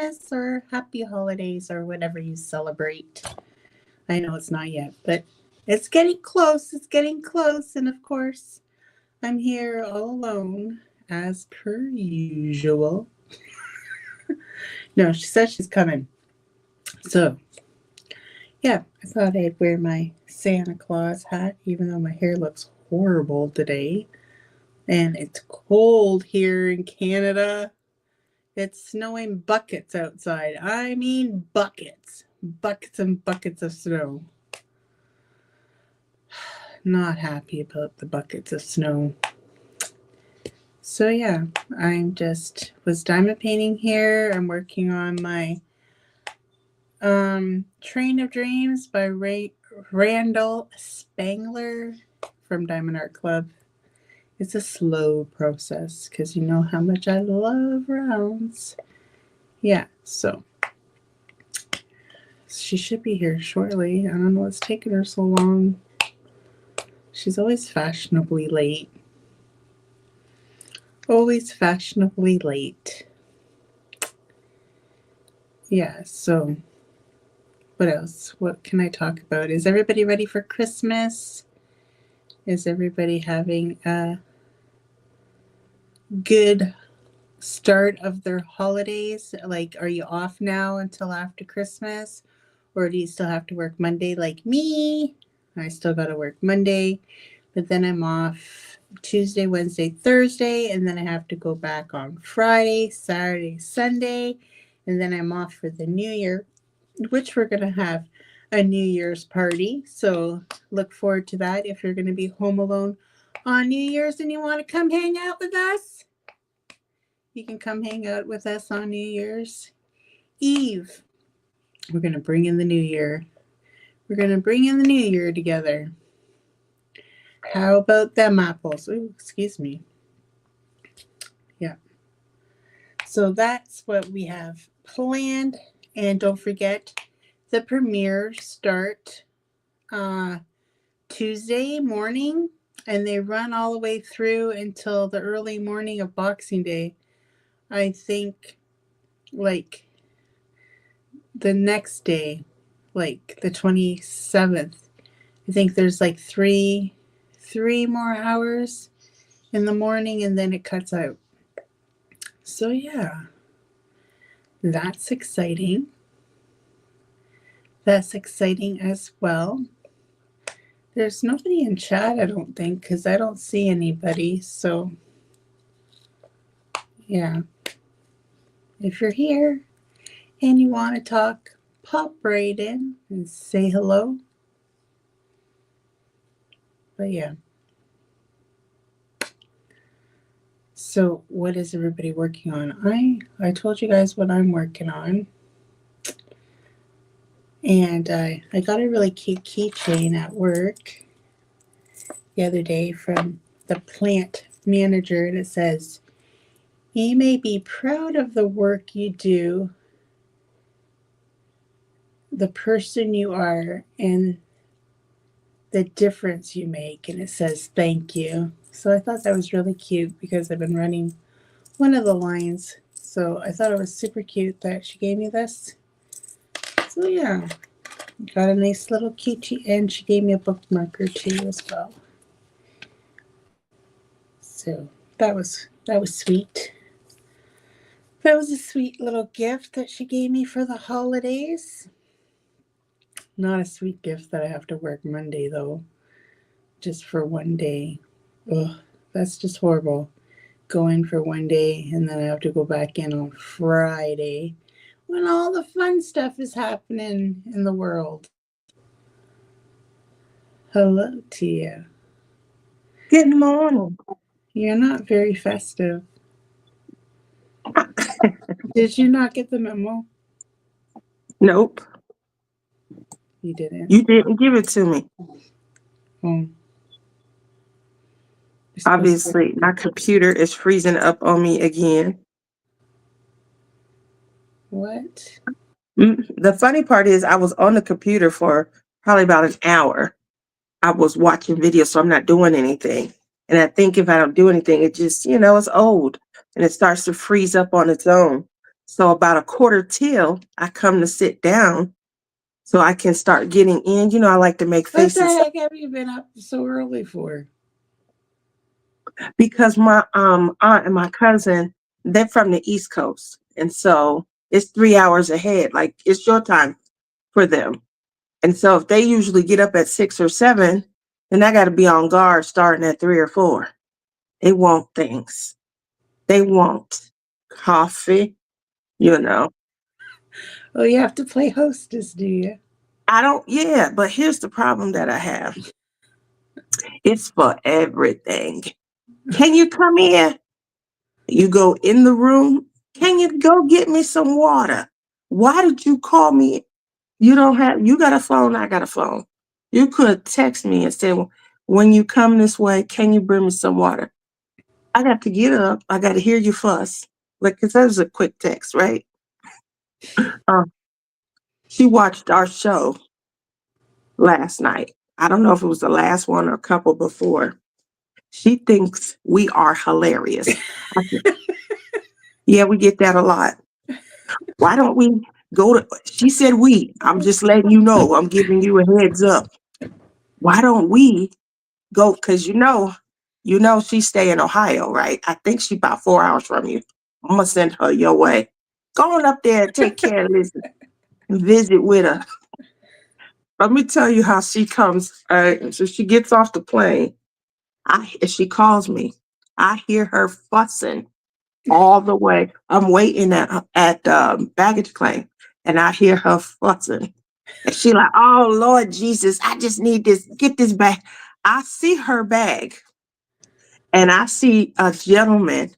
Christmas or happy holidays or whatever you celebrate. I know it's not yet, but it's getting close. It's getting close. And of course, I'm here all alone as per usual. No, she says she's coming. So, yeah, I thought I'd wear my Santa Claus hat, even though my hair looks horrible today. And it's cold here in Canada. It's snowing buckets outside. I mean buckets. Buckets and buckets of snow. Not happy about the buckets of snow. So yeah, I'm just was diamond painting here. I'm working on my Train of Dreams by Randall Spangler from Diamond Art Club. It's a slow process because you know how much I love rounds. Yeah, so she should be here shortly. I don't know what's taking her so long. She's always fashionably late. Always fashionably late. Yeah, so what else? What can I talk about? Is everybody ready for Christmas? Is everybody having a good start of their holidays? Like, are you off now until after Christmas? Or do you still have to work Monday like me? I still got to work Monday, but then I'm off Tuesday, Wednesday, Thursday, and then I have to go back on Friday, Saturday, Sunday, and then I'm off for the New Year, which we're going to have a New Year's party. So look forward to that. If you're going to be home alone on New Year's and you want to come hang out with us, you can come hang out with us on New Year's Eve. We're going to bring in the new year. We're going to bring in the new year together. How about them apples? Ooh, excuse me. Yeah. So that's what we have planned. And don't forget, the premieres start Tuesday morning, and they run all the way through until the early morning of Boxing Day. I think, like, the next day, like the 27th, I think there's like three more hours in the morning, and then it cuts out. So yeah, that's exciting. That's exciting as well. There's nobody in chat, I don't think, because I don't see anybody. So yeah, if you're here and you want to talk, pop right in and say hello. But yeah. So what is everybody working on? I told you guys what I'm working on. And I got a really cute keychain at work the other day from the plant manager, and it says, "You may be proud of the work you do, the person you are, and the difference you make." And it says, "Thank you." So I thought that was really cute because I've been running one of the lines. So I thought it was super cute that she gave me this. So yeah, got a nice little cutie, and she gave me a bookmarker too as well. So that was sweet. That was a sweet little gift that she gave me for the holidays. Not a sweet gift that I have to work Monday though, just for one day. Ugh, that's just horrible. Go in for one day and then I have to go back in on Friday when all the fun stuff is happening in the world. Hello, Tia. Good morning. You're not very festive. Did you not get the memo? Nope. You didn't? You didn't give it to me. Oh. Obviously, my computer is freezing up on me again. What? The funny part is I was on the computer for probably about an hour. I was watching videos, so I'm not doing anything. And I think if I don't do anything, it just, it's old and it starts to freeze up on its own. So about a quarter till, I come to sit down so I can start getting in. You know, I like to make What the faces heck have you been up so early for? because my aunt and my cousin, they're from the East Coast. And so it's 3 hours ahead. Like it's your time for them. And so if they usually get up at 6 or 7, then I gotta be on guard starting at 3 or 4. They want things. They want coffee, you know. Oh, you have to play hostess, do you? I don't, yeah, but here's the problem that I have. It's for everything. Can you come here? You go in the room. Can you go get me some water? Why did you call me? You got a phone, I got a phone. You could text me and say, well, when you come this way, can you bring me some water? I got to get up. I got to hear you fuss. Like, cause that was a quick text, right? Uh, she watched our show last night. I don't know if it was the last one or a couple before. She thinks we are hilarious. I said, yeah, we get that a lot. Why don't we go to, she said we, I'm just letting you know, I'm giving you a heads up. Why don't we go? Cause she stay in Ohio, right? I think she about 4 hours from you. I'm gonna send her your way. Go on up there and take care of Lizzie and visit with her. Let me tell you how she comes. So she gets off the plane. She calls me. I hear her fussing all the way. I'm waiting at baggage claim, and I hear her fussing. And she like, oh Lord Jesus, I just need this. Get this bag. I see her bag, and I see a gentleman.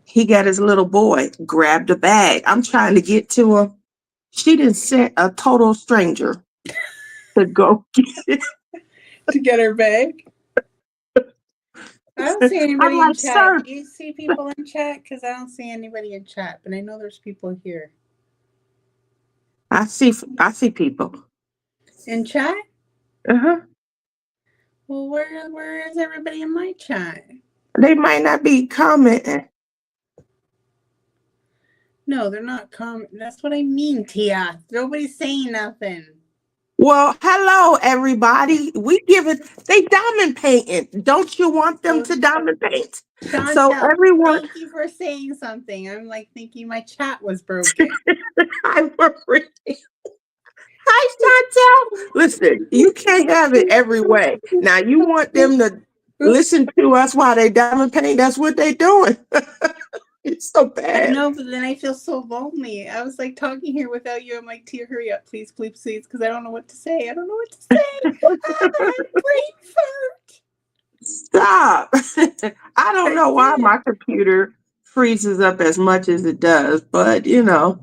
He got his little boy, grabbed a bag. I'm trying to get to him. She didn't send a total stranger to go get it. To get her bag? I don't see I'm anybody in like, chat. sir, Do you see people in chat? Because I don't see anybody in chat, but I know there's people here. I see people. In chat? Uh-huh. Well, where is everybody in my chat? They might not be commenting. No, they're not That's what I mean, Tia. Nobody's saying nothing. Well, hello everybody. We give it they diamond painting. Don't you want them Oh, to diamond paint? So Chantel, everyone, thank you for saying something. I'm like thinking my chat was broken. I'm worried. Hi, Chantel. Listen, you can't have it every way. Now you want them to listen to us while they diamond paint. That's what they doing. It's so I bad. know, but then I feel so lonely. I was like talking here without you. I'm like, Tia, hurry up, please, please, please, because I don't know what to say. I don't know what to say. Ah, I had brain fart. Stop. I don't I know why did. my computer freezes up as much as it does, but you know.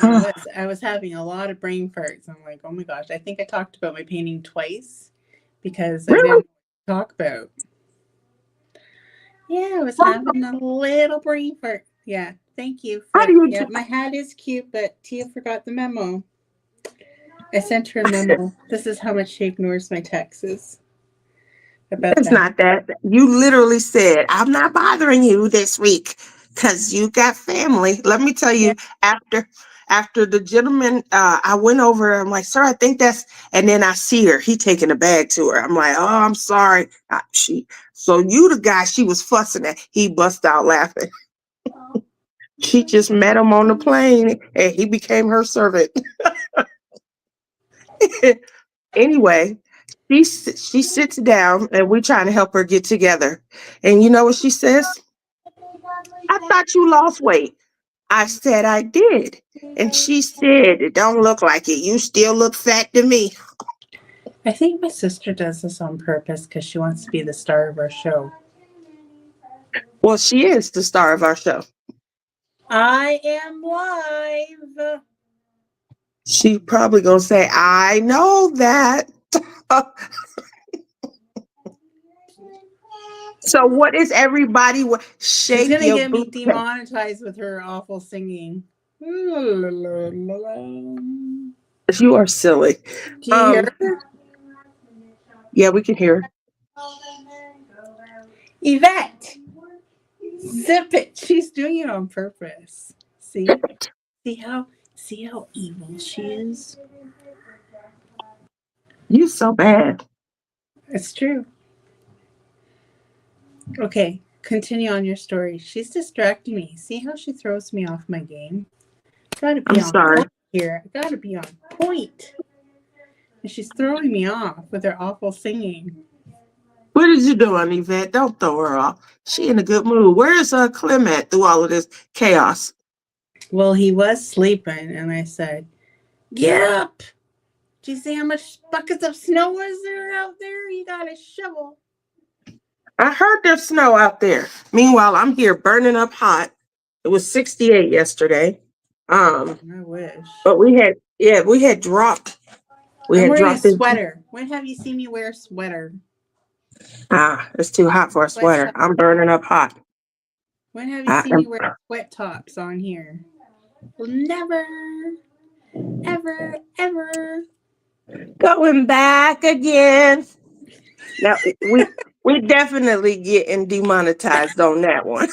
I was having a lot of brain farts. I'm like, oh my gosh. I think I talked about my painting twice because I Really? didn't talk about. Yeah, I was having a little brain fart. Yeah, thank you How for. do you Yeah, my hat is cute, but Tia forgot the memo. I sent her a memo. This is how much she ignores my texts about It's that. not that. You literally said, I'm not bothering you this week because you got family. Let me tell Yeah, you, after the gentleman, I went over, I'm like, sir, I think that's, and then I see her, he taking a bag to her. I'm like, oh, I'm sorry. So you the guy she was fussing at, he bust out laughing. She just met him on the plane and he became her servant. Anyway, she sits down and we're trying to help her get together. And you know what she says? I thought you lost weight. I said I did. And she said, it don't look like it. You still look fat to me. I think my sister does this on purpose because she wants to be the star of our show. Well, she is the star of our show. I am live. She probably gonna say, I know that. So what is everybody? She's Shake gonna your get me boot. demonetized with her awful singing. Do You are silly. you hear her? Yeah, we can hear. Yvette. Zip it. She's doing it on purpose. See? See how evil she is? You so bad. It's true. Okay, continue on your story. She's distracting me. See how she throws me off my game? Gotta be I'm on sorry. point here. I gotta be on point. And she's throwing me off with her awful singing. What did you do, Yvette? Don't throw her off. She in a good mood. Where is Clem at through all of this chaos? Well, he was sleeping, and I said, "Get up! Do you see how much buckets of snow is there out there? You got a shovel." I heard there's snow out there. Meanwhile, I'm here burning up hot. It was 68 yesterday. I wish. But we had dropped. We I'm had wearing a dropped it. sweater. When have you seen me wear a sweater? It's too hot for a Sweat sweater. top. I'm burning up hot. When have you I seen me wear sweat tops on here? Well, never, ever, ever. going back again. Now we definitely getting demonetized on that one.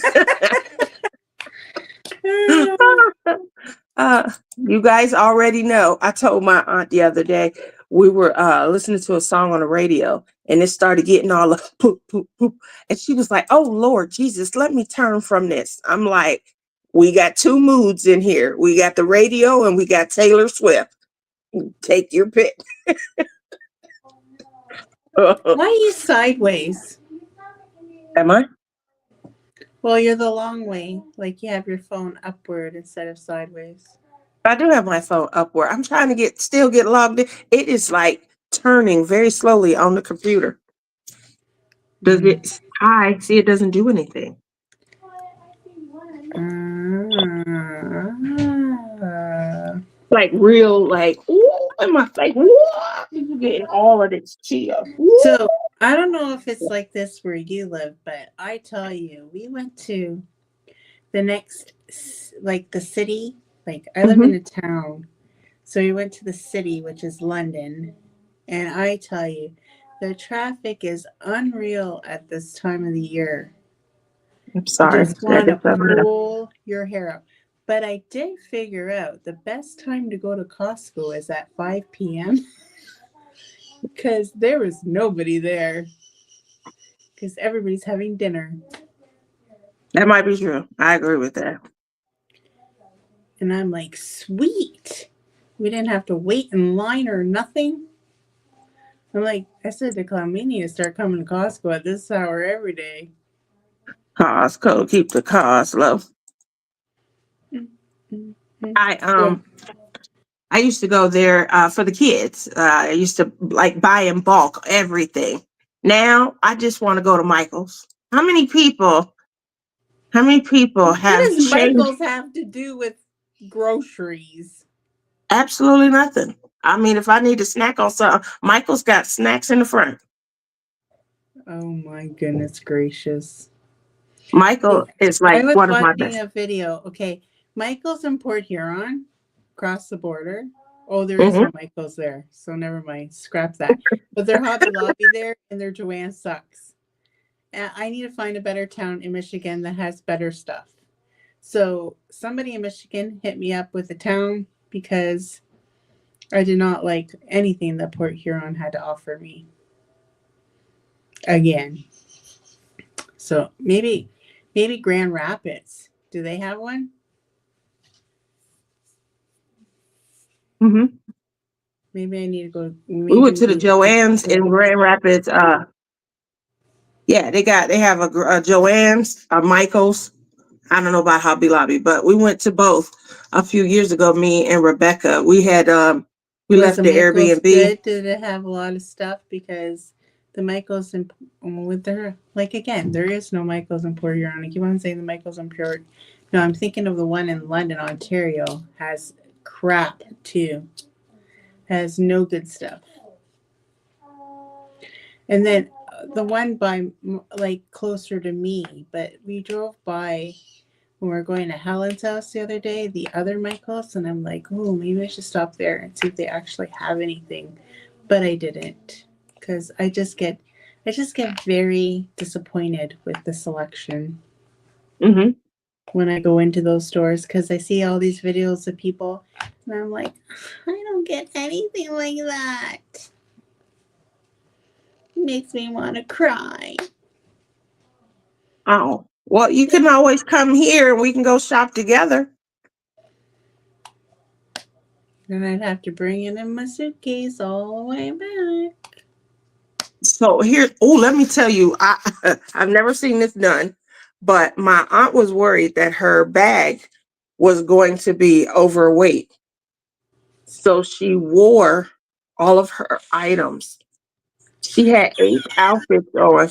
You guys already know. I told my aunt the other day we were listening to a song on the radio and it started getting all the poop, poop, poop. And she was like, "Oh Lord Jesus, let me turn from this." I'm like, we got two moods in here. We got the radio and we got Taylor Swift. Take your pick. Why are you sideways? Am I? Well, you're the long way. Like you have your phone upward instead of sideways. I do have my phone upward. I'm trying to still get logged in. It is like turning very slowly on the computer. Does it? I see it doesn't do anything. Like real, like, ooh, in my face. What? You getting all of this chia. So I don't know if it's like this where you live, but I tell you, we went to the next, like the city. Like I live in a town, so we went to the city, which is London, and I tell you, the traffic is unreal at this time of the year. I'm You sorry. just want to pull your hair out. But I did figure out the best time to go to Costco is at 5 p.m. because there was nobody there because everybody's having dinner. That might be true. I agree with that. And I'm like, sweet. We didn't have to wait in line or nothing. I'm like, I said to Clem, we need to start coming to Costco at this hour every day. Costco, keep the cost low. So, I used to go there for the kids. I used to like buy in bulk everything. Now I just want to go to Michael's. How many people what have does changed? Michael's have to do with groceries? Absolutely nothing. I mean, if I need a snack on something, Michael's got snacks in the front. Oh my goodness gracious. Michael is I like was one of my watching best. a video. Okay, Michael's in Port Huron, across the border. Oh, there is Mm-hmm. no Michael's there, so never mind. Scrap that. But their Hobby Lobby there and their Joanne sucks. And I need to find a better town in Michigan that has better stuff. So somebody in Michigan hit me up with a town because I did not like anything that Port Huron had to offer me. Again. So maybe Grand Rapids. Do they have one? Mm-hmm. Maybe I need to go. We Maybe went to we the need to go. Joann's in Grand Rapids. Yeah, they have a Joann's, a Michael's. I don't know about Hobby Lobby, but we went to both a few years ago. Me and Rebecca, we Was the left the Michaels Airbnb. good? Did it have a lot of stuff? Because the Michaels in with their like again, there is no Michaels in Port Huron. I keep on saying the Michaels in Port. No, I'm thinking of the one in London, Ontario. Has crap too. Has no good stuff. And then the one by like closer to me, but we drove by when we were going to Helen's house the other day, the other Michaels, and I'm like, oh, maybe I should stop there and see if they actually have anything. But I didn't because I just get very disappointed with the selection. Mm-hmm. when I go into those stores because I see all these videos of people and I'm like, I don't get anything like that. It makes me want to cry. Oh, well, you can always come here and we can go shop together. Then I'd have to bring it in my suitcase all the way back. So here, oh, let me tell you, I've never seen this done, but my aunt was worried that her bag was going to be overweight. So she wore all of her items. She had 8 outfits on.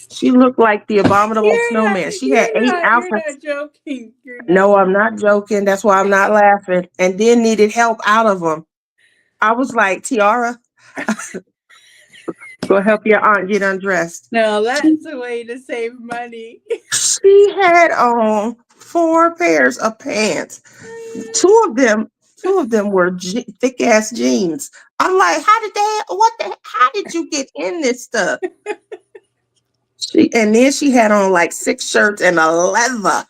She looked like the abominable snowman. She had eight You're outfits. not joking. You're not. No, I'm not joking. That's why I'm not laughing. And then needed help out of them. I was like, Tiara, go help your aunt get undressed. No, She, that's a way to save money. she had on 4 pairs of pants. Two of them, two of them were thick ass jeans. I'm like, how did you get in this stuff? And then she had on like 6 shirts and a leather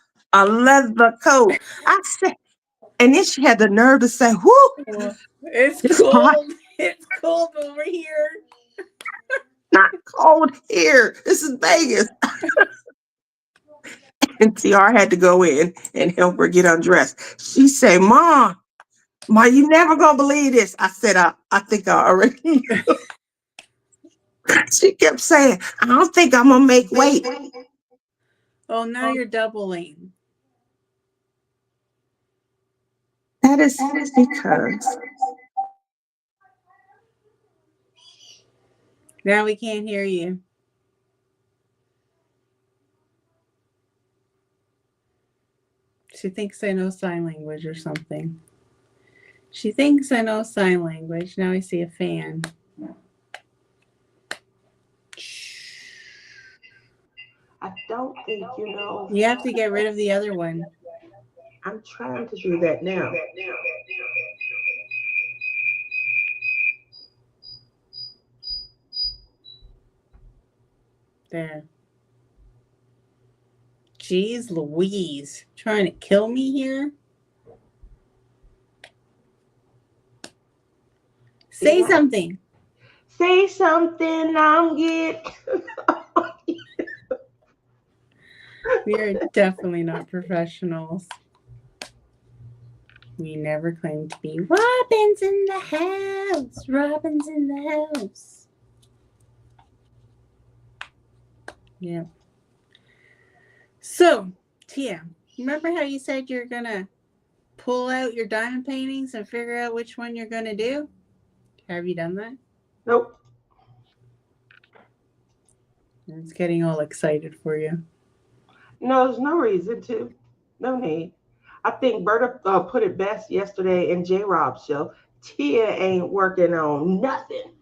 coat. I said, and then she had the nerve to say, "Whoo, It's it's hot, cold. It's cold over here. not cold here. This is Vegas." And TR had to go in and help her get undressed. She said, Ma, you never gonna believe this. I said, I think I already. She kept saying, I don't think I'm gonna make weight. Oh, now you're doubling. That is because Now we can't hear you. She thinks I know sign language or something. She thinks I know sign language. Now I see a fan. I don't think you know. You have to get rid of the other one. I'm trying to do that now. There. Jeez Louise. Trying to kill me here? Say something. Say something, I'm get. We are definitely not professionals. We never claim to be. Robin's in the house. Robin's in the house. Yeah. So, Tia, remember how you said you're going to pull out your diamond paintings and figure out which one you're going to do? Have you done that? Nope. It's getting all excited for you. No, there's no reason to. No need. I think Berta put it best yesterday in J Rob's show. Tia ain't working on nothing.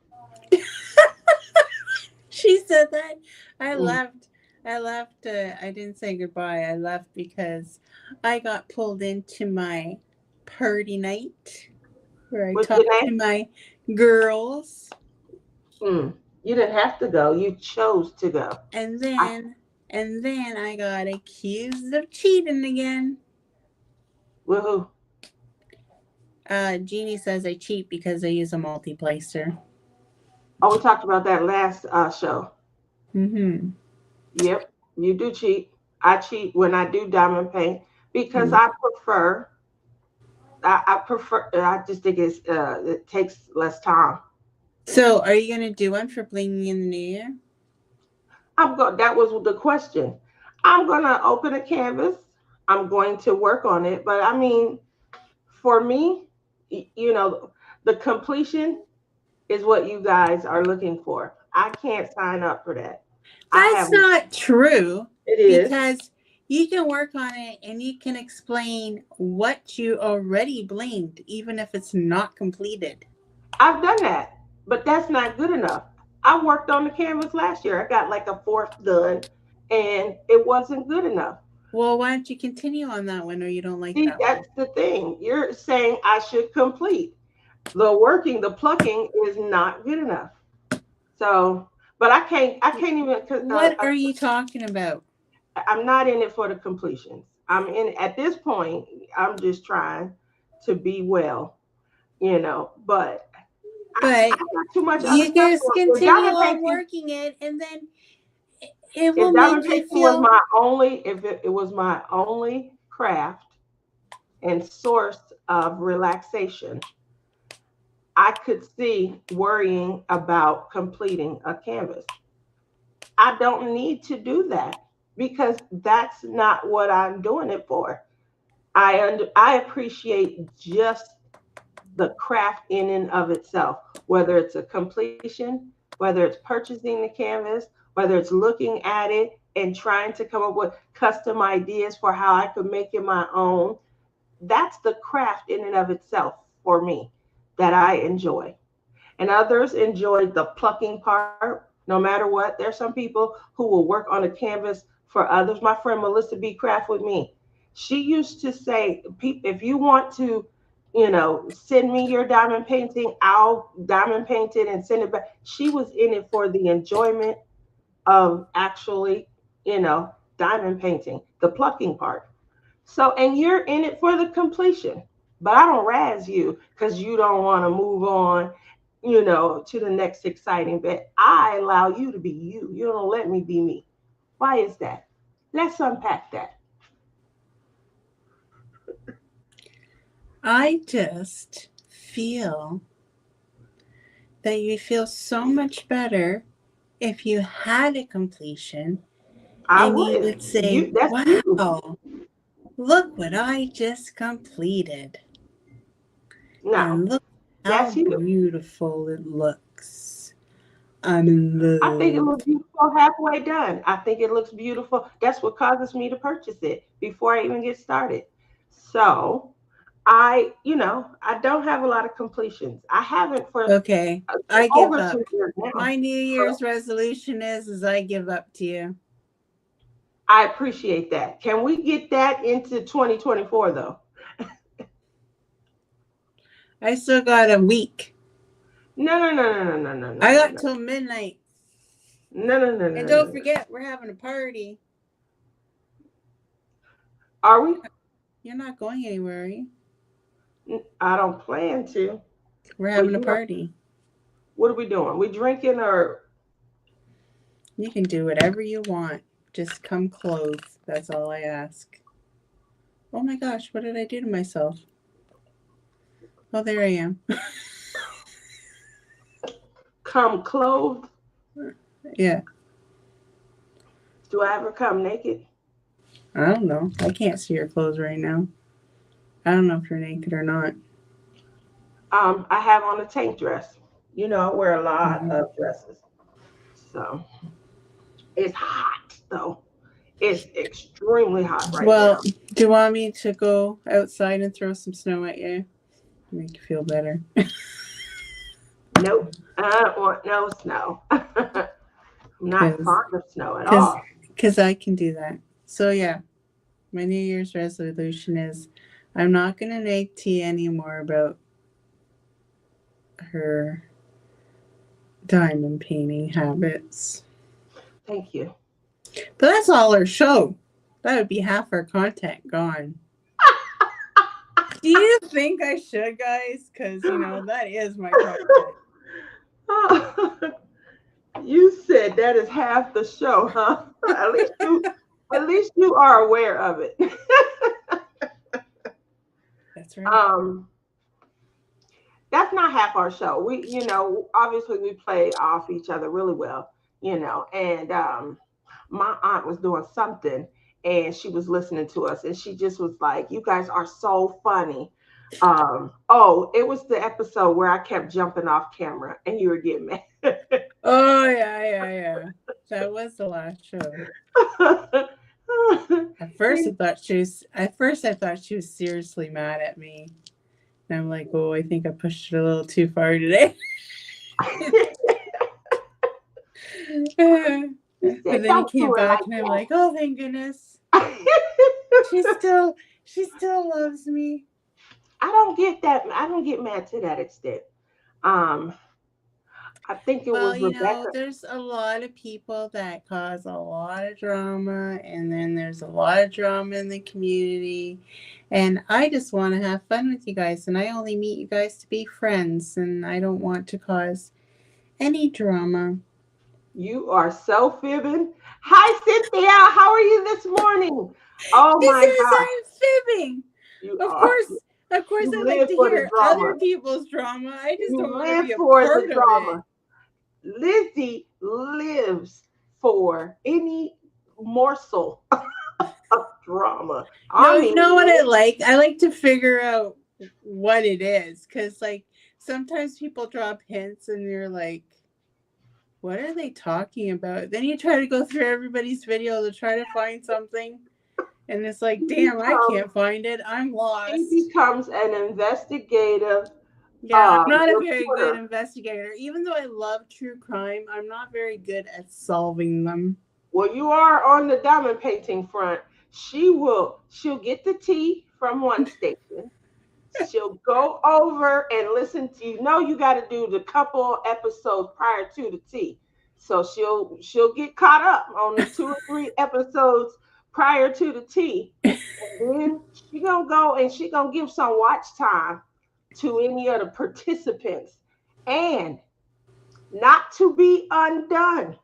She said that. I Mm. left. I didn't say goodbye. I left because I got pulled into my party night where I What's talked your to name? my girls. You didn't have to go. You chose to go. And I, then I got accused of cheating again. woohoo. Jeannie says I cheat because I use a multi-placer. Oh, we talked about that last show. Mm-hmm. Yep, you do cheat. I cheat when I do diamond paint because I just think it takes less time. So, are you gonna do one for blinging in the new year? That was the question. I'm gonna open a canvas. I'm going to work on it, but I mean, for me, you know, the completion is what you guys are looking for. I can't sign up for that. I That's have not true it is. because you can work on it and you can explain what you already blinged, even if it's not completed. I've done that, but that's not good enough. I worked on the canvas last year. I got like a fourth done, and it wasn't good enough. Well, why don't you continue on that one or you don't like See, that one? that's the thing. You're saying I should complete. The plucking is not good enough. So, but I can't even What are you talking about? I'm not in it for the completions. I'm in at this point. I'm just trying to be well, But I But got too much other you stuff just going. If continue diamond on painting, working it, and then it will if make diamond you painting was feel my only, if it was my only craft and source of relaxation, I could see worrying about completing a canvas. I don't need to do that because that's not what I'm doing it for. I appreciate just the craft in and of itself, whether it's a completion, whether it's purchasing the canvas, whether it's looking at it and trying to come up with custom ideas for how I could make it my own. That's the craft in and of itself for me that I enjoy. And others enjoy the plucking part. No matter what, there's some people who will work on a canvas for others. My friend Melissa B. Craft with me, she used to say, if you want to, send me your diamond painting, I'll diamond paint it and send it back. She was in it for the enjoyment of actually, you know, diamond painting, the plucking part. So, and you're in it for the completion. But I don't razz you because you don't want to move on, to the next exciting bit. I allow you to be you. You don't let me be me. Why is that? Let's unpack that. I just feel that you feel so much better if you had a completion I and you would. would say, You that's you. wow, look what I just completed. No, And look how that's you. beautiful it looks. I'm in I think it love. looks beautiful halfway done. I think it looks beautiful. That's what causes me to purchase it before I even get started. So I don't have a lot of completions. I haven't for Okay, I give over up. 2 years now. My New So Year's resolution is I give up to you. I appreciate that. Can we get that into 2024 though? I still got a week. No, no, no, no, no, no, no, I no, got no, till midnight. no, no, no, And no, don't no. forget, we're having a party. Are we? You're not going anywhere, are you? I don't plan to, We're but having a party. what are we doing? We drinking or You can do whatever you want. Just come clothed. That's all I ask. Oh my gosh, what did I do to myself? Oh, there I am. come clothed? Yeah, Do I ever come naked? I don't know. I can't see your clothes right now. I don't know if you're naked or not. I have on a tank dress. I wear a lot Mhm. of dresses. So it's hot though. It's extremely hot right Well, now. do you want me to go outside and throw some snow at you? Make you feel better. Nope. I don't want no snow. I'm not Cause, fond of snow at cause, all. cause I can do that. So yeah, my New Year's resolution is I'm not gonna nag Tia anymore about her diamond painting habits. Thank you. But that's all her show. That would be half her content gone. Do you think I should, guys? Because that is my content. You said that is half the show, huh? at least you are aware of it. That's right. um that's not half our show. Obviously we play off each other really well, and my aunt was doing something and she was listening to us and she just was like, you guys are so funny. Oh, it was the episode where I kept jumping off camera and you were getting mad. Oh yeah, yeah, yeah. That was the last show. At first I thought she was seriously mad at me. And I'm like, oh, I think I pushed it a little too far today. But She said, then he don't came do it back like and I'm like, oh thank goodness. that. She still loves me. I don't get that. I don't get mad to that extent. Um, I think it Well, was Rebecca. there's a lot of people that cause a lot of drama, and then there's a lot of drama in the community. And I just want to have fun with you guys, and I only meet you guys to be friends, and I don't want to cause any drama. You are so fibbing. Hi, Cynthia. How are you this morning? Oh He my says God, I'm fibbing. you Of are. course, of course, You I like live to for the hear other drama. people's drama. I just You don't want to live be a for the part of it. drama. Lizzie lives for any morsel of drama. No, I you mean, know what I like? I like to figure out what it is, because like sometimes people drop hints and you're like, what are they talking about? Then you try to go through everybody's video to try to find something, and it's like, she damn, I becomes, can't find it. I'm she lost. becomes an investigative Yeah, I'm not a very good reporter. investigator. Even though I love true crime, I'm not very good at solving them. Well, you are on the diamond painting front. She'll get the tea from one station. She'll go over and listen to you got to do the couple episodes prior to the tea. So she'll get caught up on the 2 or 3 episodes prior to the tea. And then she gonna go and she gonna give some watch time to any of the participants. And not to be undone,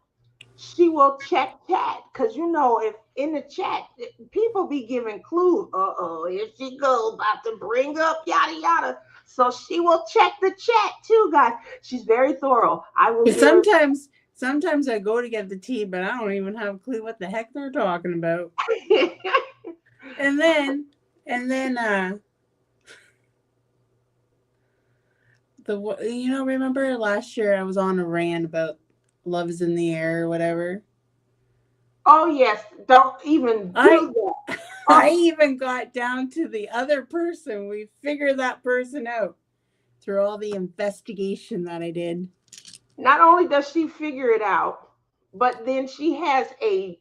she will check chat because if in the chat people be giving clues. Here she go about to bring up yada yada. So she will check the chat too, guys. She's very thorough. I will give her. Sometimes I go to get the tea, but I don't even have a clue what the heck they're talking about. And then remember last year I was on a rant about love is in the air or whatever. Oh yes, don't even I do that. I Oh, even got down to the other person. We figured that person out through all the investigation that I did. not only does she figure it out, but then she has a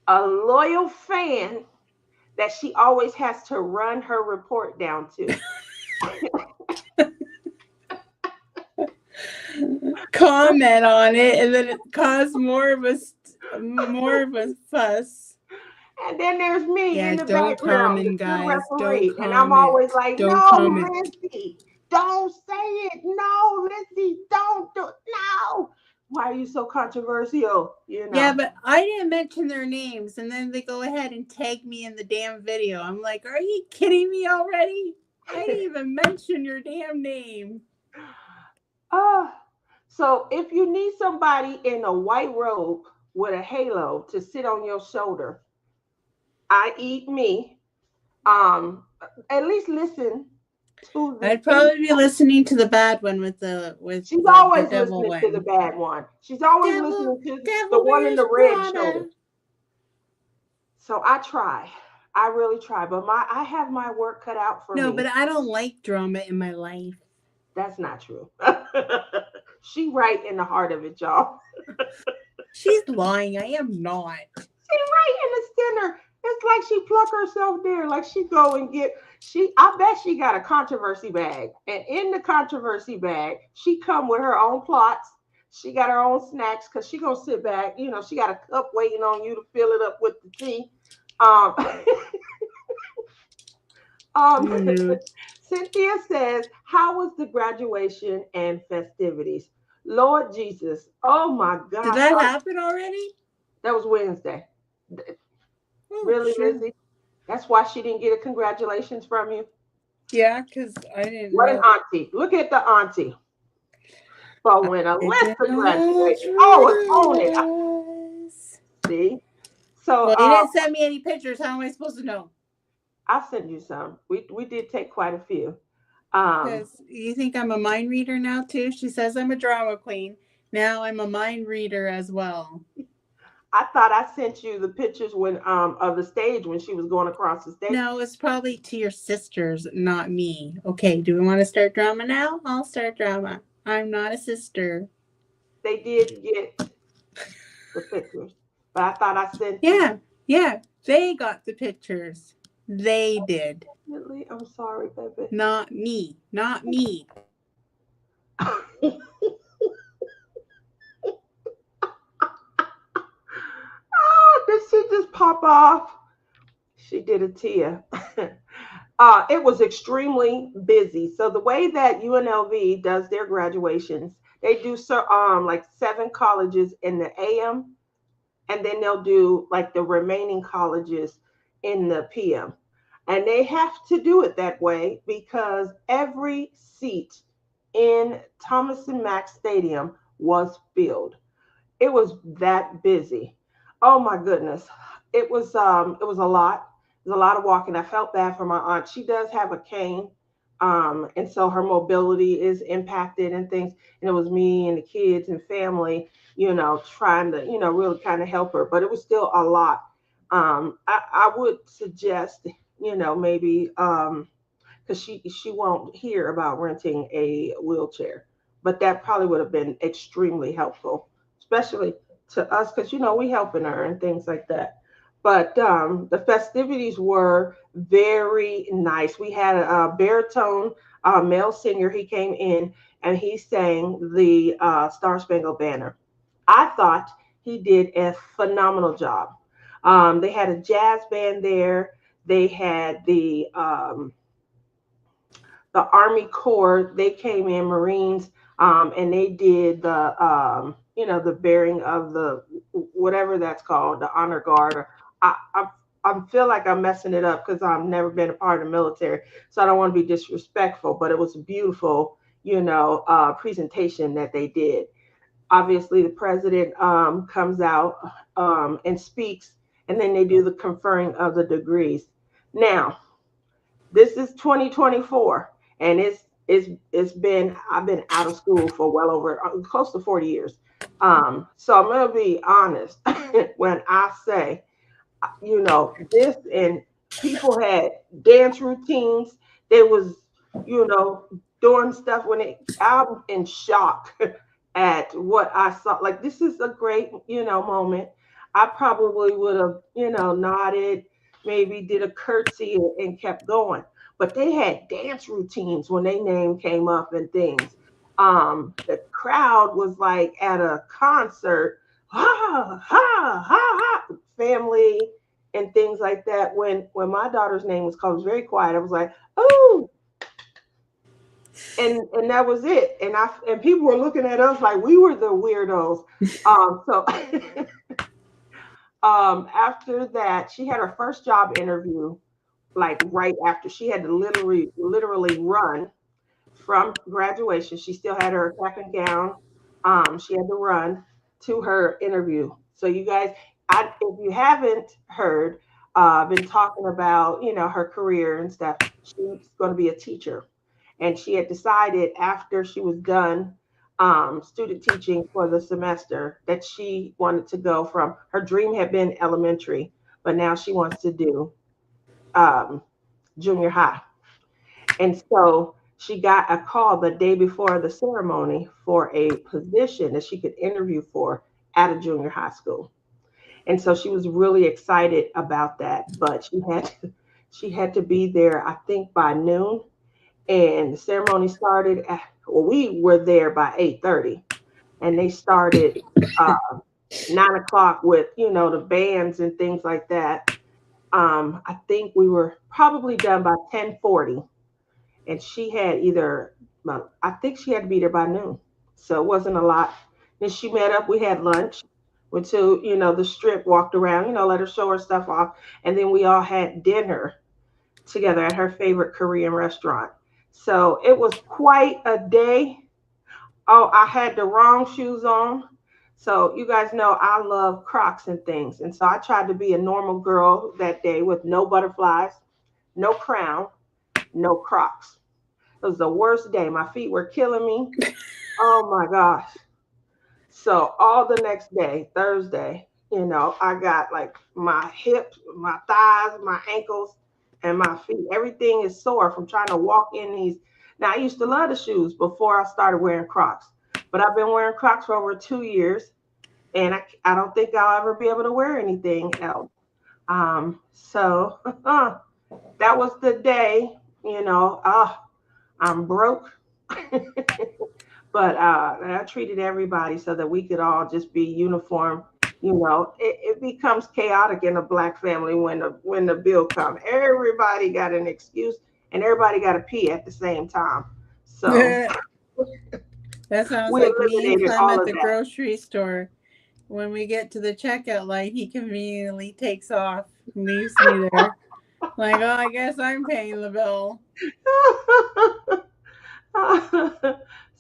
loyal fan that she always has to run her report down to. Comment on it, and then it caused more of a fuss. And then there's me Yeah, in the don't background, the comment, good guys. Don't referee. And I'm always comment. like, Don't no, comment. Lizzie, don't say it. No, Lizzie, don't do it. No. Why are you so controversial? Yeah, but I didn't mention their names, and then they go ahead and tag me in the damn video. I'm like, are you kidding me already? I didn't even mention your damn name. uh, so if you need somebody in a white robe with a halo to sit on your shoulder, I eat me. Um, at least listen to the I'd probably be listening to the bad one with She's the always devil listening to the one. bad one. She's always Devil, listening to the devil one in wears the red shoulder. Prada. So I try. I really try. But I have my work cut out for No, me. but I don't like drama in my life. That's not true. She right in the heart of it, y'all. She's lying. I am not. She right in the center. It's like she pluck herself there. Like she go and get I bet she got a controversy bag. And in the controversy bag, she come with her own plots. She got her own snacks because she gonna sit back. She got a cup waiting on you to fill it up with the tea. Um, Mm-hmm. Cynthia says, how was the graduation and festivities? Lord Jesus. Oh my Did gosh. that happen already? That was Wednesday. Oh, Really, sure. Lizzie? That's why she didn't get a congratulations from you? Yeah, because I didn't What an know. auntie. Look at the auntie. So when a I list did of not graduated. Oh, it's on it. realize. See? So Well, you didn't send me any pictures. How am I supposed to know? I'll send you some. We did take quite a few. Um, Because you think I'm a mind reader now, too? She says I'm a drama queen. Now I'm a mind reader as well. I thought I sent you the pictures when of the stage when she was going across the stage. No, it's probably to your sisters, not me. Okay, do we want to start drama now? I'll start drama. I'm not a sister. They did get the pictures, but I thought I sent you. Yeah, they got the pictures. They did. Definitely. I'm sorry, baby. Not me. Not me. you just pop off? She did a Tia. It was extremely busy. So the way that UNLV does their graduations, they do like 7 colleges in the AM, and then they'll do like the remaining colleges in the PM. And they have to do it that way because every seat in Thomas and Mack Stadium was filled. It was that busy. Oh my goodness. It was a lot. It was a lot of walking. I felt bad for my aunt. She does have a cane. And so her mobility is impacted and things. And it was me and the kids and family, trying to, really kind of help her. But it was still a lot. I would suggest, maybe because she won't hear about renting a wheelchair. But that probably would have been extremely helpful, especially to us because we helping her and things like that. But the festivities were very nice. We had a baritone male singer. He came in and he sang the Star Spangled Banner. I thought he did a phenomenal job. They had a jazz band there. They had the Army Corps. They came in, Marines, and they did the bearing of the whatever that's called, the honor guard. I feel like I'm messing it up because I've never been a part of the military, so I don't want to be disrespectful. But it was a beautiful, presentation that they did. Obviously, the president comes out and speaks, and then they do the conferring of the degrees. Now, this is 2024, and it's been I've been out of school for well over close to 40 years. So I'm gonna be honest when I say, this, and people had dance routines. They was, doing stuff I'm in shock at what I saw. Like, this is a great, moment. I probably would have, nodded, maybe did a curtsy and kept going. But they had dance routines when their name came up and things. The crowd was like at a concert, ha ha ha ha, family and things like that. When my daughter's name was called, it was very quiet. I was like, oh, and that was it. And people were looking at us like we were the weirdos. So after that, she had her first job interview, like right after. She had to literally run from graduation. She still had her cap and gown. She had to run to her interview. So you guys, if you haven't heard, I've been talking about her career and stuff. She's going to be a teacher, and she had decided after she was done student teaching for the semester that she wanted to go from her dream had been elementary, but now she wants to do um, junior high. And so she got a call the day before the ceremony for a position that she could interview for at a junior high school. And so she was really excited about that, but she had to be there, I think, by noon. And the ceremony started well, we were there by 8:30, and they started uh, 9 o'clock with the bands and things like that. I think we were probably done by 10:40, and she had well, I think she had to be there by noon, so it wasn't a lot. Then she met up. We had lunch. Went to the strip, walked around, let her show her stuff off, and then we all had dinner together at her favorite Korean restaurant. So it was quite a day. Oh, I had the wrong shoes on. So you guys know I love Crocs and things. And so I tried to be a normal girl that day with no butterflies, no crown, no Crocs. It was the worst day. My feet were killing me. Oh my gosh. So all the next day, Thursday, I got like my hips, my thighs, my ankles, and my feet. Everything is sore from trying to walk in these. Now, I used to love the shoes before I started wearing Crocs, but I've been wearing Crocs for over 2 years, and I don't think I'll ever be able to wear anything else. So that was the day, I'm broke. But I treated everybody so that we could all just be uniform It becomes chaotic in a black family when the bill comes. Everybody got an excuse and everybody got to pee at the same time. So That sounds we like me and eliminated Clem all at of the that. grocery store. When we get to the checkout line, he conveniently takes off and leaves me there. Like, oh, I guess I'm paying the bill.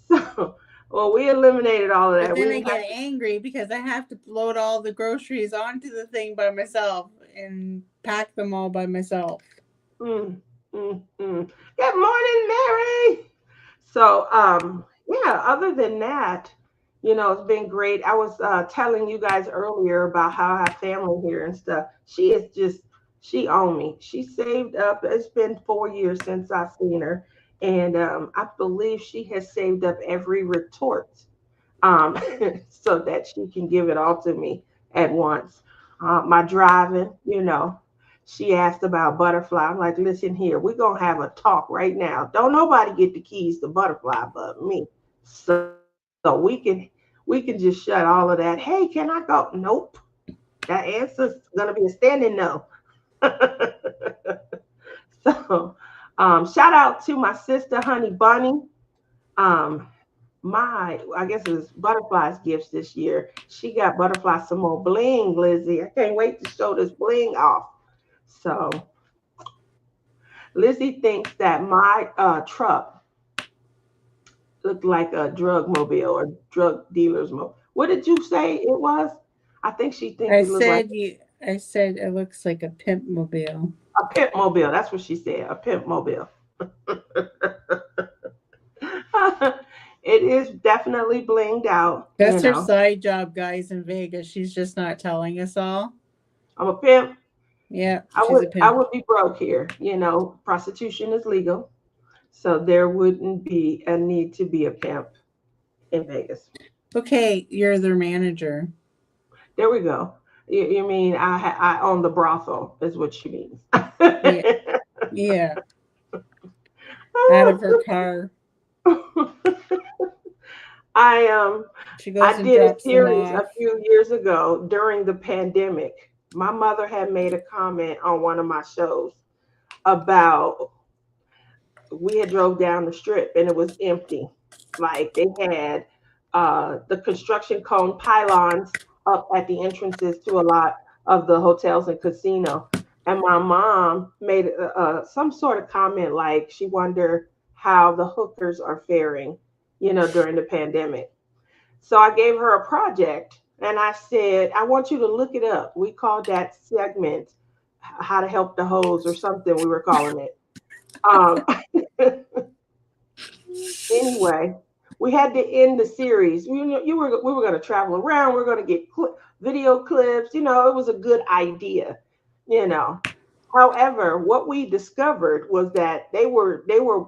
So, well, we eliminated all of But that. We then I didn't have get angry because I have to load all the groceries onto the thing by myself and pack them all by myself. Good morning, Mary. So, yeah, other than that, it's been great. I was telling you guys earlier about how I have family here and stuff. She owned me. She saved up. It's been 4 years since I've seen her. And I believe she has saved up every retort um, so that she can give it all to me at once. My driving, she asked about butterfly. I'm like, listen here, we're gonna have a talk right now. Don't nobody get the keys to butterfly but me. So we can just shut all of that. Hey, can I go? Nope. That answer's gonna be a standing no. So shout out to my sister Honey Bunny. Um, I guess it was Butterfly's gifts this year. She got Butterfly some more bling, Lizzie. I can't wait to show this bling off. So Lizzie thinks that my truck looked like a drug mobile or drug dealer's mobile. What did you say it was? I think she thinks I it looked like said you. I said it looks like a pimp mobile. a pimp mobile. That's what she said, a pimp mobile. It is definitely blinged out, That's her side job, guys, in Vegas. She's just not telling us all. I'm a pimp. Yeah, I she's would a I pimp. would be broke here. Prostitution is legal, so there wouldn't be a need to be a pimp in Vegas. Okay, you're their manager. There we go. You mean I own the brothel? Is what she means. Yeah, yeah. Out of her car. I She I goes and did a drops them series off. a few years ago during the pandemic. My mother had made a comment on one of my shows about we had drove down the strip and it was empty. Like they had the construction cone pylons up at the entrances to a lot of the hotels and casino. And my mom made some sort of comment like she wondered how the hookers are faring, during the pandemic. So I gave her a project and I said, I want you to look it up. We called that segment How to Help the Hoes or something we were calling it. Um, anyway, we had to end the series. We were going to travel around. We are going to get video clips. It was a good idea. You know. However, what we discovered was that they were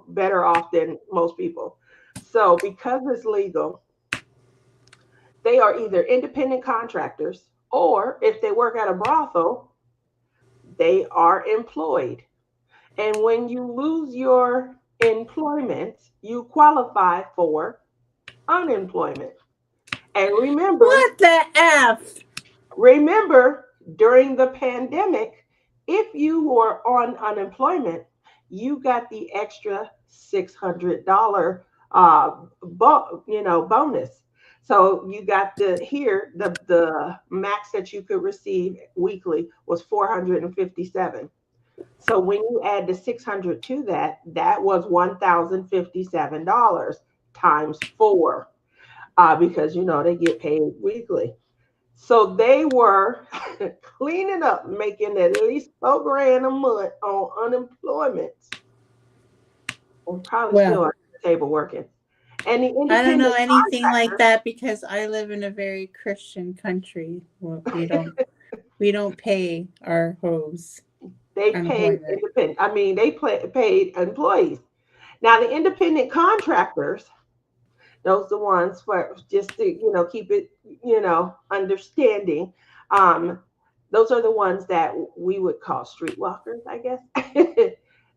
better off than most people. So because it's legal, they are either independent contractors or if they work at a brothel, they are employed. And when you lose your employment, you qualify for unemployment. And remember, What the F? remember during the pandemic, if you were on unemployment, you got the extra $600 bonus. So you got the max that you could receive weekly was 457. So when you add the 600 to that, that was $1,057 times four, because they get paid weekly. So they were cleaning up, making at least 4 grand a month on unemployment, and probably still Well, at the table working. And the I don't know independent anything like that because I live in a very Christian country. Well, we don't pay our hoes they paid unemployment. independent. I mean, they paid employees. Now the independent contractors, those the ones for just to keep it understanding. Um, those are the ones that we would call streetwalkers, I guess.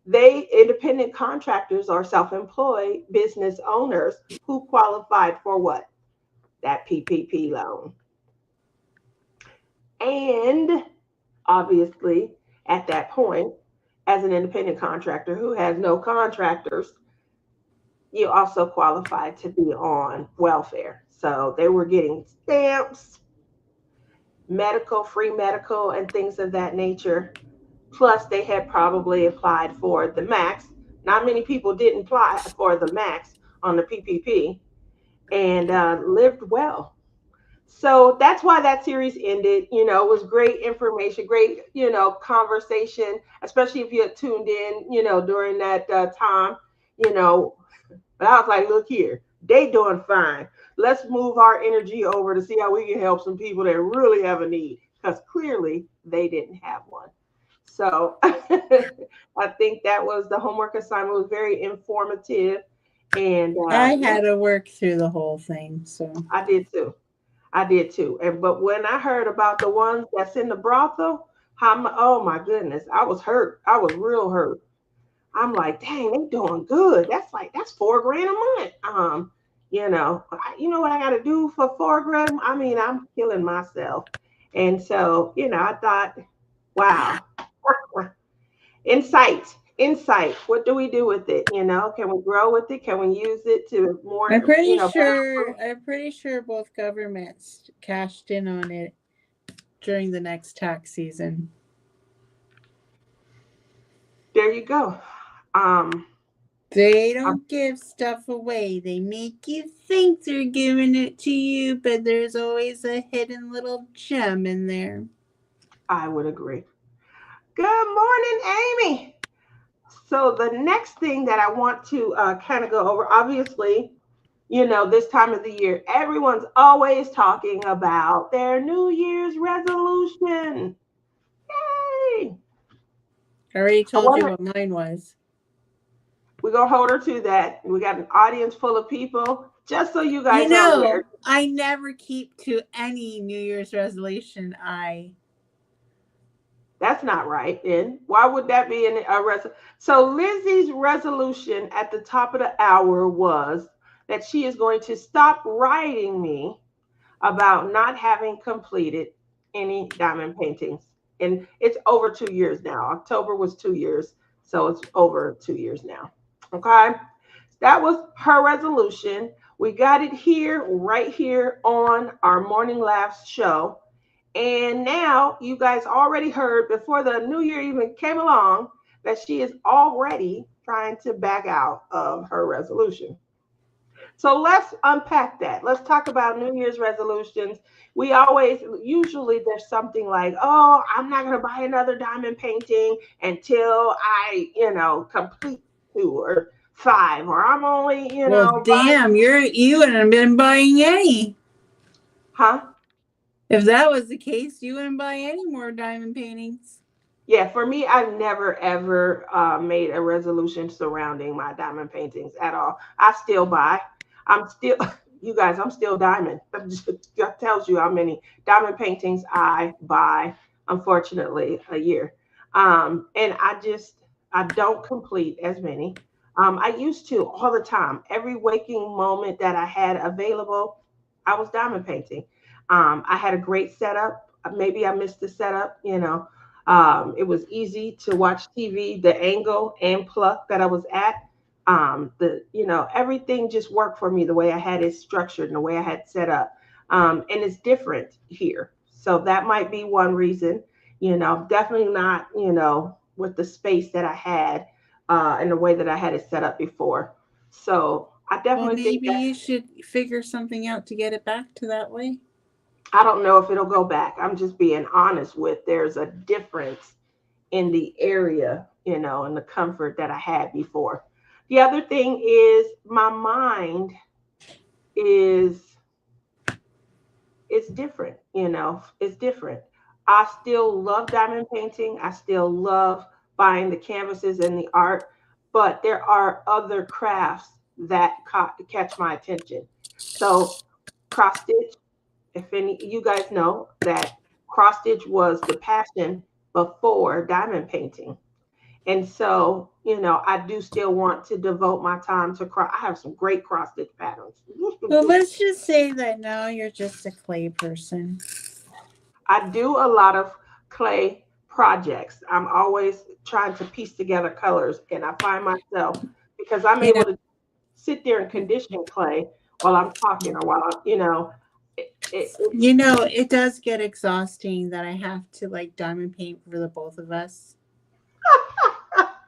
They independent contractors are self-employed business owners who qualified for what? That PPP loan. And obviously, at that point, as an independent contractor who has no contractors, you also qualified to be on welfare. So they were getting stamps, medical, free medical, and things of that nature. Plus, they had probably applied for the max. Not many people didn't apply for the max on the PPP and lived well. So that's why that series ended. You know, it was great information, great, conversation, especially if you had tuned in, during that time, you know. But I was like, look here, they doing fine. Let's move our energy over to see how we can help some people that really have a need, because clearly they didn't have one. So I think that was the homework assignment. It was very informative, and I yeah, had to work through the whole thing, so. I did too. I did too. And but when I heard about the ones that's in the brothel, oh my goodness, I was hurt. I was real hurt. I'm like, dang, they doing good. That's $4 grand a month. You know what I got to do for $4 grand? I mean, I'm killing myself. And so, I thought, wow, insight, insight. What do we do with it? Can we grow with it? Can we use it to more, I'm pretty better? sure both governments cashed in on it during the next tax season. There you go. They don't give stuff away. They make you think they're giving it to you, but there's always a hidden little gem in there. I would agree. Good morning, Amy. So the next thing that I want to kind of go over, obviously, this time of the year, everyone's always talking about their New Year's resolution. Yay! I already I told you wonder, what mine was. we're going to hold her to that. We got an audience full of people. Just so you guys are aware. I never keep to any New Year's resolution. That's not right, then. Why would that be a resolution? So Lizzie's resolution at the top of the hour was that she is going to stop writing me about not having completed any diamond paintings. And it's over 2 years now. October was 2 years. So it's over 2 years now. Okay. That was her resolution. We got it here, right here on our Morning Laughs show. And now you guys already heard before the new year even came along that she is already trying to back out of her resolution. So let's unpack that. Let's talk about New Year's resolutions. Usually there's something like, oh, I'm not going to buy another diamond painting until I, complete 2 or 5, or I'm only, well, damn, you wouldn't have been buying any. Huh? If that was the case, you wouldn't buy any more diamond paintings. Yeah, for me, I've never ever made a resolution surrounding my diamond paintings at all. I still buy. I'm still, you guys, I'm still diamond. That tells you how many diamond paintings I buy, unfortunately, a year. And I don't complete as many. I used to all the time. Every waking moment that I had available, I was diamond painting. I had a great setup. Maybe I missed the setup. It was easy to watch TV, the angle and pluck that I was at. Everything just worked for me the way I had it structured and the way I had set up. And it's different here. So that might be one reason, definitely not, with the space that I had and the way that I had it set up before. So I definitely think maybe you should figure something out to get it back to that way. I don't know if it'll go back. I'm just being honest with there's a difference in the area, and the comfort that I had before. The other thing is my mind is it's different, it's different. I still love diamond painting. I still love buying the canvases and the art, but there are other crafts that catch my attention. So cross stitch, if any you guys know that cross stitch was the passion before diamond painting. And so, I do still want to devote my time to cross. I have some great cross stitch patterns. Well, let's just say that now you're just a clay person. I do a lot of clay projects. I'm always trying to piece together colors, and I find myself because I'm You know, able to sit there and condition clay while I'm talking or while it's it does get exhausting that I have to like diamond paint for the both of us.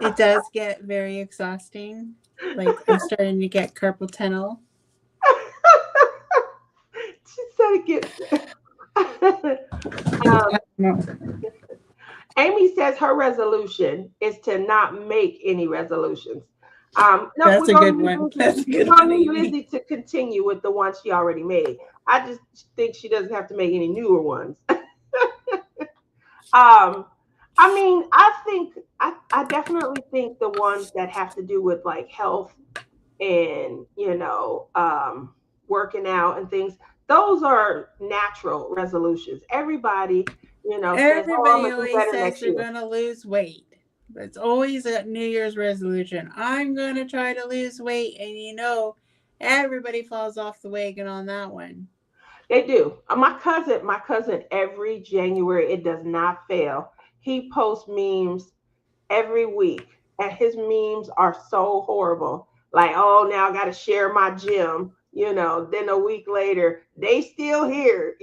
It does get very exhausting. Like I'm starting to get carpal tunnel. she said it gets. um, No, Amy says her resolution is to not make any resolutions. No, that's a good one. That's a We're good one, gonna need Amy. Lizzie to continue with the one she already made. I just think she doesn't have to make any newer ones. um, I mean, I definitely think the ones that have to do with like health and working out and things, those are natural resolutions. Everybody, says, "Oh, I'm Everybody gonna do always better says next they're year." going to lose weight. It's always a New Year's resolution. I'm going to try to lose weight. And everybody falls off the wagon on that one. They do. My cousin, every January, it does not fail. He posts memes every week, and his memes are so horrible. Like, oh, now I got to share my gym. Then a week later, they still here.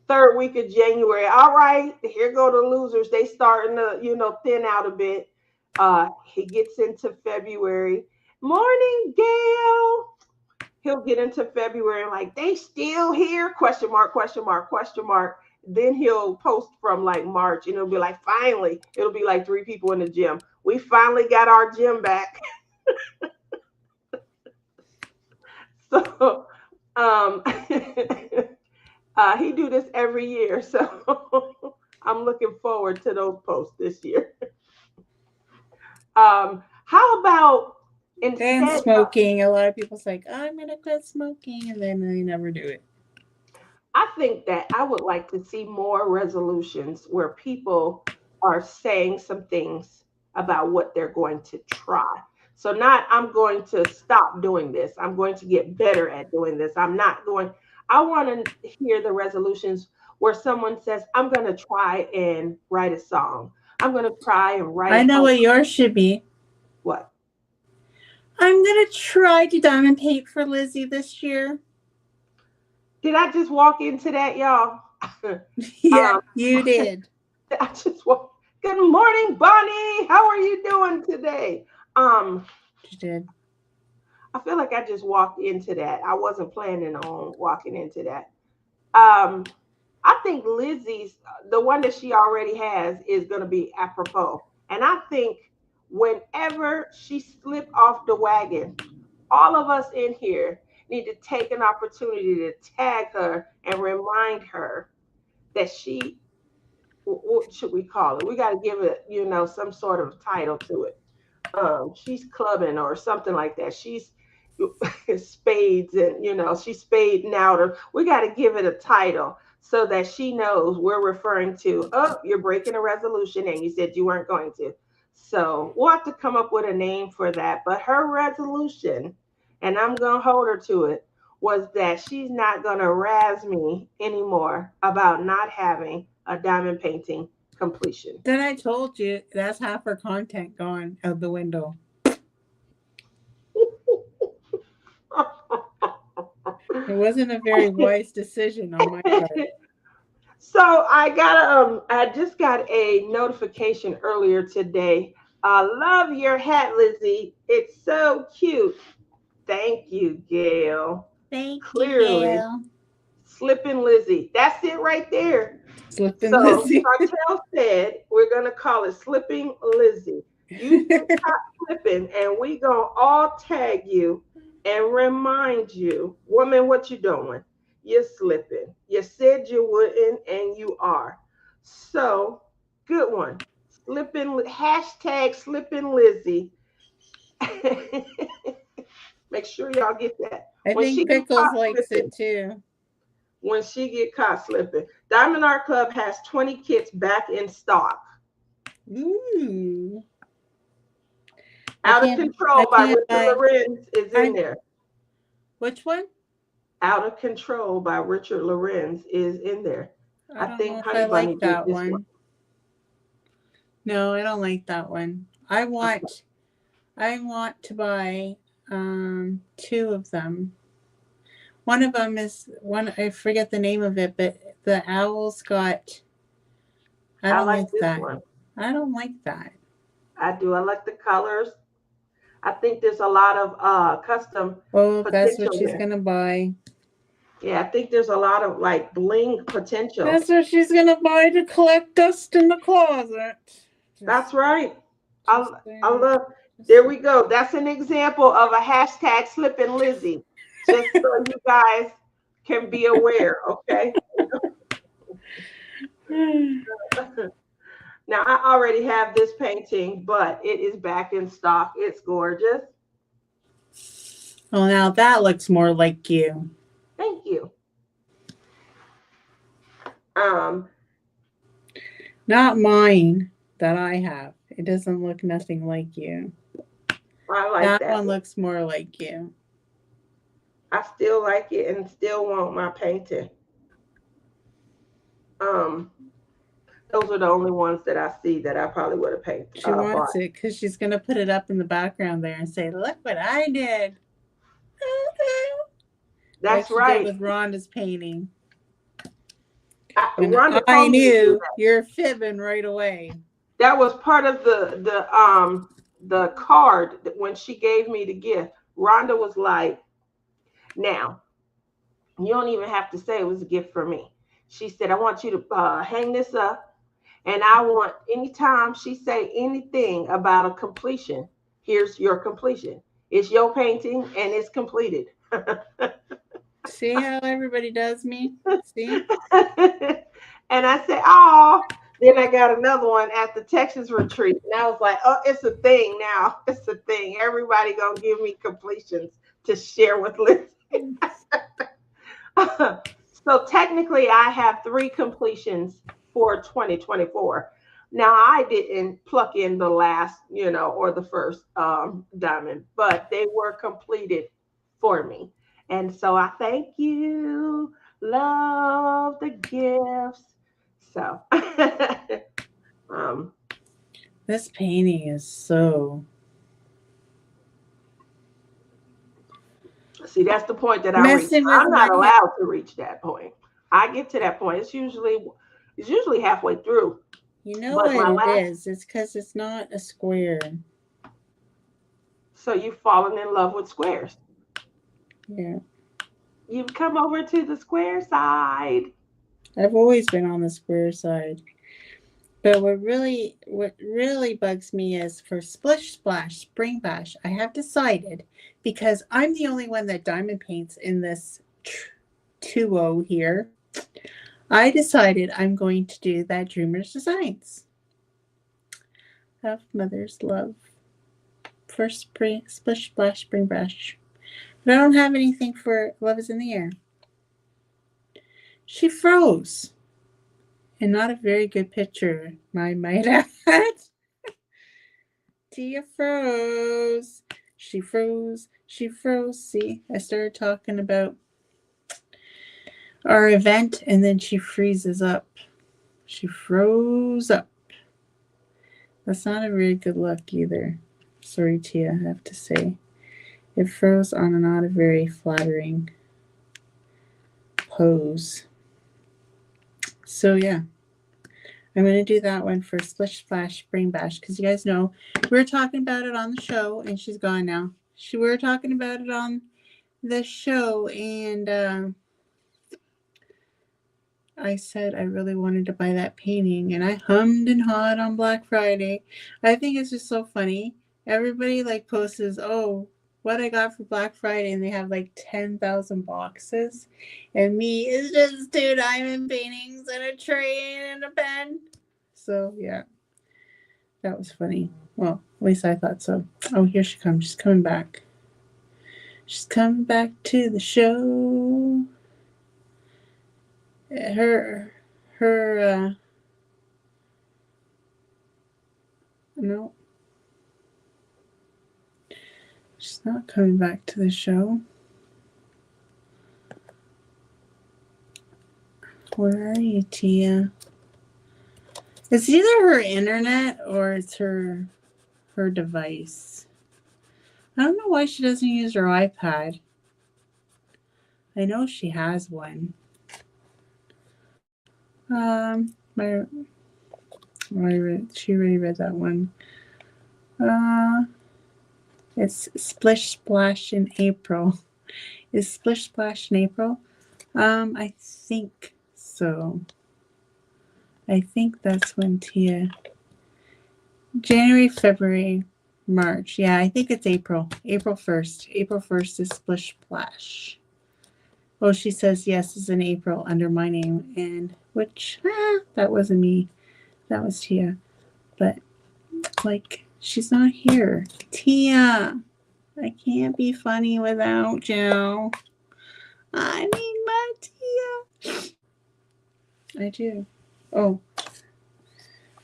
Third week of January. All right, here go the losers. They starting to thin out a bit. He gets into February. Morning, Gail. He'll get into February and like they still here? Question mark, question mark, question mark. Then he'll post from like March and it'll be like finally, it'll be like three people in the gym. We finally got our gym back. So he do this every year. So I'm looking forward to those posts this year. How about And instead smoking. A lot of people's like, I'm going to quit smoking. And then they never do it. I think that I would like to see more resolutions where people are saying some things about what they're going to try. So, not I'm going to stop doing this, I'm going to get better at doing this. I'm not going, I want to hear the resolutions where someone says, I'm going to try and write a song. I'm going to try and write a I know poem. what yours should be. What? I'm going to try to diamond paint for Lizzie this year. Did I just walk into that, y'all? Yeah, um, you did. I just want. Good morning, Bonnie. How are you doing today? Um, You did. I feel like I just walked into that. I wasn't planning on walking into that. Um, I think Lizzie's the one that she already has is going to be apropos, and I think whenever she slipped off the wagon, all of us in here need to take an opportunity to tag her and remind her that what should we call it? We got to give it, some sort of title to it. She's clubbing or something like that. She's spades and she's spading out, or we got to give it a title so that she knows we're referring to, oh, you're breaking a resolution and you said you weren't going to. So we'll have to come up with a name for that. But her resolution, and I'm gonna hold her to it, was that she's not gonna razz me anymore about not having a diamond painting completion. Then I told you that's half her content gone out the window. It wasn't a very wise decision on my part. So I just got a notification earlier today. Love your hat, Lizzie. It's so cute. Thank you, Gail. Thank you, Clearly, Gail. slipping Lizzie. That's it right there. Slipping So Lizzie. Chantel said we're gonna call it Slipping Lizzie. You get caught slipping, and we gonna all tag you and remind you, woman, what you doing? You're slipping. You said you wouldn't, and you are. So good one. Slipping hashtag Slipping Lizzie. Make sure y'all get that. I When she think get Pickles caught likes slipping, it too. when she get caught slipping. Diamond Art Club has 20 kits back in stock. Ooh. I Out of can't I Control by can't Richard buy Lorenz is in I there. which one? Out of Control by Richard Lorenz is in there. I I don't know think if I Honey Bunny like did that this one. one. No, I don't like that one. I want to buy two of them. One of them is one, I forget the name of it, but the owl's got, I I don't like like this that. one. I don't like that. I do. I like the colors. I think there's a lot of custom Oh, that's what potential she's here. gonna buy. Yeah, I think there's a lot of like bling potential. That's what she's gonna buy to collect dust in the closet. That's Just, right. just I saying. love. Just There saying. we go. That's an example of a hashtag slipping Lizzie. Just so you guys can be aware, okay? Now I already have this painting, but it is back in stock. It's gorgeous. Oh, now that looks more like you. Thank you. Um, Not mine that I have. It doesn't look nothing like you. I like That that one one. looks more like you. I still like it and still want my painting. Um, those are the only ones that I see that I probably would have She bought. wants it because she's going to put it up in the background there and say, look what I did. Like That's she did right. with Rhonda's painting. And Rhonda I told me to do knew that. you're fibbing right away. That was part of the card that when she gave me the gift. Rhonda was like, "Now you don't even have to say it was a gift for me." She said, "I want you to hang this up, and I want anytime she say anything about a completion, here's your completion. It's your painting and it's completed." See how everybody does me? See? And I said, "Oh." Then I got another one at the Texas retreat, and I was like, "Oh, it's a thing now. It's a thing. Everybody gonna give me completions to share with Liz." So technically, I have three completions for 2024. Now I didn't pluck in the last, or the first diamond, but they were completed for me, and so I thank you. Love the gifts. So, um, This painting is so see, that's the point that I reach. messing with I'm my not head. allowed to reach that point. I get to that point. It's usually halfway through. You know But what my it last, is? It's because it's not a square. so you've fallen in love with squares. Yeah. You've come over to the square side. I've always been on the square side. But what really bugs me is for Splish Splash Spring Bash, I have decided, because I'm the only one that diamond paints in this 2-0 here, I decided I'm going to do that Dreamers Designs of Mother's Love for Splish Splash Spring Bash. But I don't have anything for Love is in the Air. She froze. And not a very good picture, I might add. Tia froze. She froze. She froze. See, I started talking about our event and then she freezes up. She froze up. That's not a very good look either. Sorry, Tia, I have to say. It froze on not a very flattering pose. So, yeah. I'm going to do that one for Splish Splash Spring Bash because you guys know we were talking about it on the show and she's gone now. We were talking about it on the show and I said I really wanted to buy that painting and I hummed and hawed on Black Friday. I think it's just so funny. Everybody like posts, oh, what I got for Black Friday, and they have like 10,000 boxes. And me is just 2 diamond paintings and a tray and a pen. So, yeah, that was funny. Well, at least I thought so. Oh, here she comes. She's coming back. She's coming back to the show. No, she's not coming back to the show. Where are you, Tia? It's either her internet or it's her device. I don't know why she doesn't use her iPad. I know she has one. She already read that one. It's Splish Splash in April. Is Splish Splash in April? I think so. I think that's when Tia. January, February, March. Yeah, I think it's April. April 1st. April 1st is Splish Splash. Oh, she says yes is in April under my name, and which that wasn't me. That was Tia. But like she's not here. Tia, I can't be funny without you. I need my Tia. I do. Oh,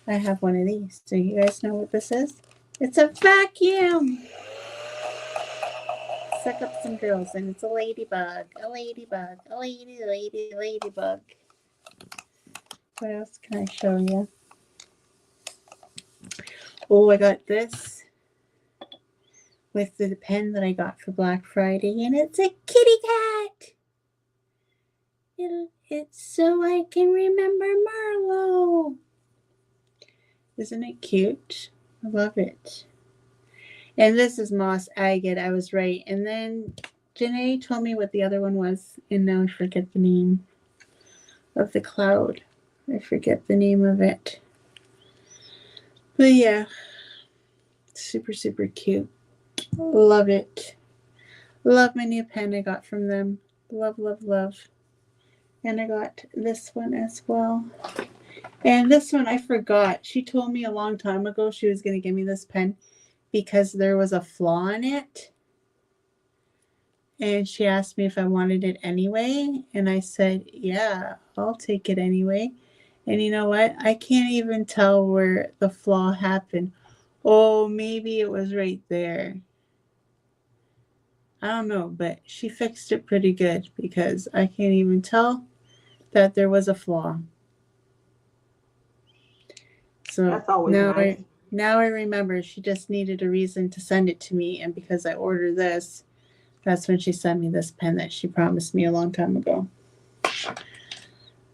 I have one of these. Do you guys know what this is? It's a vacuum. Suck up some girls, and it's a ladybug. A ladybug. A ladybug. What else can I show you? Oh, I got this with the pen that I got for Black Friday, and it's a kitty cat. It's so I can remember Marlo. Isn't it cute? I love it. And this is moss agate. I was right. And then Janae told me what the other one was, and now I forget the name of the cloud. I forget the name of it. But yeah, super, super cute. Love it. Love my new pen I got from them. Love, love, love. And I got this one as well. And this one I forgot. She told me a long time ago she was going to give me this pen because there was a flaw in it. And she asked me if I wanted it anyway. And I said, yeah, I'll take it anyway. And you know what? I can't even tell where the flaw happened. Oh, maybe it was right there. I don't know, but she fixed it pretty good because I can't even tell that there was a flaw. So That's always nice. Now I remember she just needed a reason to send it to me, and because I ordered this, that's when she sent me this pen that she promised me a long time ago.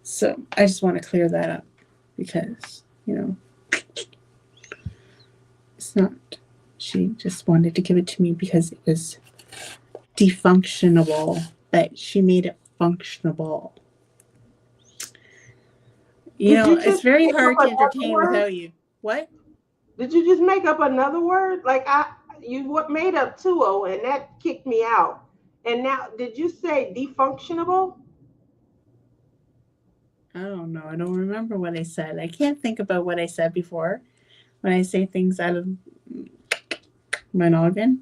So I just want to clear that up because, you know, it's not, she just wanted to give it to me because it was defunctionable, but she made it functionable. You know, it's very hard to entertain without you. What? Did you just make up another word? Like you made up 2-0 and that kicked me out. And now, did you say defunctionable? I don't know. I don't remember what I said. I can't think about what I said before when I say things out of my noggin.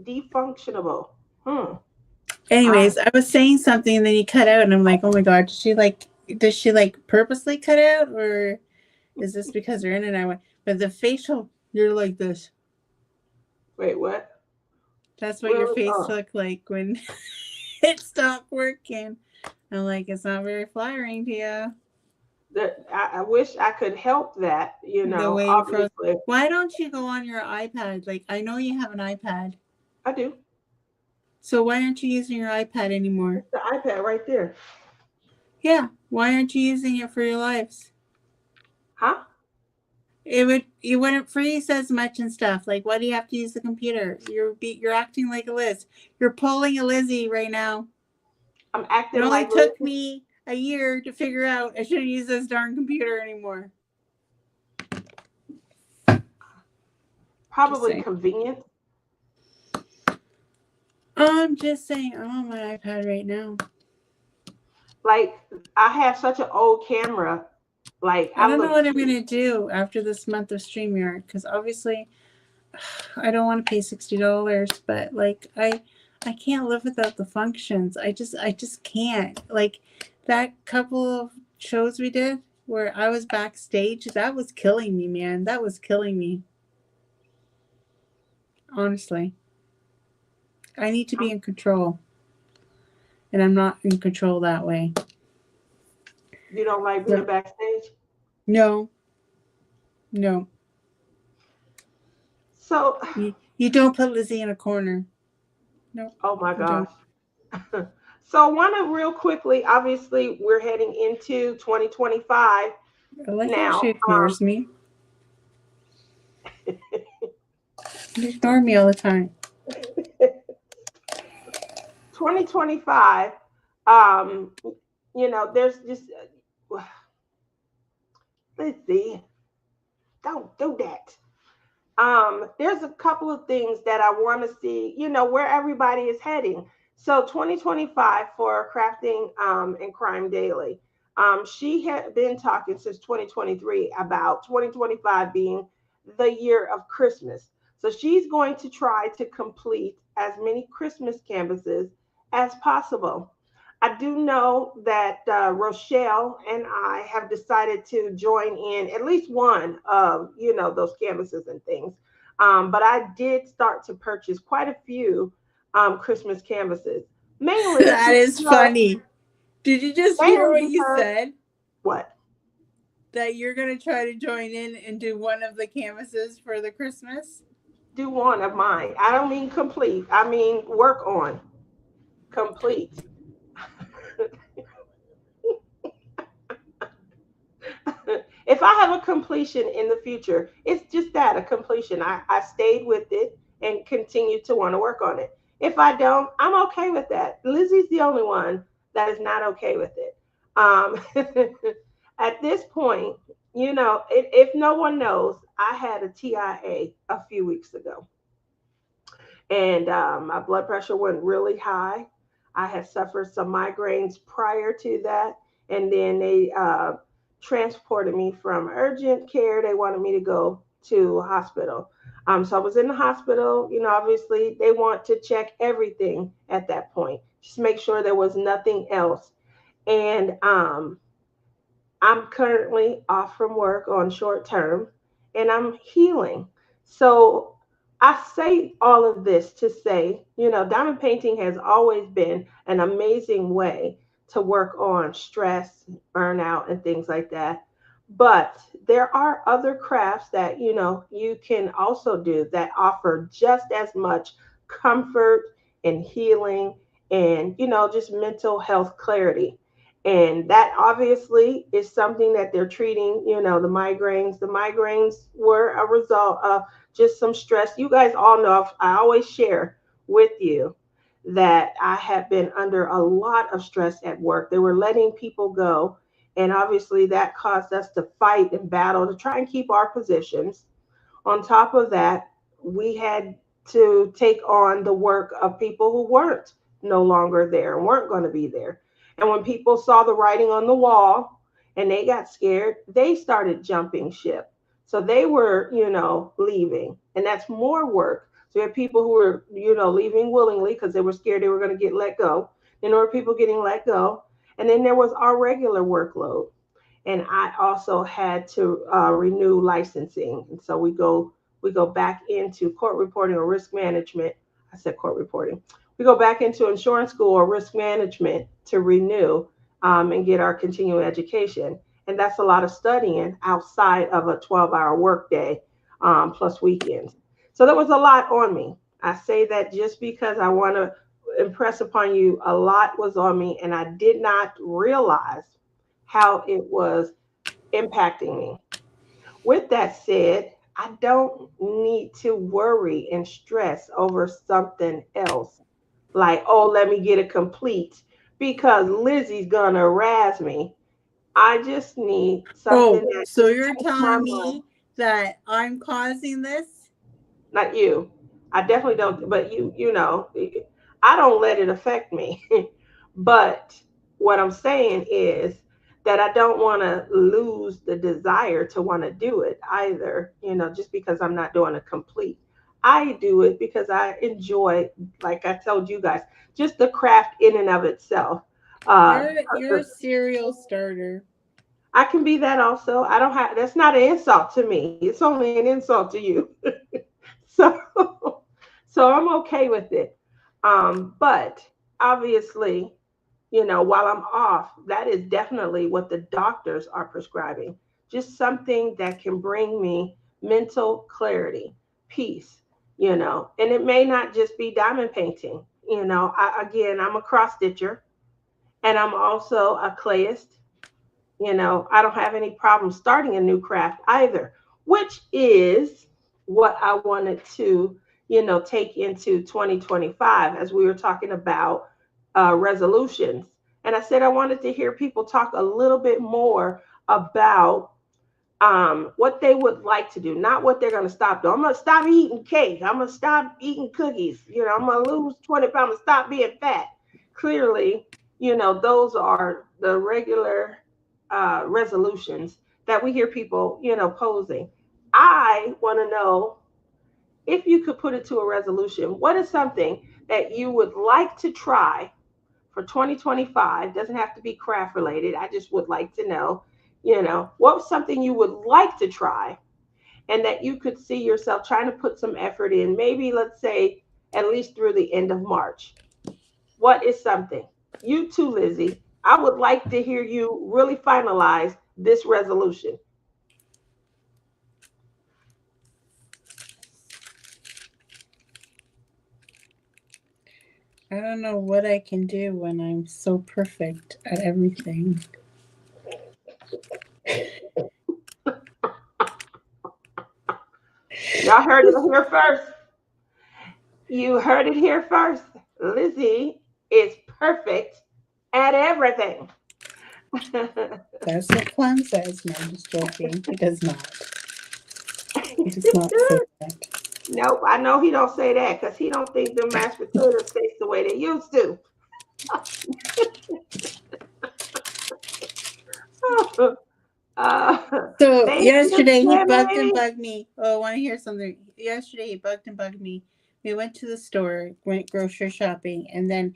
Defunctionable. Anyways, I was saying something and then you cut out and I'm like, oh my God, does she purposely cut out, or is this because her internet went? But the facial, you're like this. Wait, what? That's what your face looked like when it stopped working. I'm like, it's not very flattering to you. I wish I could help that, obviously. Why don't you go on your iPad? Like, I know you have an iPad. I do. So why aren't you using your iPad anymore? The iPad right there. Yeah. Why aren't you using it for your lives? Huh? You wouldn't freeze as much and stuff. Like, why do you have to use the computer? You're acting like a Liz. You're pulling a Lizzie right now. I'm acting like It only took me a year to figure out I shouldn't use this darn computer anymore. Probably convenient. I'm just saying, I'm on my iPad right now. Like, I have such an old camera. Like, I don't know what I'm going to do after this month of StreamYard, because obviously I don't want to pay $60, but like I can't live without the functions. I just can't. Like that couple of shows we did where I was backstage, that was killing me, man. That was killing me. Honestly. I need to be in control. and I'm not in control that way. You don't like being So, backstage? no, no. So, You don't put Lizzie in a corner. No, oh my you don't. gosh. So I want to real quickly, obviously, we're heading into 2025 I like how now. she ignores me. You ignore me all the time. 2025, um, there's just, let's see, don't do that. There's a couple of things that I want to see, where everybody is heading. So 2025 for Crafting and Crime Daily. She had been talking since 2023 about 2025 being the year of Christmas. So she's going to try to complete as many Christmas canvases as possible. I do know that Rochelle and I have decided to join in at least one of those canvases and things. But I did start to purchase quite a few Christmas canvases, mainly That is because funny. Did you just hear mainly what you because said? what? That you're gonna try to join in and do one of the canvases for the Christmas? Do one of mine. I don't mean complete. I mean work on complete. If I have a completion in the future, it's just that a completion. I stayed with it and continue to want to work on it. If I don't, I'm okay with that. Lizzie's the only one that is not okay with it. Um, at this point, if no one knows, I had a TIA a few weeks ago, and my blood pressure went really high. I had suffered some migraines prior to that, and then they transported me from urgent care. They wanted me to go to a hospital. So I was in the hospital. Obviously they want to check everything at that point, just make sure there was nothing else. And I'm currently off from work on short term and I'm healing. So I say all of this to say, diamond painting has always been an amazing way to work on stress, burnout, and things like that. But there are other crafts that, you can also do that offer just as much comfort and healing and, just mental health clarity. And that obviously is something that they're treating, the migraines were a result of just some stress. You guys all know, I always share with you that I have been under a lot of stress at work. They were letting people go, and obviously that caused us to fight and battle to try and keep our positions. On top of that, we had to take on the work of people who weren't no longer there and weren't going to be there. And when people saw the writing on the wall and they got scared, they started jumping ship. So they were, leaving. And that's more work. So we had people who were, leaving willingly because they were scared they were going to get let go. Then there were people getting let go. And then there was our regular workload, and I also had to renew licensing. And so we go back into court reporting or risk management. I said court reporting. We go back into insurance school or risk management to renew and get our continuing education. And that's a lot of studying outside of a 12-hour workday plus weekends. So there was a lot on me. I say that just because I want to impress upon you, a lot was on me, and I did not realize how it was impacting me. With that said, I don't need to worry and stress over something else like, oh, let me get it complete because Lizzie's going to razz me. I just need something Oh, that so just you're takes my telling mind. me that I'm causing this? Not you. I definitely don't, but I don't let it affect me. But what I'm saying is that I don't want to lose the desire to want to do it either, just because I'm not doing a complete. I do it because I enjoy, like I told you guys, just the craft in and of itself. Uh, You're a serial starter. I can be that also. I don't have, that's not an insult to me. It's only an insult to you. So, so I'm okay with it. But obviously, while I'm off, that is definitely what the doctors are prescribing. Just something that can bring me mental clarity, peace. And it may not just be diamond painting. Again, I'm a cross stitcher and I'm also a clayist. I don't have any problem starting a new craft either, which is what I wanted to, take into 2025 as we were talking about resolutions. And I said I wanted to hear people talk a little bit more about what they would like to do, not what they're going to stop doing. I'm going to stop eating cake. I'm going to stop eating cookies. I'm going to lose 20 pounds and stop being fat. Clearly, those are the regular resolutions that we hear people, posing. I want to know if you could put it to a resolution, what is something that you would like to try for 2025? Doesn't have to be craft related. I just would like to know, what's something you would like to try and that you could see yourself trying to put some effort in, maybe let's say at least through the end of March. What is something? You too, Lizzie. I would like to hear you really finalize this resolution. I don't know what I can do when I'm so perfect at everything. Y'all heard it here first. You heard it here first. Lizzie is perfect at everything. That's what Clem says. No, I'm just joking. He does not. He does not say that. Nope, I know he don't say that because he don't think the mashed potatoes taste the way they used to. So Thank you, yesterday he bugged and Timmy. bugged me. Oh, I want to hear something. Yesterday he bugged and bugged me. We went to the store, went grocery shopping, and then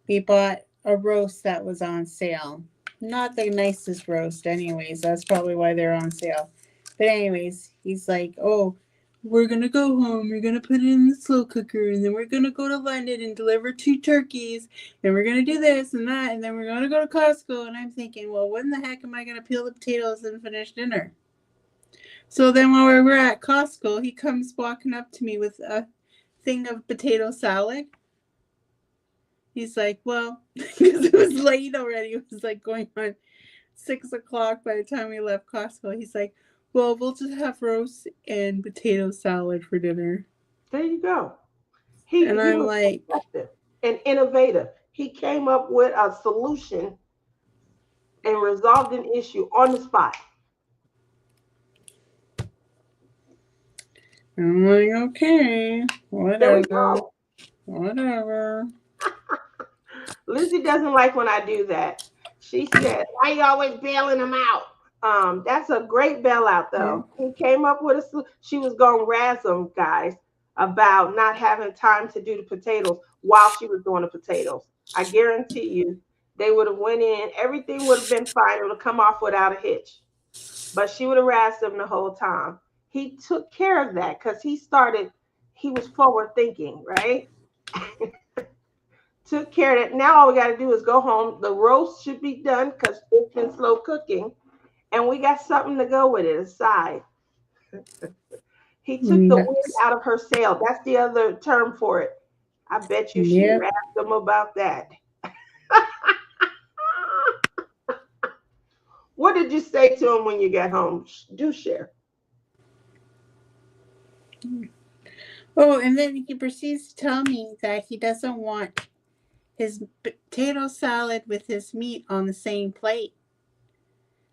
we bought a roast that was on sale. Not the nicest roast, anyways. That's probably why they're on sale. But anyways, he's like, "Oh, we're gonna go home. We're gonna put it in the slow cooker, and then we're gonna go to London and deliver 2 turkeys, and we're gonna do this and that, and then we're gonna go to Costco." And I'm thinking, well, when the heck am I gonna peel the potatoes and finish dinner? So then while we were at Costco, he comes walking up to me with a thing of potato salad. He's like, well, because it was late already. It was like going on 6 o'clock by the time we left Costco. He's like, well, we'll just have roast and potato salad for dinner. There you go. He And he I'm was like, effective and innovative. He came up with a solution and resolved an issue on the spot. okay, There we whatever, go. whatever. Lizzie doesn't like when I do that. She said, "Why you always bailing him out?" That's a great bailout, Yeah. though. He came up with a. She was gonna razz him, guys, about not having time to do the potatoes while she was doing the potatoes. I guarantee you, they would have went in. Everything would have been fine. It would have come off without a hitch. But she would have razzed him the whole time. He took care of that because he started. He was forward thinking, right? Took care of that. Now all we got to do is go home. The roast should be done because it's been slow cooking, and we got something to go with it aside. He took the wind Yes. out of her sail. That's the other term for it. I bet you she Yep. razzed them about that. What did you say to him when you got home? Do share. Oh, and then he proceeds to tell me that he doesn't want his potato salad with his meat on the same plate.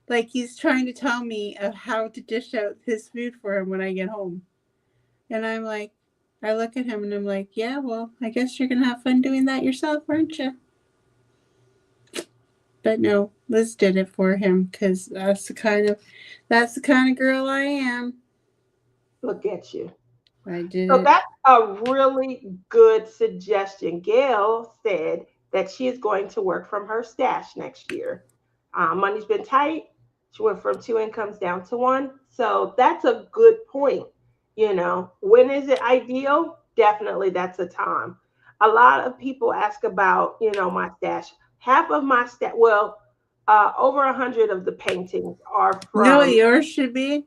Like he's trying to tell me of how to dish out his food for him when I get home. And I'm like, I look at him and I'm like, yeah, well, I guess you're gonna have fun doing that yourself, aren't you? But no, Liz did it for him because that's the kind of girl I am. Look at you. I did So it. that's a really good suggestion. Gail said that she is going to work from her stash next year. Money's been tight. She went from two incomes down to one. So that's a good point. When is it ideal? Definitely that's a time. A lot of people ask about, my stash. half of my over 100 of the paintings are You know what from. yours should be?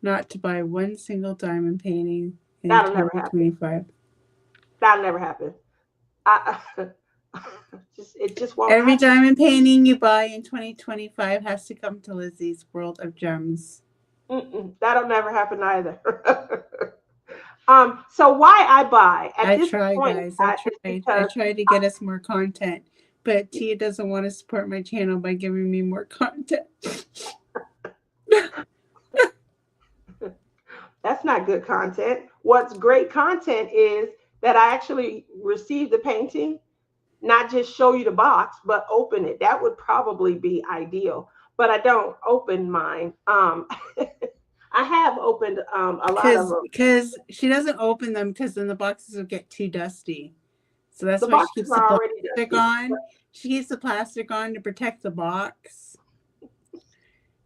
Not to buy one single diamond painting in That'll never happen. 2025. That'll never happen. I, it just won't Every happen. diamond painting you buy in 2025 has to come to Lizzie's World of Gems. That'll never happen either. So why I buy at I this try, point guys. I is tried. I because tried to get us more content, but Tia doesn't want to support my channel by giving me more content. that's not good content. What's great content is that I actually receive the painting, not just show you the box, but open it. That would probably be ideal. But I don't open mine. I have opened a lot of them. Because she doesn't open them because then the boxes will get too dusty. So that's The why she boxes keeps the are already plastic dusty. on. She keeps the plastic on to protect the box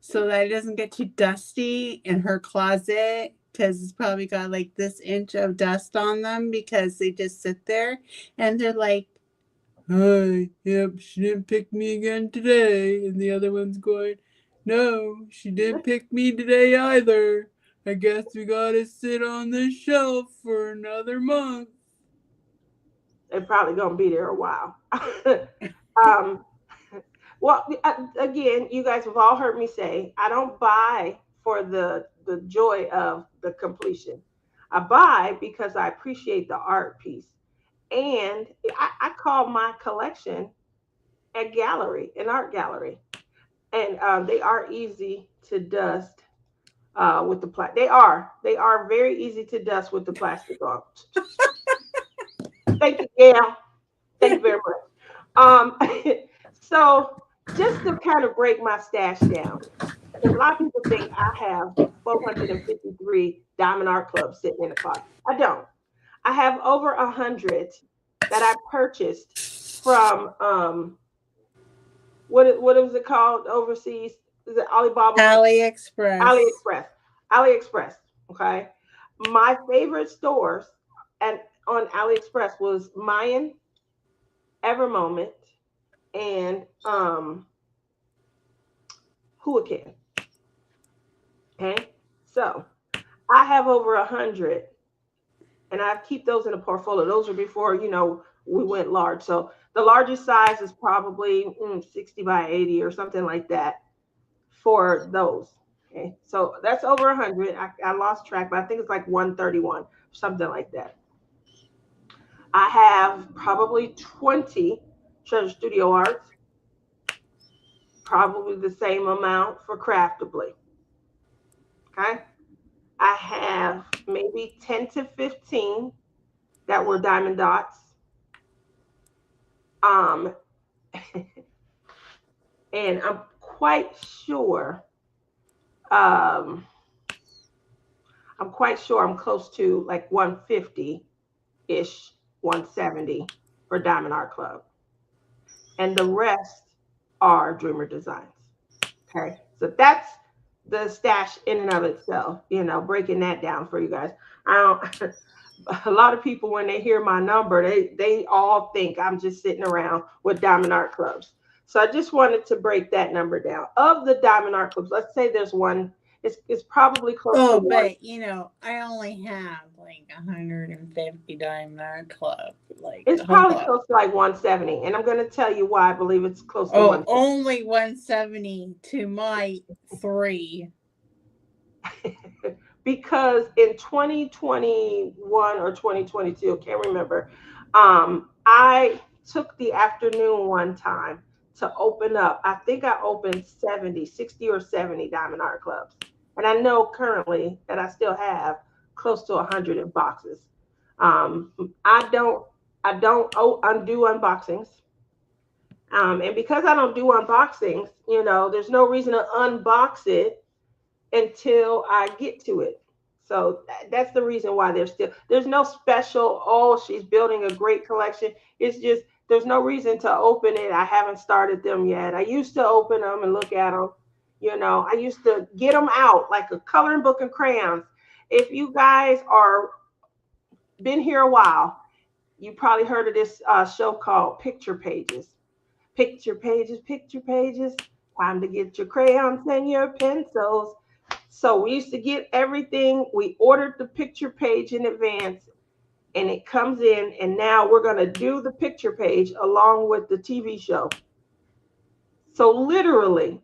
so that it doesn't get too dusty in her closet, because it's probably got like this inch of dust on them because they just sit there and they're like, hi, yep, she didn't pick me again today. And the other one's going, no, she didn't pick me today either. I guess we gotta sit on this shelf for another month. They're probably gonna be there a while. um, well, again, you guys have all heard me say I don't buy for the joy of the completion. I buy because I appreciate the art piece, and I call my collection a gallery, an art gallery, and they are easy to dust with the plastic. They are very easy to dust with the plastic on. Thank you, Gail. Thank you very much. So just to kind of break my stash down, because a lot of people think I have 453 Diamond Art Clubs sitting in the closet. I don't. I have over 100 that I purchased from what was it called overseas? Is it Alibaba? AliExpress. AliExpress. AliExpress. Okay. My favorite stores and on AliExpress was Mayan, Evermoment, and Huacan. Okay. So I have over 100 and I keep those in a portfolio. Those were before, we went large. So the largest size is probably 60 by 80 or something like that for those. Okay. So that's over 100. I lost track, but I think it's like 131, something like that. I have probably 20 Treasure Studio Arts, probably the same amount for Craftably. Okay. I have maybe 10 to 15 that were diamond dots. Um, and I'm quite sure, um, I'm close to like 150-ish, 170 for Diamond Art Club. And the rest are Dreamer Designs. Okay. So that's the stash in and of itself, breaking that down for you guys. I don't a lot of people when they hear my number, they all think I'm just sitting around with Diamond Art Clubs. So I just wanted to break that number down. Of the Diamond Art Clubs, let's say there's one, it's probably close to one. But I only have like 150 Diamond Art Club. Like, it's probably close to like 170. And I'm going to tell you why I believe it's close to 170. Only 170 to my 3. Because in 2021 or 2022, I can't remember, I took the afternoon one time to open up. I think I opened 60 or 70 Diamond Art Clubs. And I know currently that I still have close to 100 in boxes. I don't undo unboxings. And because I don't do unboxings, there's no reason to unbox it until I get to it. So that's the reason why there's no special, oh, she's building a great collection. It's just, there's no reason to open it. I haven't started them yet. I used to open them and look at them. I used to get them out like a coloring book and crayons. If you guys are been here a while, you probably heard of this show called Picture Pages. Picture pages, picture pages. Time to get your crayons and your pencils. So we used to get everything. We ordered the picture page in advance, and it comes in, and now we're going to do the picture page along with the TV show. So literally,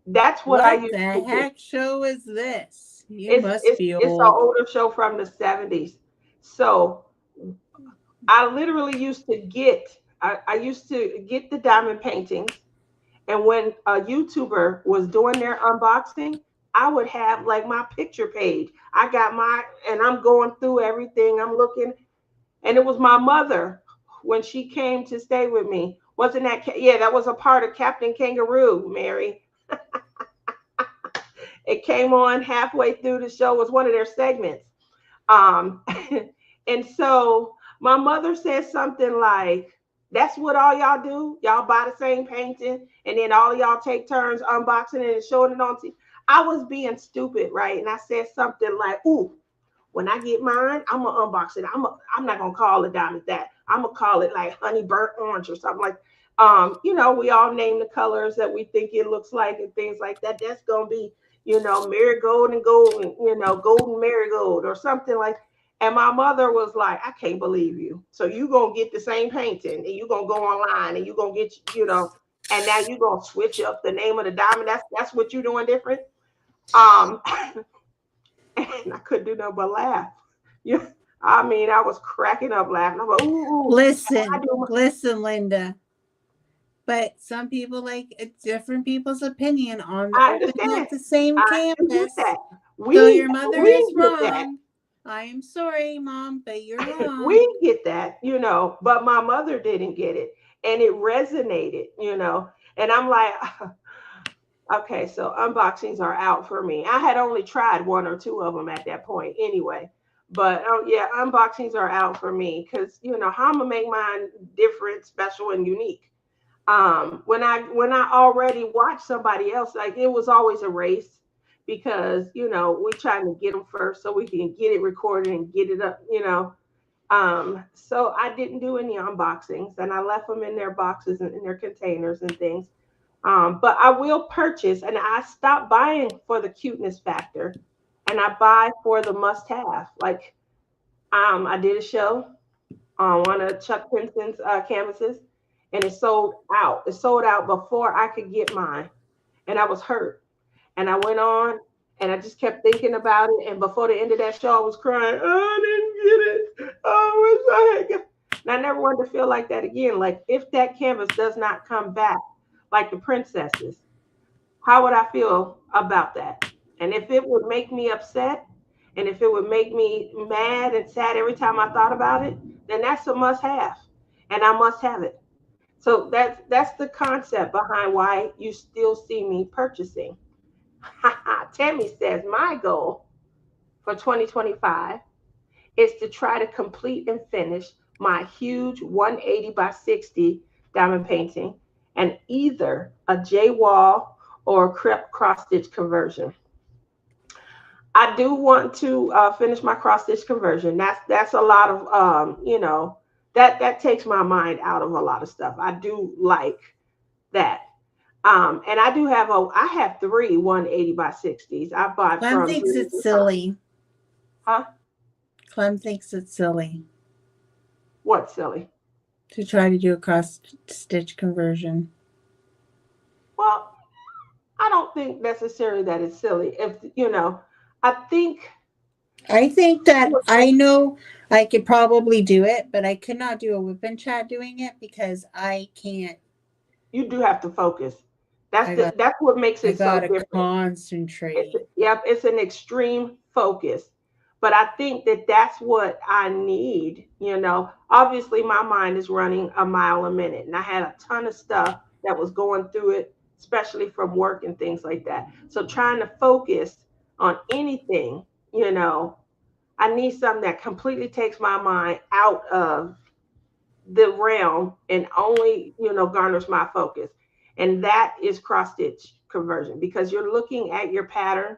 that's what I What used the to do. heck show is this? You It's must it's be it's an old. older show from the 70s. So I literally used to I used to get the diamond paintings, and when a YouTuber was doing their unboxing, I would have like my picture page. I got my, and I'm going through everything. I'm looking, and it was my mother when she came to stay with me. Wasn't that? Yeah, that was a part of Captain Kangaroo, Mary. It came on halfway through the show. Was one of their segments. Um, and so my mother said something like, "That's what all y'all do? Y'all buy the same painting, and then all of y'all take turns unboxing it and showing it on TV." I was being stupid, right? And I said something like, "Ooh, when I get mine, I'm gonna unbox it. I'm not gonna call it diamond that. I'm gonna call it like honey burnt orange or something like." We all name the colors that we think it looks like and things like that. That's gonna be, marigold and golden, golden marigold or something like. And my mother was like, "I can't believe you. So you gonna get the same painting and you gonna go online and you gonna get, and now you gonna switch up the name of the diamond. That's what you're doing different." Um, and I couldn't do nothing but laugh. You, I mean, I was cracking up laughing. I'm like, ooh. Listen, listen, Linda. But some people like different people's opinion on the I opening of understand. the same I do get canvas. that. So We your mother is we get that. wrong. I am sorry, Mom, but you're wrong. We get that, but my mother didn't get it. And it resonated. And I'm like, okay, so unboxings are out for me. I had only tried one or two of them at that point anyway. But yeah, unboxings are out for me because how I'm gonna make mine different, special, and unique. When I already watched somebody else, like it was always a race because we're trying to get them first so we can get it recorded and get it up. So I didn't do any unboxings and I left them in their boxes and in their containers and things. But I will purchase, and I stopped buying for the cuteness factor, and I buy for the must-have. Like, I did a show on one of Chuck Penson's canvases, and it sold out. It sold out before I could get mine, and I was hurt. And I went on, and I just kept thinking about it. And before the end of that show, I was crying. Oh, I didn't get it. Oh, I wish I had. And I never wanted to feel like that again. Like if that canvas does not come back, like the princesses, how would I feel about that? And if it would make me upset, and if it would make me mad and sad every time I thought about it, then that's a must have, and I must have it. So that's the concept behind why you still see me purchasing. Tammy says my goal for 2025 is to try to complete and finish my huge 180 by 60 diamond painting and either a J wall or a crepe cross stitch conversion. I do want to finish my cross stitch conversion. That's a lot of that takes my mind out of a lot of stuff. I do like that. And I have three 180 by 60s. I bought Clem from thinks it's silly. huh? Clem thinks it's silly What silly? to try to do a cross stitch conversion. Well, I don't think necessarily that it's silly. If I think I think that I know I could probably do it, but I could not do a whip and chat doing it because I can't. you do have to focus. I got That's what makes I it so gotta different. concentrate. Yep, it's an extreme focus. But I think that that's what I need. Obviously, my mind is running a mile a minute, and I had a ton of stuff that was going through it, especially from work and things like that. So trying to focus on anything, you know, I need something that completely takes my mind out of the realm and only, garners my focus. And that is cross stitch conversion because you're looking at your pattern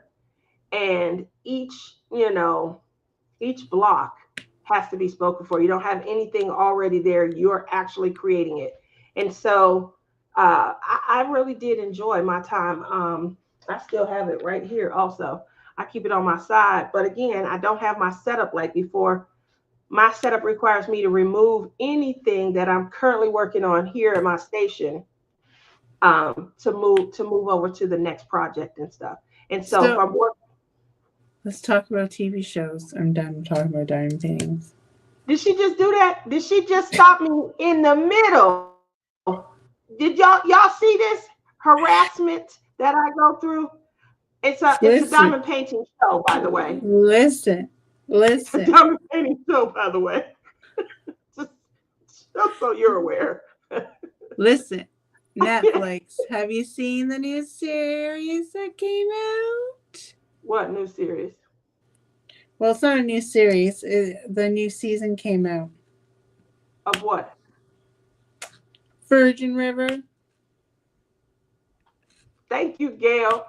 and each block has to be spoken for. You don't have anything already there. You're actually creating it. And so I really did enjoy my time. I still have it right here also. I keep it on my side. But again, I don't have my setup like before. My setup requires me to remove anything that I'm currently working on here at my station, to move over to the next project and stuff. And so if So I'm working, let's talk about TV shows. I'm done talking about diamond paintings. did she just do that? Did she just stop me in the middle? Did y'all see this harassment that I go through? It's a diamond Listen, painting show, by the way. listen, It's a listen, diamond painting show, by the way. just, just so you're aware. listen. Netflix, have you seen the new series that came out? What new series? Well, it's not a new series. The new season came out. Of what? Virgin River. Thank you, Gail.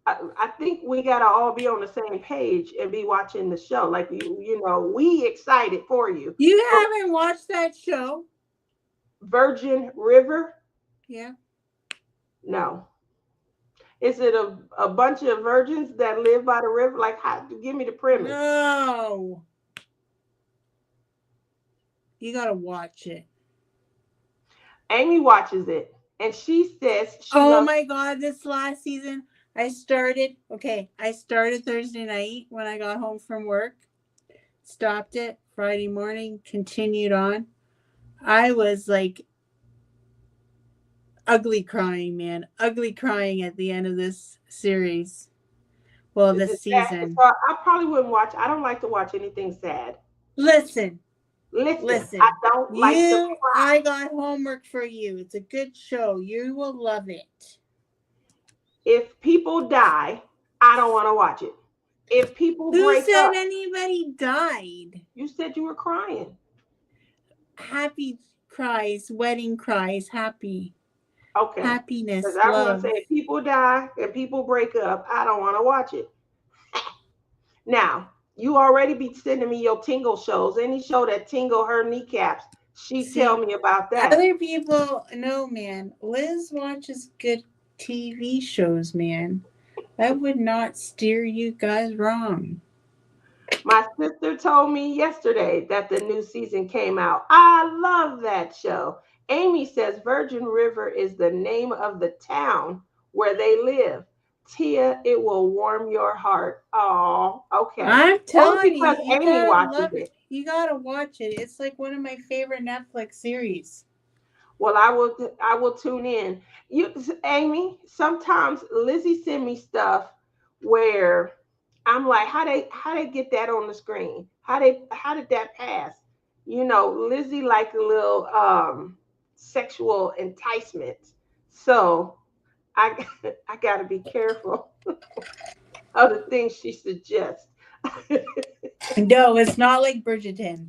I think we gotta all be on the same page and be watching the show. Like we excited for you. You But haven't watched that show? Virgin River? Yeah. No. Is it a bunch of virgins that live by the river? Like, give me the premise. No. You gotta watch it. Amy watches it, and she says she Oh loves. my God, this last season, I started Thursday night when I got home from work, stopped it Friday morning, continued on. I was like ugly crying, man. Ugly crying at the end of this series. Well, Is this it sad? season. So I probably wouldn't watch. I don't like to watch anything sad. Listen, Listen, I listen. don't like to cry. I got homework for you. It's a good show. You will love it. If people die, I don't want to watch it. If people Who break said up, anybody died? you said you were crying. Happy cries, wedding cries, happy. Okay. Because Happiness, I want to love. say if people die and people break up, I don't want to watch it. Now, you already be sending me your tingle shows. Any show that tingle her kneecaps, she tell See, me about that. other people, no, man. Liz watches good TV shows, man. That would not steer you guys wrong. My sister told me yesterday that the new season came out. I love that show. Amy says Virgin River is the name of the town where they live. Tia, it will warm your heart. Oh, okay. I'm Only telling you, because you Amy gotta watches love it. it. You gotta watch it. It's like one of my favorite Netflix series. Well, I will tune in. You, Amy, sometimes Lizzie send me stuff where I'm like, how they get that on the screen? How did that pass? Lizzie like a little sexual enticement. So I I gotta be careful of the things she suggests. No, it's not like Bridgerton.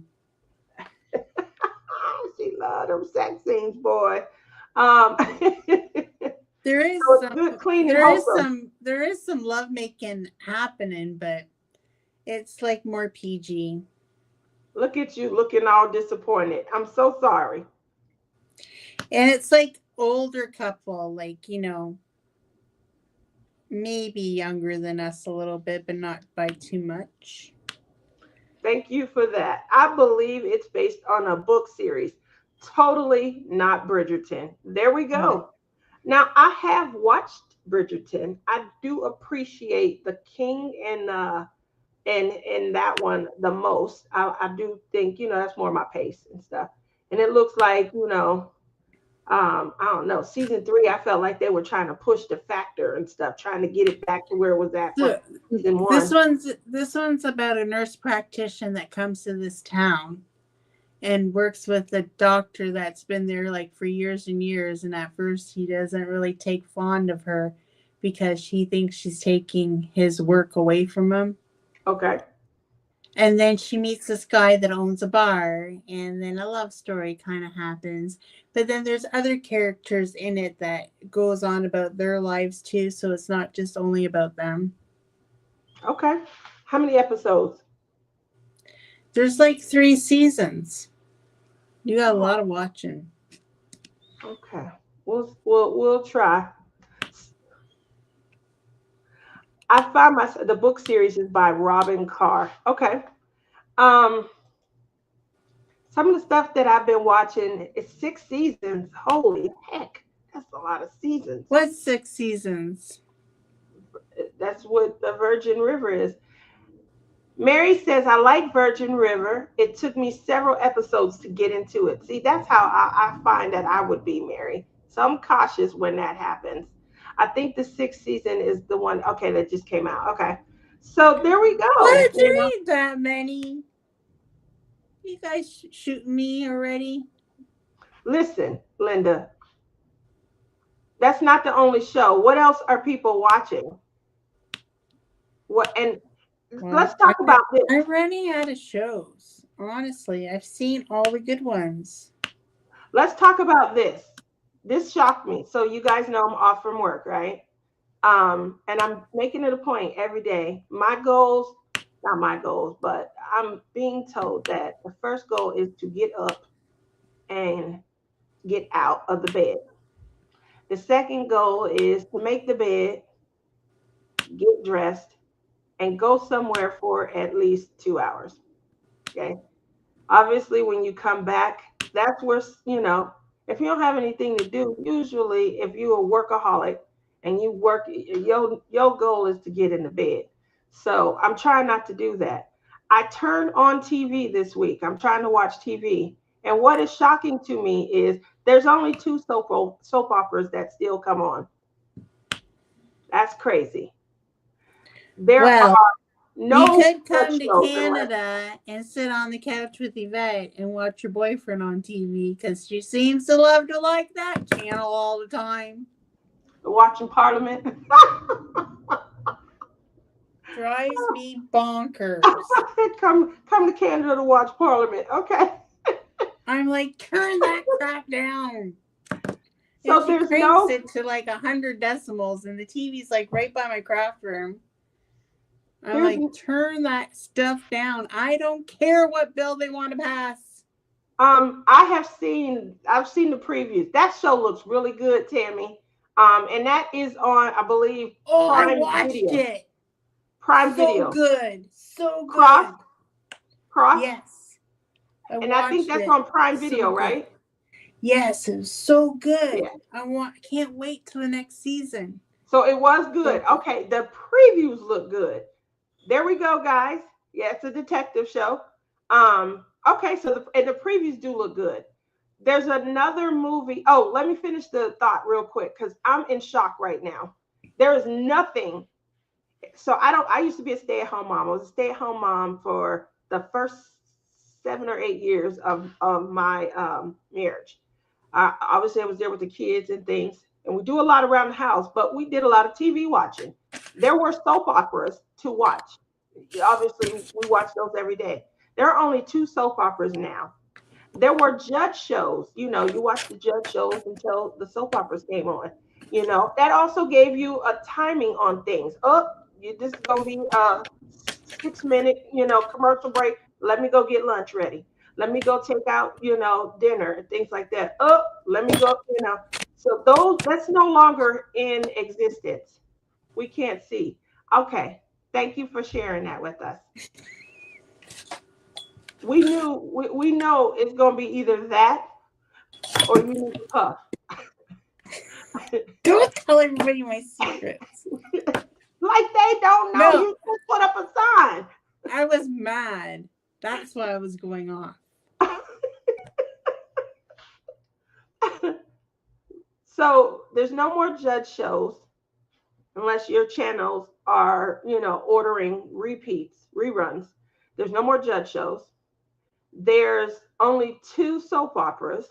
She love them sex scenes, boy. Um, There is so it's some good, clean, and wholesome. there is some love making happening, but it's like more PG. Look at you looking all disappointed. I'm so sorry. And it's like older couple, like, maybe younger than us a little bit, but not by too much. Thank you for that. I believe it's based on a book series. Totally not Bridgerton. There we No. go. Now, I have watched Bridgerton. I do appreciate the king and that one the most. I do think, that's more my pace and stuff. And it looks like, I don't know, season 3, I felt like they were trying to push the factor and stuff, trying to get it back to where it was at for So season this 1. one's about a nurse practitioner that comes to this town and works with a doctor that's been there like for years and years, and at first he doesn't really take fond of her because he thinks she's taking his work away from him. Okay. And then she meets this guy that owns a bar, and then a love story kind of happens. But then there's other characters in it that goes on about their lives too, so it's not just only about them. Okay. How many episodes? There's like 3 seasons. You got a Oh, lot of watching. okay. We'll try. I find myself the book series is by Robin Carr. Okay. Um, some of the stuff that I've been watching is 6 seasons. Holy heck, that's a lot of seasons. What's 6 seasons? That's what the Virgin River is. Mary says, I like Virgin River. It took me several episodes to get into it. See, that's how I find that I would be, Mary. So I'm cautious when that happens. I think the 6th season is the one, okay, that just came out. Okay. So there we go. What? There ain't that many. You guys shooting me already? Listen, Linda, that's not the only show. What else are people watching? What and let's Well, talk about this. I'm running out of shows. Honestly, I've seen all the good ones. Let's talk about this. This shocked me. So you guys know I'm off from work, right? And I'm making it a point every day. My goals, not my goals, but I'm being told that the first goal is to get up and get out of the bed. The second goal is to make the bed, get dressed, and go somewhere for at least 2 hours. Okay. Obviously, when you come back, that's where, if you don't have anything to do, usually if you're a workaholic and you work, your goal is to get in the bed. So I'm trying not to do that. I turned on TV this week. I'm trying to watch TV. And what is shocking to me is there's only two soap operas that still come on. That's crazy. There Well, are you no could such come to shows unless Canada and sit on the couch with Yvette and watch your boyfriend on TV because she seems to love to like that channel all the time. watching Parliament. Drives me bonkers. come to Canada to watch Parliament. Okay. I'm like, turn that crap down. And So she there's cranks no it to like 100 decibels, and the TV's like right by my craft room. I'm there's like, turn that stuff down. I don't care what bill they want to pass. I've seen the previews. That show looks really good, Tammy. And that is on, I believe, Oh, I Prime watched Video. it. Prime So Video. good. So Cross, good. Cross. Yes. I And I think watched that's it. on Prime So Video, good. right? Yes, it was so good. Yeah. I can't wait till the next season. So it was So good. good. Okay, the previews look good. There we go, guys. Yeah, it's a detective show. Okay, so the previews do look good. There's another movie. Oh, let me finish the thought real quick because I'm in shock right now. There is nothing. So I used to be a stay-at-home mom. I was a stay-at-home mom for the first 7 or 8 years of my marriage. Obviously, I was there with the kids and things, and we do a lot around the house, but we did a lot of TV watching. There were soap operas to watch. Obviously, we watch those every day. There are only two soap operas now. There were judge shows. You watch the judge shows until the soap operas came on. That also gave you a timing on things. Oh, this is gonna be a 6 minute, commercial break. Let me go get lunch ready. Let me go take out, dinner and things like that. Oh, let me go. So that's no longer in existence. We can't see. Okay. Thank you for sharing that with us. We know it's gonna be either that or you need to puff. Don't tell everybody my secrets. Like they don't know. No. You just put up a sign. I was mad. That's why I was going off. So there's no more judge shows unless your channels are, ordering repeats, reruns. There's no more judge shows. There's only two soap operas.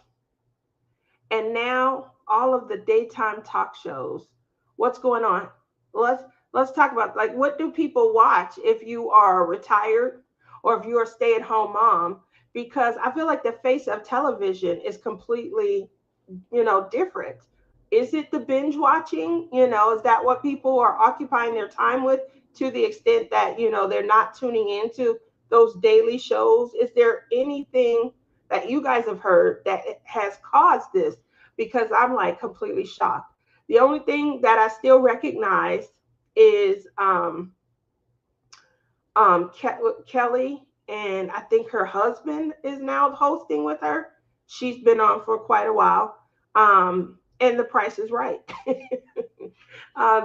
And now all of the daytime talk shows. What's going on? Let's talk about, like, what do people watch if you are retired or if you're a stay-at-home mom? Because I feel like the face of television is completely, different. Is it the binge watching? Is that what people are occupying their time with, to the extent that, they're not tuning into those daily shows? Is there anything that you guys have heard that has caused this? Because I'm like completely shocked. The only thing that I still recognize is Kelly, and I think her husband is now hosting with her. She's been on for quite a while. And The Price is Right.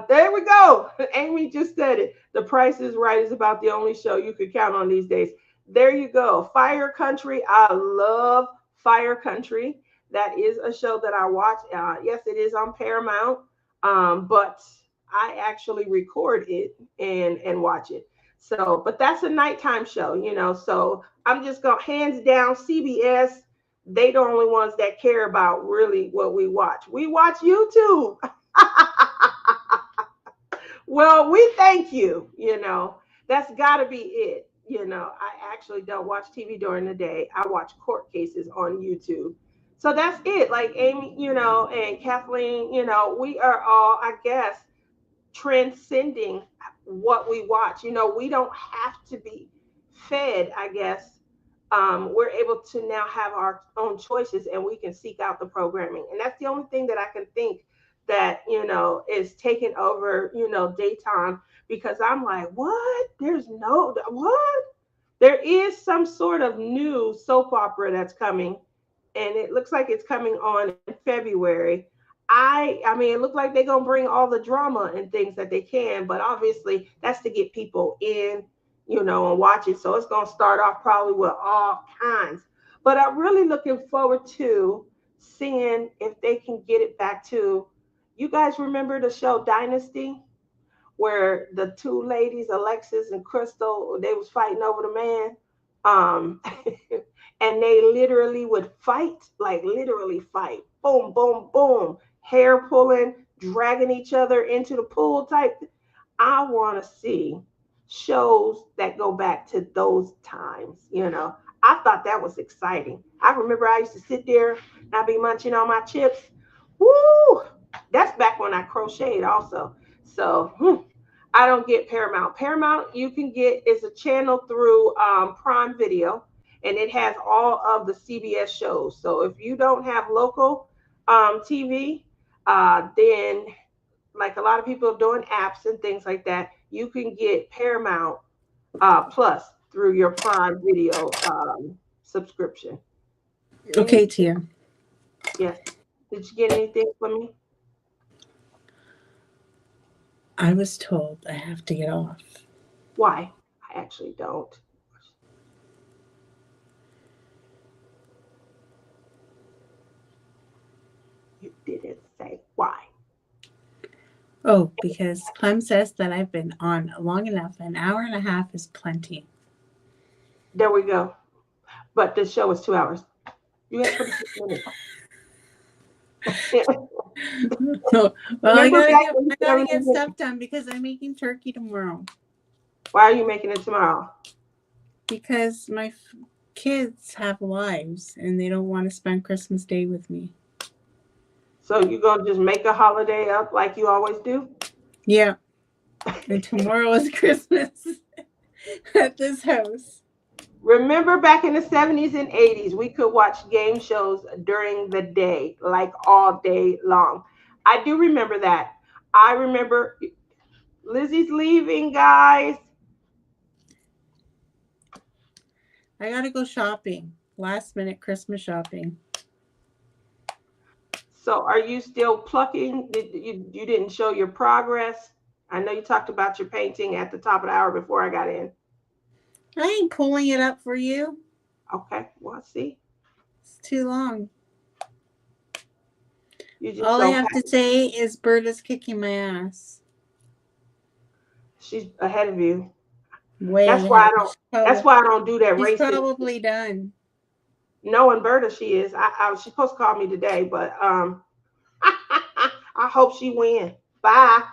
There we go. Amy just said it. The Price is Right is about the only show you could count on these days. There you go. Fire Country. I love Fire Country. That is a show that I watch. Yes, it is on Paramount, but I actually record it and watch it. So, but that's a nighttime show, you know. So I'm just going hands down CBS. They the only ones that care about really what we watch. We watch YouTube. Well, we thank you. You know, that's got to be it. You know, I actually don't watch TV during the day. I watch court cases on YouTube. So that's it. Like Amy, you know, and Kathleen, you know, we are all, I guess, transcending what we watch. You know, we don't have to be fed, I guess. We're able to now have our own choices and we can seek out the programming. And that's the only thing that I can think that, you know, is taking over, you know, daytime because I'm like, what? There's no, what? There is some sort of new soap opera that's coming and it looks like it's coming on in February. I mean, it looked like they're gonna bring all the drama and things that they can, but obviously that's to get people in, you know, and watch it. So it's gonna start off probably with all kinds. But I'm really looking forward to seeing if they can get it back to. You guys remember the show Dynasty, where the two ladies, Alexis and Crystal, they was fighting over the man. Um, and they literally would fight, like literally fight. Boom, boom, boom. Hair pulling, dragging each other into the pool type. I want to see shows that go back to those times, you know. I thought that was exciting. I remember I used to sit there and I'd be munching on my chips. Woo! That's back when I crocheted also. So I don't get Paramount. Paramount you can get is a channel through Prime Video, and it has all of the CBS shows. So if you don't have local TV, then like a lot of people are doing apps and things like that, you can get Paramount Plus through your Prime Video subscription. Okay, Tia. Yes. Did you get anything from me? I was told I have to get off. Why? I actually don't. You didn't say why. Oh, because Clem says that I've been on long enough. An hour and a half is plenty. There we go. But the show is 2 hours. You have 26 minutes. Well, Remember back in the I gotta get 70s? stuff done because I'm making turkey tomorrow. Why are you making it tomorrow? Because my kids have lives and they don't want to spend Christmas Day with me. So you're going to just make a holiday up like you always do? Yeah. And tomorrow is Christmas at this house. Remember back in the 70s and 80s, we could watch game shows during the day, like all day long. I do remember that. I remember Lizzie's leaving, guys. I gotta go shopping. Last minute Christmas shopping. So are you still plucking? You didn't show your progress? I know you talked about your painting at the top of the hour before I got in. I ain't pulling it up for you. Okay, well, see. It's too long. You just All I don't have to say is Berta's kicking my ass. She's ahead of you. Way That's why I ahead. don't. That's why I don't do that She's racing. probably done. Knowing Berta, she is. She's supposed to call me today, but I hope she wins. Bye.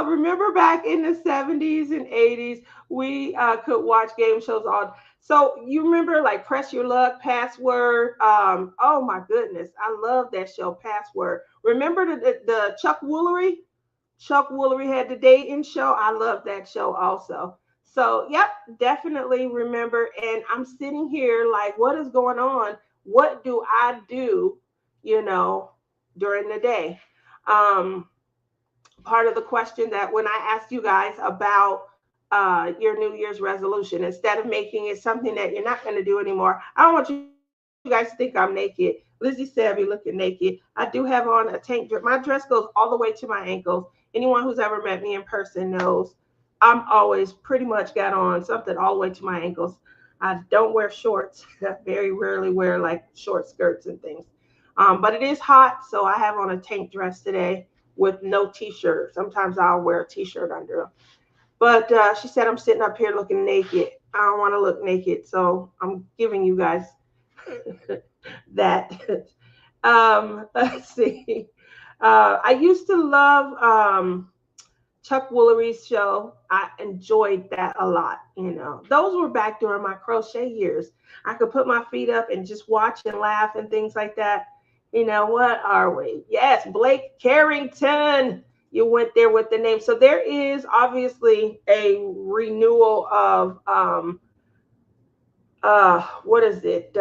Remember back in the 70s and 80s, we could watch game shows on. So you remember like Press Your Luck, Password. Oh my goodness, I love that show, Password. Remember the Chuck Woolery? Chuck Woolery had the dating show. I love that show also. So, yep, definitely remember. And I'm sitting here like, what is going on? What do I do, you know, during the day? Um, Part of the question that when I asked you guys about your New Year's resolution, instead of making it something that you're not going to do anymore, I don't want you guys to think I'm naked. Lizzie said I be looking naked. I do have on a tank dress. My dress goes all the way to my ankles. Anyone who's ever met me in person knows I'm always pretty much got on something all the way to my ankles. I don't wear shorts. I very rarely wear like short skirts and things. But it is hot, so I have on a tank dress today with no t-shirt. Sometimes I'll wear a t-shirt under them. But she said I'm sitting up here looking naked. I don't want to look naked, so I'm giving you guys that. Let's see. I used to love Chuck Woolery's show. I enjoyed that a lot. Those were back during my crochet years. I could put my feet up and just watch and laugh and things like that. What are we? Yes, Blake Carrington. You went there with the name. So there is obviously a renewal of what is it,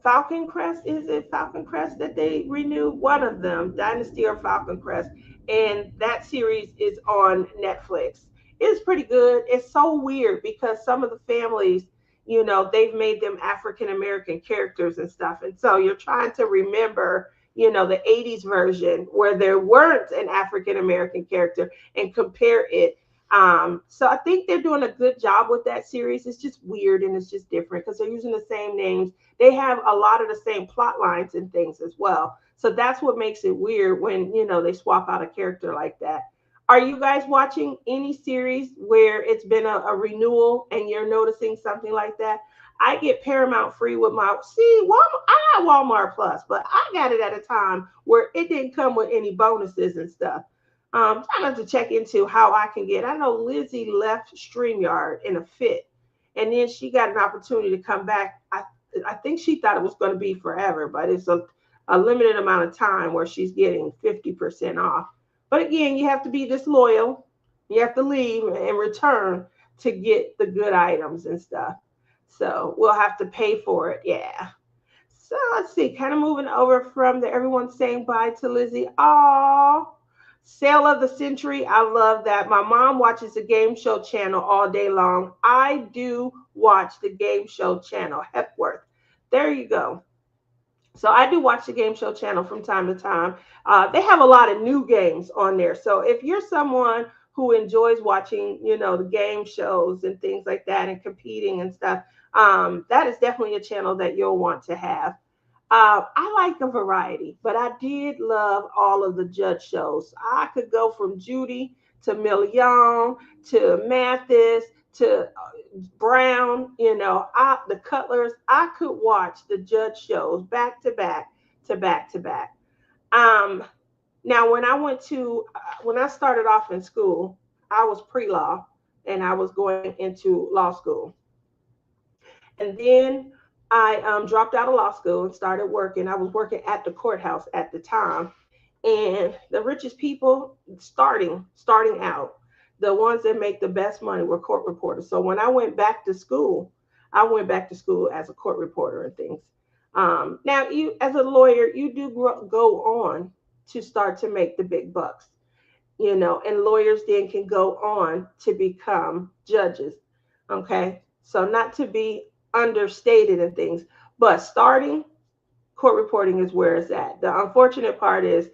Falcon Crest? Is it Falcon Crest that they renewed? One of them, Dynasty or Falcon Crest, and that series is on Netflix. It's pretty good. It's so weird because some of the families, they've made them African American characters and stuff, and so you're trying to remember the 80s version where there weren't an African American character and compare it. So I think they're doing a good job with that series. It's just weird and it's just different because they're using the same names. They have a lot of the same plot lines and things as well. So that's what makes it weird when, they swap out a character like that. Are you guys watching any series where it's been a renewal and you're noticing something like that? I get Paramount free with my, see, Walmart, I got Walmart Plus, but I got it at a time where it didn't come with any bonuses and stuff. Trying not to check into how I can get. I know Lizzie left StreamYard in a fit, and then she got an opportunity to come back. I think she thought it was going to be forever, but it's a limited amount of time where she's getting 50% off. But again, you have to be disloyal. You have to leave and return to get the good items and stuff. So we'll have to pay for it. Yeah. So let's see, kind of moving over from the everyone saying bye to Lizzie. Oh, sale of the century. I love that. My mom watches the game show channel all day long. I do watch the game show channel, Hepworth. There you go. So I do watch the game show channel from time to time. They have a lot of new games on there. So if you're someone who enjoys watching, the game shows and things like that and competing and stuff, that is definitely a channel that you'll want to have. I like the variety, but I did love all of the judge shows. I could go from Judy to Million to Mathis to Brown, the Cutlers. I could watch the judge shows back to back to back to back. Um, Now, when I started off in school, I was pre-law and I was going into law school. And then I dropped out of law school and started working. I was working at the courthouse at the time. And the richest people starting out, the ones that make the best money were court reporters. So when I went back to school, I went back to school as a court reporter and things. Now, you as a lawyer, you do go on to start to make the big bucks, and lawyers then can go on to become judges. Okay. So not to be understated and things, but starting court reporting is where it's at. The unfortunate part is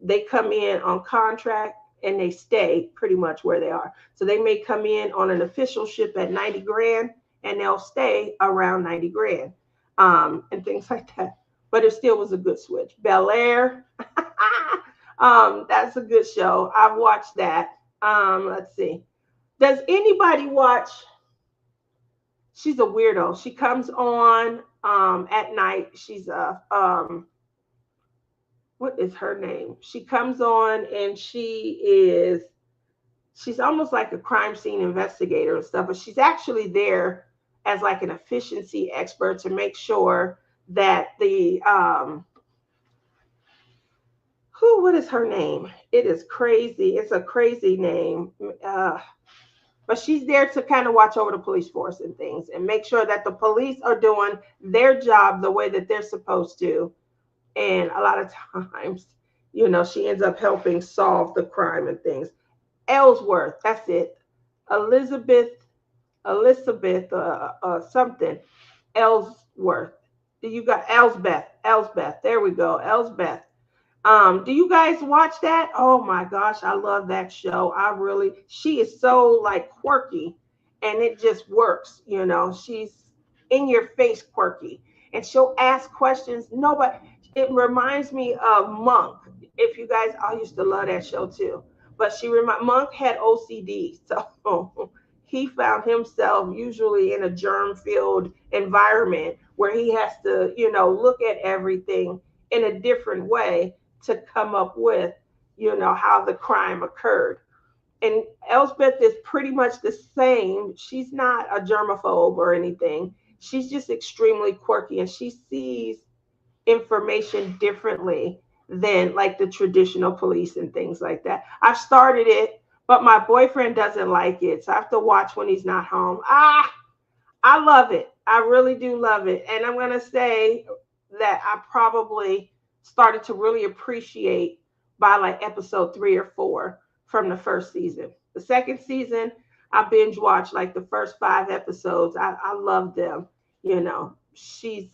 they come in on contract and they stay pretty much where they are. So they may come in on an officialship at 90 grand and they'll stay around 90 grand, and things like that. But it still was a good switch. Bel Air, that's a good show. I've watched that. Let's see. Does anybody watch? She's a weirdo. She comes on at night. She's a what is her name? She comes on and she's almost like a crime scene investigator and stuff, but she's actually there as like an efficiency expert to make sure that the who what is her name? It is crazy. It's a crazy name. But she's there to kind of watch over the police force and things and make sure that the police are doing their job the way that they're supposed to. And a lot of times, she ends up helping solve the crime and things. Ellsworth, that's it. Elizabeth, something. Ellsworth. Do you got Elsbeth? Elsbeth. There we go. Elsbeth. Do you guys watch that? Oh my gosh, I love that show. She is so like quirky and it just works, She's in your face quirky and she'll ask questions. Nobody, it reminds me of Monk. If you guys, I used to love that show too. But Monk had OCD, so he found himself usually in a germ-filled environment where he has to, look at everything in a different way to come up with, how the crime occurred. And Elspeth is pretty much the same. She's not a germaphobe or anything. She's just extremely quirky and she sees information differently than like the traditional police and things like that. I've started it, but my boyfriend doesn't like it. So I have to watch when he's not home. I love it. I really do love it. And I'm going to say that I probably started to really appreciate by like episode 3 or 4 from the first season. The second season, I binge watched like the first 5 episodes. I love them. She's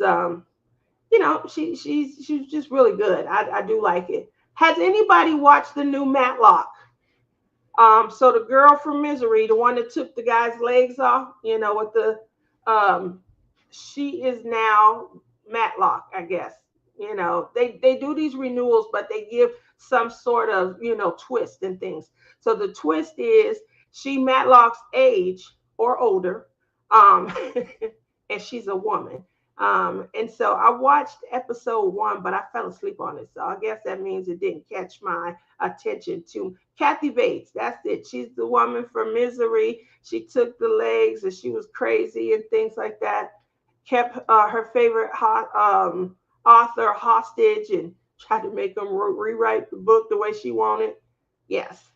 she's just really good. I do like it. Has anybody watched the new Matlock? So the girl from Misery, the one that took the guy's legs off, with the she is now Matlock, I guess. They do these renewals, but they give some sort of, twist and things. So the twist is she Matlock's age or older, and she's a woman. And so I watched episode 1, but I fell asleep on it. So I guess that means it didn't catch my attention too. Kathy Bates, that's it. She's the woman from Misery. She took the legs and she was crazy and things like that. Kept her favorite author hostage and tried to make them rewrite the book the way she wanted. Yes.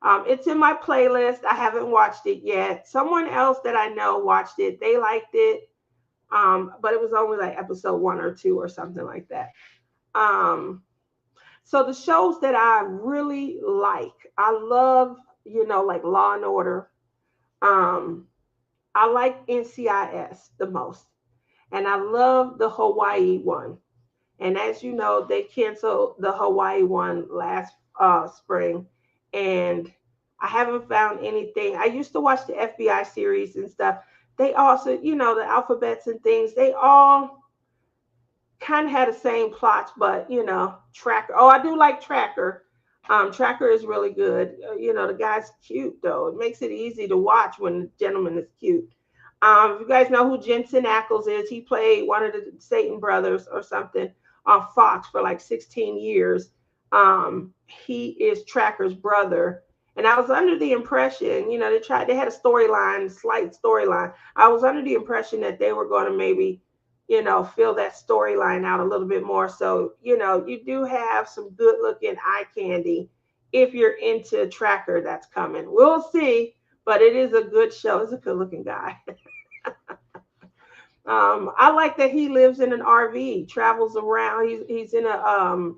It's in my playlist. I haven't watched it yet. Someone else that I know watched it. They liked it. But it was only like episode 1 or 2 or something like that. So the shows that I really like, I love, like Law and Order. I like NCIS the most. And I love the Hawaii one. And as you know, they canceled the Hawaii one last spring. And I haven't found anything. I used to watch the FBI series and stuff. They also, the alphabets and things, they all kind of had the same plots, but, Tracker. Oh, I do like Tracker. Tracker is really good. The guy's cute, though. It makes it easy to watch when the gentleman is cute. If you guys know who Jensen Ackles is, he played one of the Satan brothers or something on Fox for like 16 years. He is Tracker's brother. And I was under the impression, they had a slight storyline. I was under the impression that they were going to maybe, fill that storyline out a little bit more. So, you do have some good looking eye candy if you're into Tracker that's coming. We'll see, but it is a good show. It's a good looking guy. I like that he lives in an RV, travels around. He's in a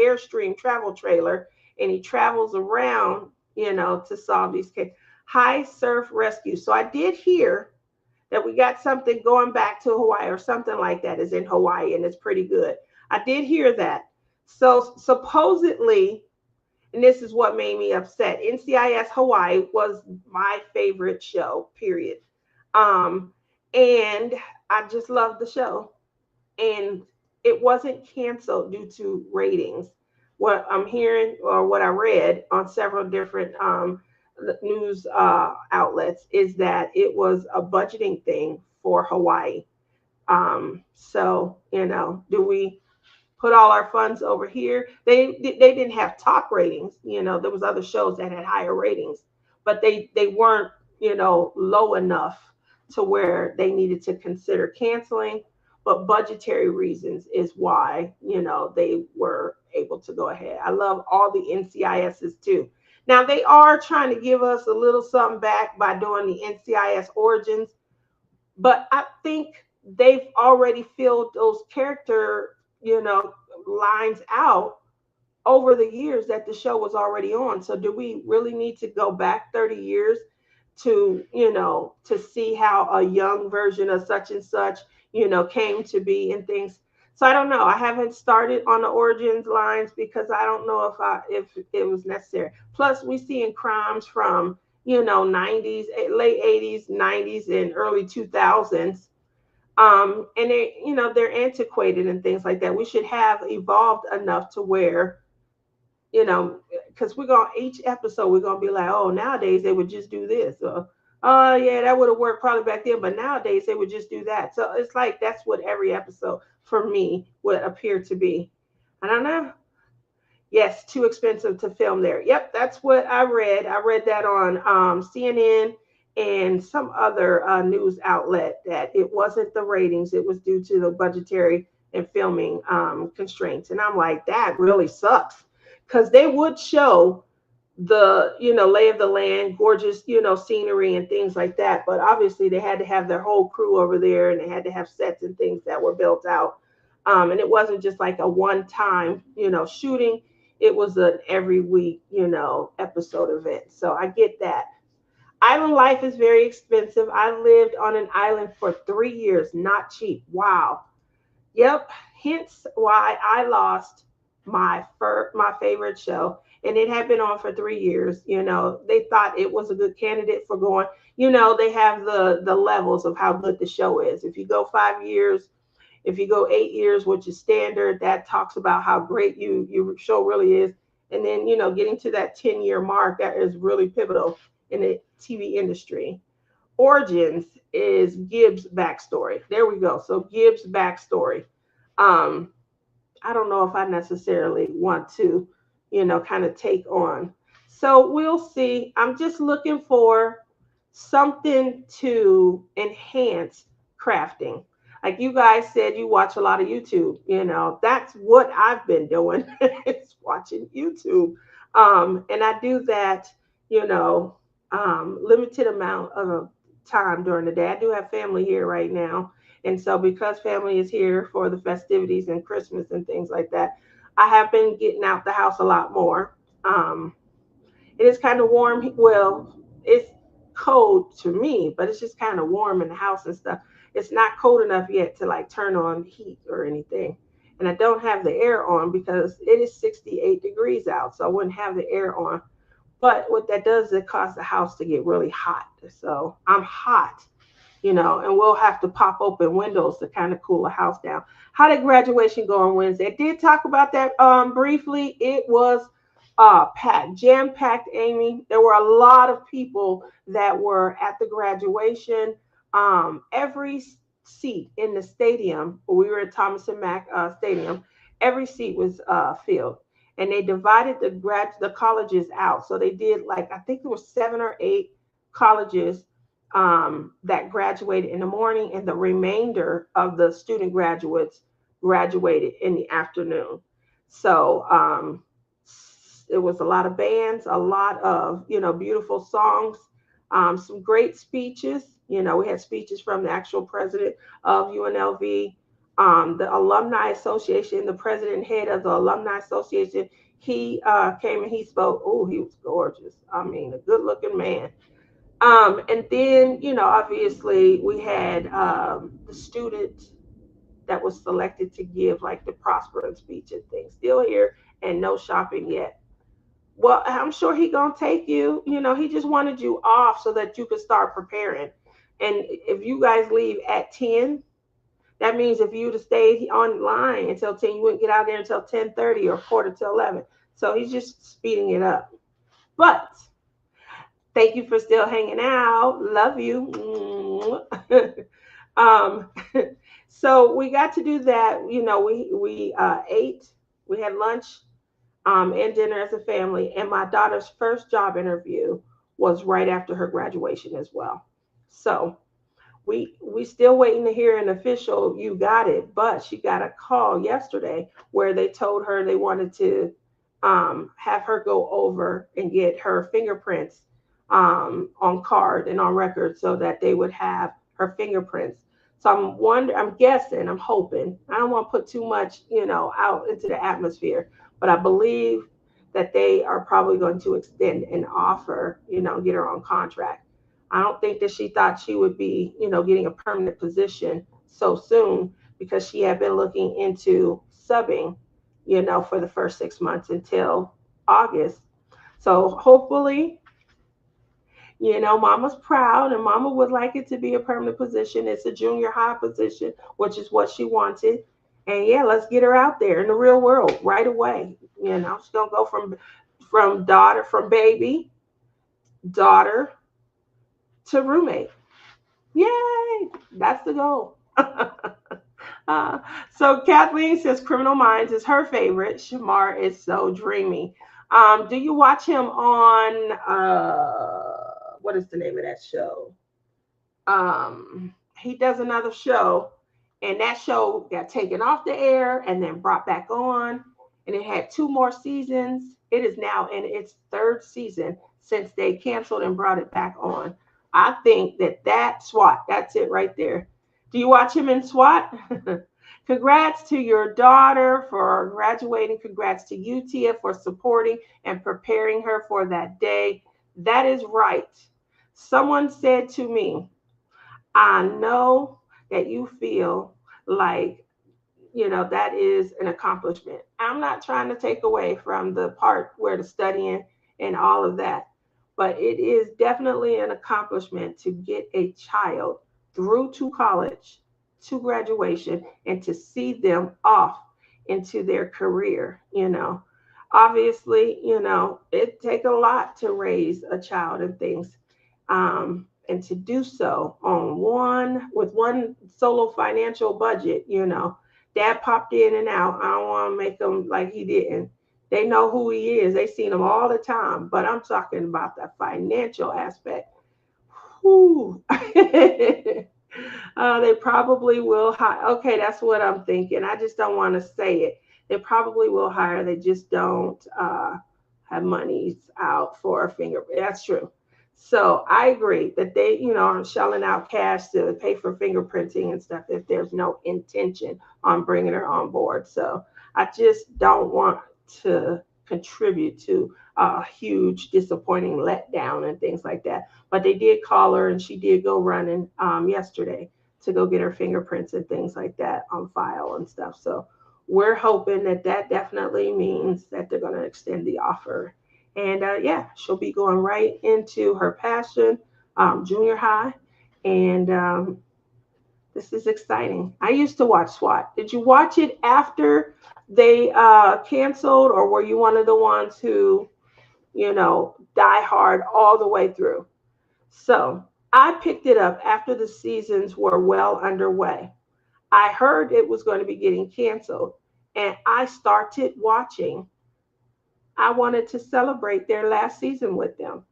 Airstream travel trailer. And he travels around, to solve these cases. High Surf Rescue. So I did hear that we got something going back to Hawaii or something like that is in Hawaii, and it's pretty good. I did hear that. So supposedly, and this is what made me upset, NCIS Hawaii was my favorite show, period. And I just loved the show. And it wasn't canceled due to ratings. What I'm hearing or what I read on several different news outlets is that it was a budgeting thing for Hawaii. So, do we put all our funds over here? They didn't have top ratings. There was other shows that had higher ratings, but they weren't, low enough to where they needed to consider canceling, but budgetary reasons is why, they were able to go ahead. I love all the NCISs too. Now they are trying to give us a little something back by doing the NCIS origins, but I think they've already filled those character, lines out over the years that the show was already on. So do we really need to go back 30 years to see how a young version of such and such, came to be and things? So I don't know. I haven't started on the origins lines because I don't know if it was necessary. Plus we seeing crimes from, 90s, late 80s, 90s and early 2000s. And they're antiquated and things like that. We should have evolved enough to where, because we're going to each episode we're going to be like, oh, nowadays they would just do this, or oh yeah, that would have worked probably back then, but nowadays they would just do that. So it's like that's what every episode for me would appear to be. I don't know. Yes, too expensive to film there. Yep, that's what I read that on CNN and some other news outlet, that it wasn't the ratings, it was due to the budgetary and filming constraints. And I'm like, that really sucks, because they would show the lay of the land, gorgeous scenery and things like that, but obviously they had to have their whole crew over there, and they had to have sets and things that were built out. And it wasn't just like a one time shooting. It was an every week episode event. So I get that. Island life is very expensive. I lived on an island for 3 years. Not cheap. Wow. Yep. Hence why I lost my favorite show, and it had been on for 3 years. They thought it was a good candidate for going. They have the levels of how good the show is. If you go 5 years, if you go 8 years, which is standard, that talks about how great your show really is. And then getting to that 10-year mark, that is really pivotal in the TV industry. Origins is Gibbs' backstory. There we go. So Gibbs' backstory. Um, I don't know if I necessarily want to, kind of take on. So we'll see. I'm just looking for something to enhance crafting. Like you guys said, you watch a lot of YouTube. That's what I've been doing. It's watching YouTube. And I do that, limited amount of time during the day. I do have family here right now. And so because family is here for the festivities and Christmas and things like that, I have been getting out the house a lot more. It is kind of warm. Well, it's cold to me, but it's just kind of warm in the house and stuff. It's not cold enough yet to like turn on heat or anything. And I don't have the air on because it is 68 degrees out. So I wouldn't have the air on. But what that does is it causes the house to get really hot. So I'm hot, and we'll have to pop open windows to kind of cool the house down. How did graduation go on Wednesday? I did talk about that briefly. It was packed, jam packed, Amy. There were a lot of people that were at the graduation. Every seat in the stadium, we were at Thomas and Mack Stadium, every seat was filled. And they divided the colleges out. So they did, like, I think there were 7 or 8 colleges that graduated in the morning, and the remainder of the student graduates graduated in the afternoon. So it was a lot of bands, a lot of beautiful songs, some great speeches. We had speeches from the actual president of UNLV, the alumni association, the president and head of the alumni association. He came and he spoke. Oh, he was gorgeous. I mean, a good looking man. And then, obviously we had the student that was selected to give like the prosperous speech and things, still here and no shopping yet. Well, I'm sure he gonna take you. He just wanted you off so that you could start preparing. And if you guys leave at 10, that means if you'd have stayed online until 10, you wouldn't get out there until 10:30 or quarter to 11. So he's just speeding it up. But thank you for still hanging out. Love you. um, so we got to do that. We ate. We had lunch and dinner as a family. And my daughter's first job interview was right after her graduation as well. So we still waiting to hear an official you got it, but she got a call yesterday where they told her they wanted to have her go over and get her fingerprints on card and on record so that they would have her fingerprints. So I'm guessing, I'm hoping. I don't want to put too much, out into the atmosphere, but I believe that they are probably going to extend an offer, get her on contract. I don't think that she thought she would be, getting a permanent position so soon because she had been looking into subbing, for the first 6 months until August. So hopefully, mama's proud and mama would like it to be a permanent position. It's a junior high position, which is what she wanted. And yeah, let's get her out there in the real world right away. She's gonna go from baby, daughter to roommate. Yay! That's the goal. So Kathleen says Criminal Minds is her favorite. Shamar is so dreamy. Do you watch him on what is the name of that show? He does another show, and that show got taken off the air and then brought back on, and it had 2 more seasons. It is now in its 3rd season since they canceled and brought it back on. I think that SWAT, that's it right there. Do you watch him in SWAT? Congrats to your daughter for graduating. Congrats to you, Tia, for supporting and preparing her for that day. That is right. Someone said to me, I know that you feel like, that is an accomplishment. I'm not trying to take away from the part where the studying and all of that, but it is definitely an accomplishment to get a child through to college, to graduation, and to see them off into their career. Obviously, it takes a lot to raise a child and things. And to do so with one solo financial budget, dad popped in and out. I don't want to make him like he didn't. They know who he is. They seen him all the time. But I'm talking about the financial aspect. Whew. They probably will hire. Okay, that's what I'm thinking. I just don't want to say it. They probably will hire. They just don't have monies out for a fingerprint. That's true. So I agree that they, are shelling out cash to pay for fingerprinting and stuff if there's no intention on bringing her on board. So I just don't want to contribute to a huge disappointing letdown and things like that. But they did call her and she did go running yesterday to go get her fingerprints and things like that on file and stuff. So we're hoping that definitely means that they're going to extend the offer. And yeah, she'll be going right into her passion, junior high. And this is exciting. I used to watch SWAT. Did you watch it after they canceled, or were you one of the ones who, die hard all the way through? So I picked it up after the seasons were well underway. I heard it was going to be getting canceled, and I started watching. I wanted to celebrate their last season with them.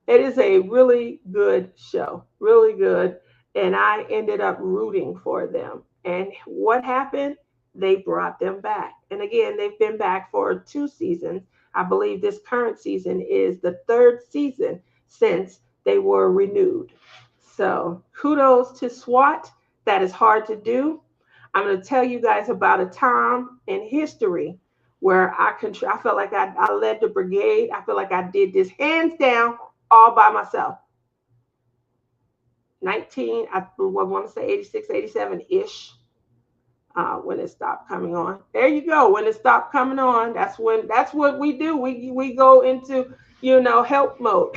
It is a really good show, really good. And I ended up rooting for them. And what happened? They brought them back. And again, they've been back for 2 seasons. I believe this current season is the 3rd season since they were renewed. So kudos to SWAT. That is hard to do. I'm going to tell you guys about a time in history where I felt like I led the brigade. I feel like I did this hands down all by myself. I want to say 86, 87-ish when it stopped coming on. There you go. When it stopped coming on, that's what we do. We go into, help mode.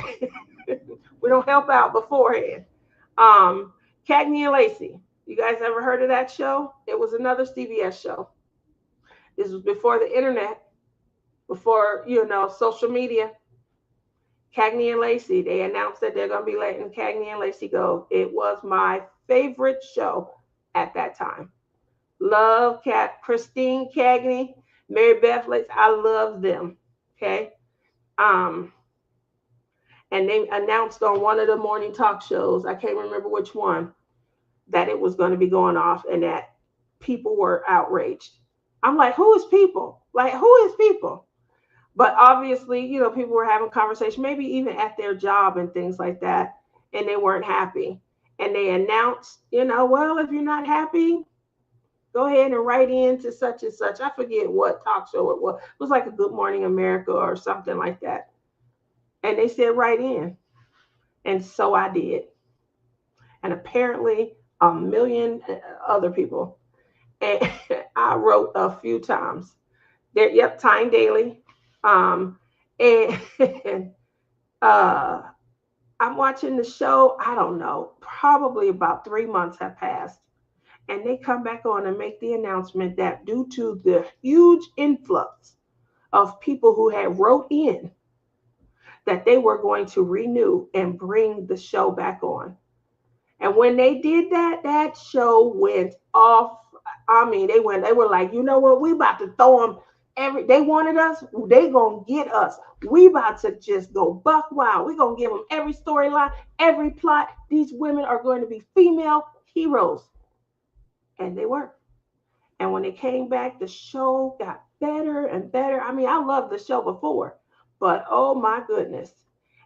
We don't help out beforehand. Cagney and Lacey. You guys ever heard of that show? It was another CBS show. This was before the internet, before, social media. Cagney and Lacey, they announced that they're going to be letting Cagney and Lacey go. It was my favorite show at that time. Love Christine Cagney, Mary Beth Lacey. I love them. Okay. And and they announced on one of the morning talk shows, I can't remember which one, that it was going to be going off and that people were outraged. I'm like, who is people? Like, who is people? But obviously, people were having conversation, maybe even at their job and things like that, and they weren't happy. And they announced, well, if you're not happy, go ahead and write in to such and such. I forget what talk show it was. It was like a Good Morning America or something like that. And they said, write in. And so I did. And apparently, a million other people. And I wrote a few times. There, yep, Time Daily. And I'm watching the show. I don't know, probably about 3 months have passed. And they come back on and make the announcement that due to the huge influx of people who had wrote in, that they were going to renew and bring the show back on. And when they did that, that show went off. I mean, they were like, you know what? We about to throw them they wanted us. They gonna get us. We about to just go buck wild. We gonna give them every storyline, every plot. These women are going to be female heroes. And they were. And when they came back, the show got better and better. I mean, I loved the show before, but oh my goodness.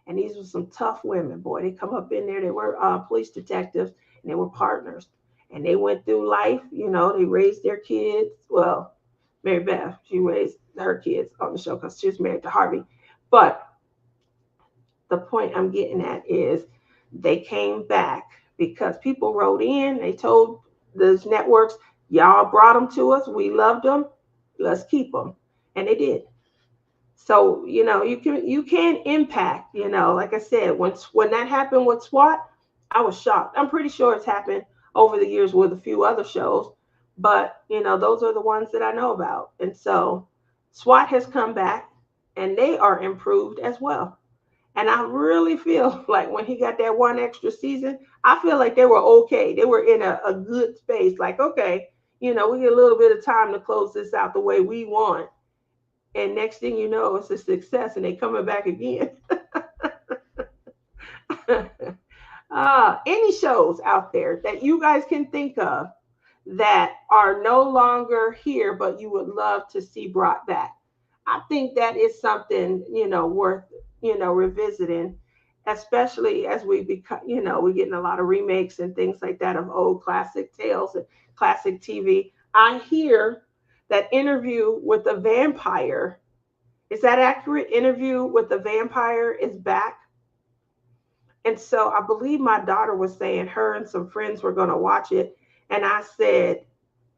And these were some tough women, boy. They come up in there. They were police detectives, and they were partners. And they went through life. They raised their kids. Well, Mary Beth, she raised her kids on the show because she was married to Harvey. But the point I'm getting at is they came back because people wrote in. They told those networks, y'all brought them to us. We loved them. Let's keep them. And they did. So, you can impact, like I said, when that happened with SWAT, I was shocked. I'm pretty sure it's happened over the years with a few other shows, but those are the ones that I know about. And so SWAT has come back and they are improved as well. And I really feel like when he got that one extra season, I feel like they were okay. They were in a good space. Like, okay, we get a little bit of time to close this out the way we want. And next thing you know, it's a success and they coming back again. Any shows out there that you guys can think of that are no longer here, but you would love to see brought back? I think that is something, worth, revisiting, especially as we become, we're getting a lot of remakes and things like that of old classic tales and classic TV. I hear that Interview with the Vampire, is that accurate? Interview with the Vampire is back. And so I believe my daughter was saying her and some friends were going to watch it. And I said,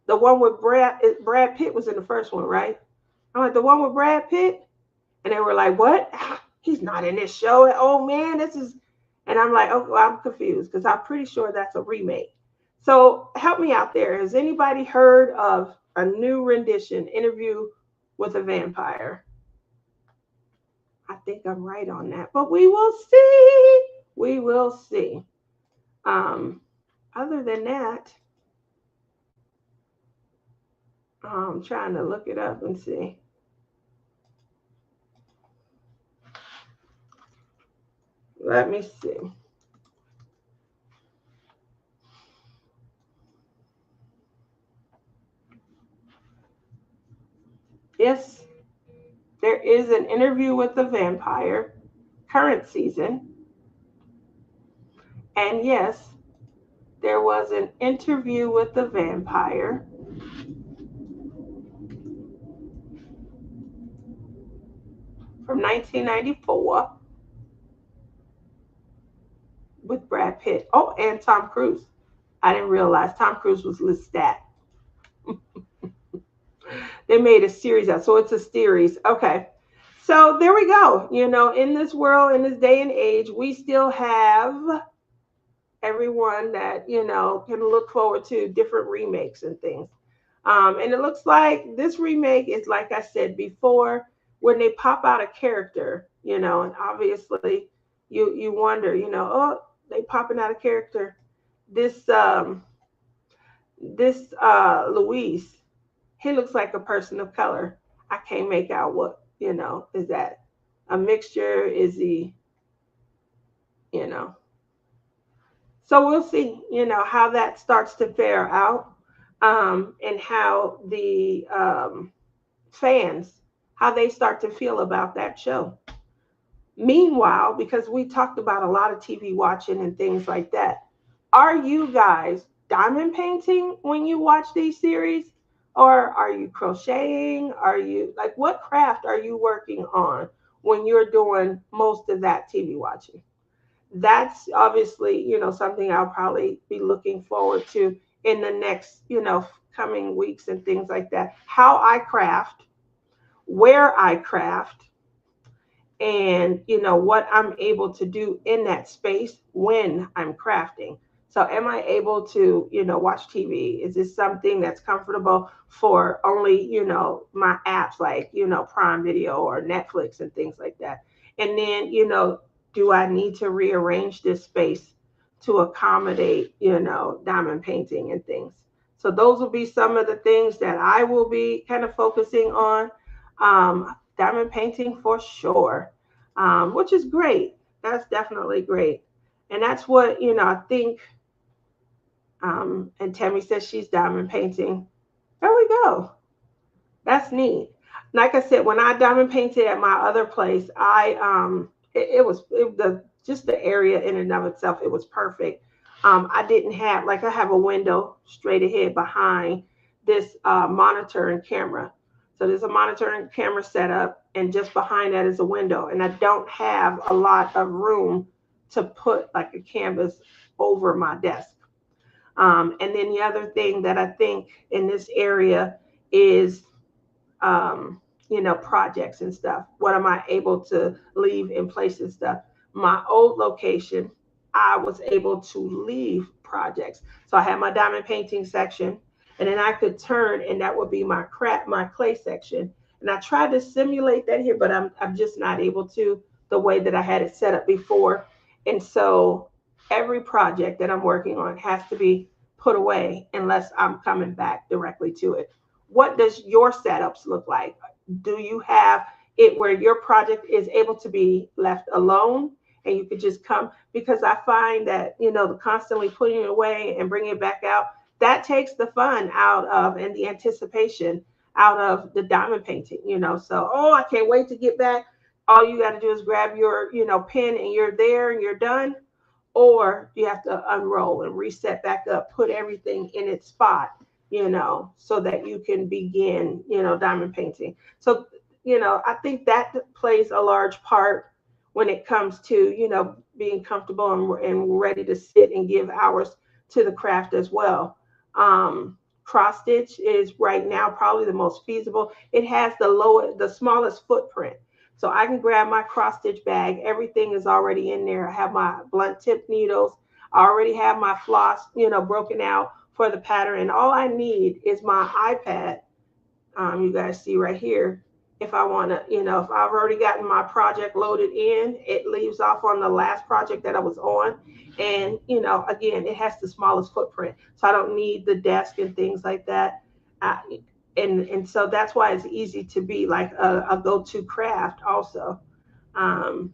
the one with Brad Pitt was in the first one, right? I'm like, the one with Brad Pitt? And they were like, what? He's not in this show. Oh, man, this is. And I'm like, oh, well, I'm confused because I'm pretty sure that's a remake. So help me out there. Has anybody heard of a new rendition, Interview with a Vampire? I think I'm right on that, but we will see. We will see. Other than that, I'm trying to look it up and see. Let me see. Yes, there is an Interview with the Vampire, current season. And yes, there was an Interview with the Vampire from 1994 with Brad Pitt. Oh, and Tom Cruise. I didn't realize Tom Cruise was listed. They made a series out, so it's a series. Okay. So there we go. In this world, in this day and age, we still have everyone that, can look forward to different remakes and things. And it looks like this remake is, like I said before, when they pop out a character, and obviously you wonder, oh, they popping out a character. This Luis, he looks like a person of color. I can't make out what, is that a mixture? Is he you know. So we'll see, how that starts to fare out, and how the fans, how they start to feel about that show. Meanwhile, because we talked about a lot of TV watching and things like that, are you guys diamond painting when you watch these series? Or are you crocheting? Are you like, what craft are you working on when you're doing most of that TV watching? That's obviously, something I'll probably be looking forward to in the next, coming weeks and things like that. How I craft, where I craft, and what I'm able to do in that space when I'm crafting. So am I able to watch TV? Is this something that's comfortable for only my apps like Prime Video or Netflix and things like that? And then do I need to rearrange this space to accommodate diamond painting and things? So those will be some of the things that I will be kind of focusing on. Diamond painting for sure, which is great. That's definitely great. And that's what, I think. And Tammy says she's diamond painting. There we go. That's neat. Like I said, when I diamond painted at my other place, it was the just the area in and of itself. It was perfect. I didn't have like I have a window straight ahead behind this monitor and camera. So there's a monitor and camera setup, and just behind that is a window. And I don't have a lot of room to put like a canvas over my desk. And then the other thing that I think in this area is projects and stuff. What am I able to leave in place and stuff? My old location, I was able to leave projects. So I had my diamond painting section, and then I could turn, and that would be my clay section. And I tried to simulate that here, but I'm just not able to the way that I had it set up before. And so every project that I'm working on has to be put away unless I'm coming back directly to it. What does your setups look like? Do you have it where your project is able to be left alone and you could just come? Because I find that, the constantly putting it away and bringing it back out, that takes the fun out of and the anticipation out of the diamond painting, So, oh, I can't wait to get back. All you got to do is grab your, pen and you're there and you're done. Or you have to unroll and reset back up, put everything in its spot, so that you can begin, diamond painting. So, I think that plays a large part when it comes to, being comfortable and ready to sit and give hours to the craft as well. Cross stitch is right now probably the most feasible. It has the smallest footprint. So I can grab my cross stitch bag. Everything is already in there. I have my blunt tip needles. I already have my floss, broken out for the pattern. And all I need is my iPad. You guys see right here. If I want to, if I've already gotten my project loaded in, it leaves off on the last project that I was on. And, again, it has the smallest footprint. So I don't need the desk and things like that. And so that's why it's easy to be like a go-to craft also. Um,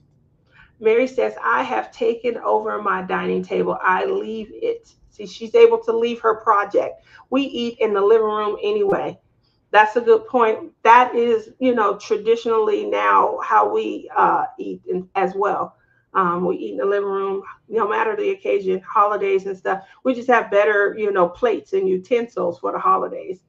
Mary says, I have taken over my dining table. I leave it. See, she's able to leave her project. We eat in the living room anyway. That's a good point. That is, traditionally now how we eat as well. We eat in the living room, no matter the occasion, holidays and stuff. We just have better, plates and utensils for the holidays.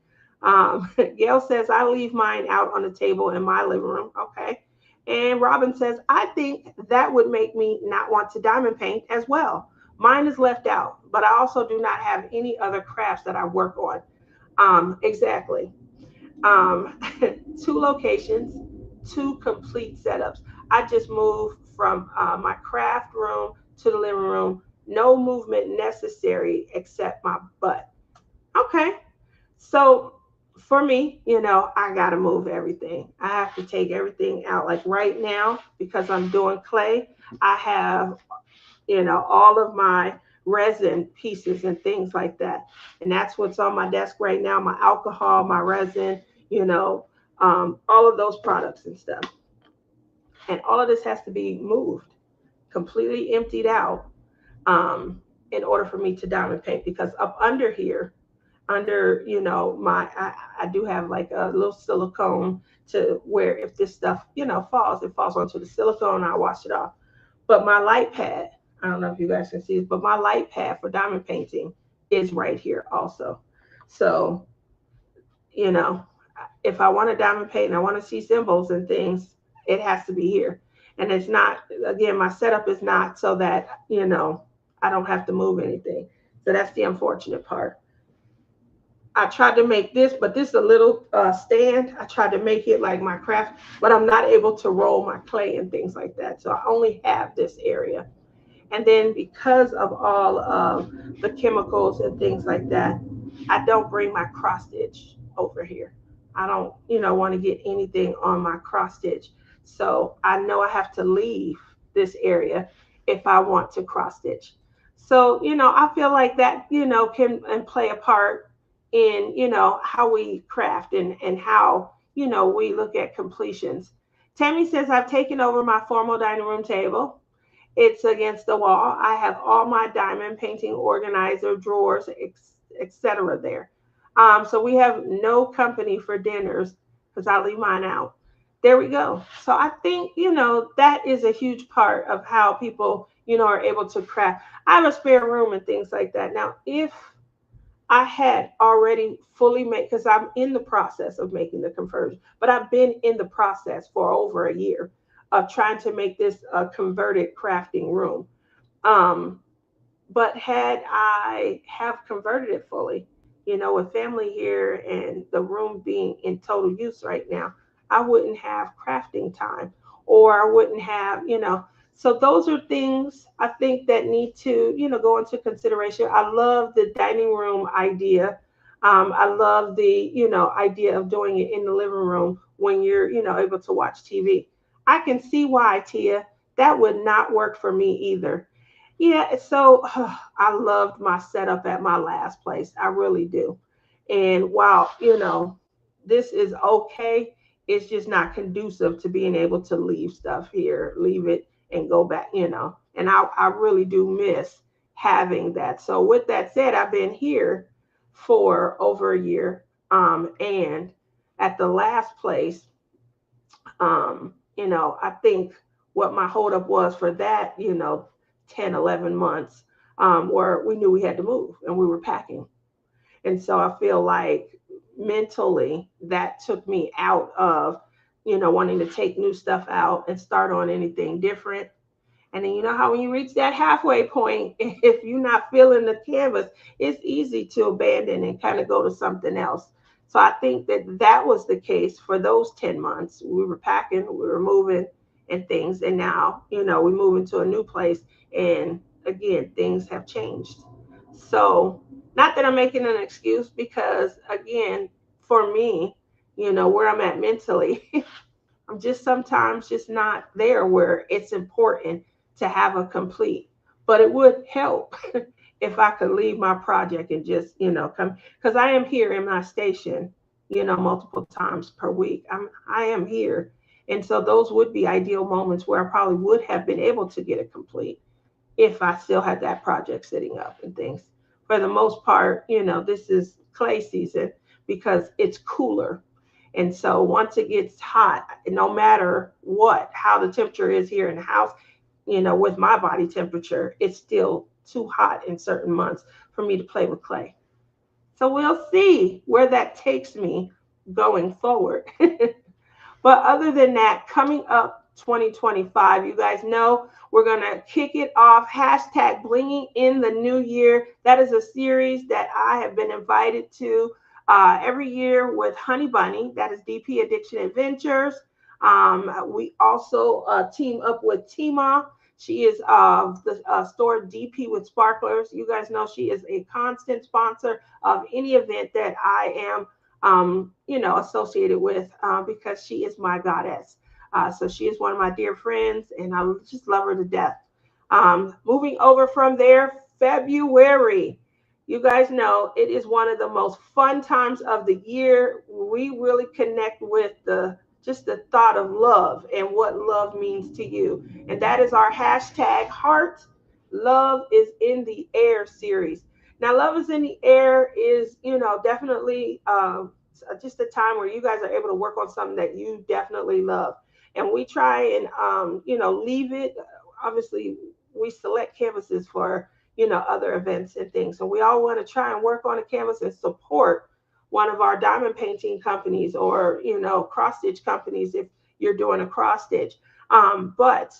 Gail says, I leave mine out on the table in my living room. Okay. And Robin says, I think that would make me not want to diamond paint as well. Mine is left out, but I also do not have any other crafts that I work on. Exactly. Um, 2 locations, 2 complete setups. I just moved from my craft room to the living room. No movement necessary except my butt. Okay. So for me, I got to move everything. I have to take everything out. Like right now, because I'm doing clay, I have, all of my resin pieces and things like that. And that's what's on my desk right now, my alcohol, my resin, all of those products and stuff. And all of this has to be moved. completely emptied out, um, in order for me to diamond paint, because up under here, under, I do have like a little silicone to where if this stuff, falls, it falls onto the silicone, I wash it off. But my light pad, I don't know if you guys can see this, but my light pad for diamond painting is right here also. So, you know, if I want to diamond paint and I want to see symbols and things, it has to be here. And it's not, again, my setup is not so that, I don't have to move anything. So that's the unfortunate part. I tried to make this, but this is a little stand. I tried to make it like my craft, but I'm not able to roll my clay and things like that. So I only have this area. And then because of all of the chemicals and things like that, I don't bring my cross stitch over here. I don't, want to get anything on my cross stitch. So I know I have to leave this area if I want to cross stitch. So, I feel like that, can and play a part in, how we craft and how, we look at completions. Tammy says, I've taken over my formal dining room table. It's against the wall. I have all my diamond painting organizer, drawers, etc. there. So we have no company for dinners because I leave mine out. There we go. So I think, that is a huge part of how people, are able to craft. I have a spare room and things like that. Now, if I had already fully made, because I'm in the process of making the conversion, but I've been in the process for over a year of trying to make this a converted crafting room. Um, but had I have converted it fully, with family here and the room being in total use right now, I wouldn't have crafting time, or I wouldn't have, so those are things I think that need to, go into consideration. I love the dining room idea. I love the, idea of doing it in the living room when you're, able to watch TV. I can see why, Tia, that would not work for me either. Yeah, so I loved my setup at my last place. I really do. And while, this is okay, it's just not conducive to being able to leave stuff here, leave it and go back, And I really do miss having that. So with that said, I've been here for over a year. And at the last place, I think what my holdup was for that, 10, 11 months, where we knew we had to move and we were packing. And so I feel like mentally that took me out of, wanting to take new stuff out and start on anything different. And then you know how when you reach that halfway point, if you're not feeling the canvas, it's easy to abandon and kind of go to something else. So I think that that was the case for those 10 months. We were packing, we were moving and things. And now, we move into a new place. And again, things have changed. So not that I'm making an excuse, because again, for me, where I'm at mentally, I'm just sometimes just not there where it's important to have a complete. But it would help if I could leave my project and just, come, because I am here in my station, multiple times per week. I am here. And so those would be ideal moments where I probably would have been able to get it complete if I still had that project sitting up and things. For the most part, this is clay season because it's cooler. And so once it gets hot, no matter what, how the temperature is here in the house, with my body temperature, it's still too hot in certain months for me to play with clay. So we'll see where that takes me going forward. But other than that, coming up 2025, you guys know we're going to kick it off. Hashtag blinging in the new year. That is a series that I have been invited to every year with Honey Bunny. That is DP Addiction Adventures. We also team up with Tima. She is the store DP with Sparklers. You guys know she is a constant sponsor of any event that I am associated with because she is my goddess. So she is one of my dear friends, and I just love her to death. Moving over from there, February. You guys know it is one of the most fun times of the year. We really connect with the just the thought of love and what love means to you. And that is our hashtag heart. Love is in the air series. Now, love is in the air is, definitely just a time where you guys are able to work on something that you definitely love. And we try and, leave it. Obviously, we select canvases for, other events and things. So we all want to try and work on a canvas and support one of our diamond painting companies or, cross stitch companies if you're doing a cross stitch. But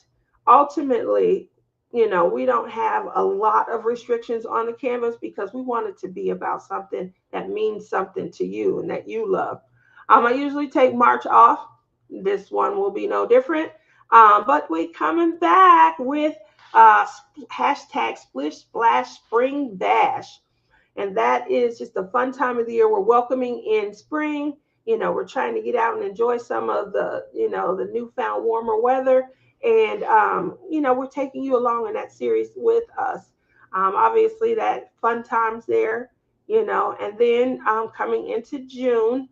ultimately, we don't have a lot of restrictions on the canvas because we want it to be about something that means something to you and that you love. I usually take March off. This one will be no different. But we coming back with uh, hashtag Splish Splash Spring Bash. And that is just a fun time of the year. We're welcoming in spring. We're trying to get out and enjoy some of the newfound warmer weather. And, we're taking you along in that series with us. Obviously, that fun times there, and then coming into June.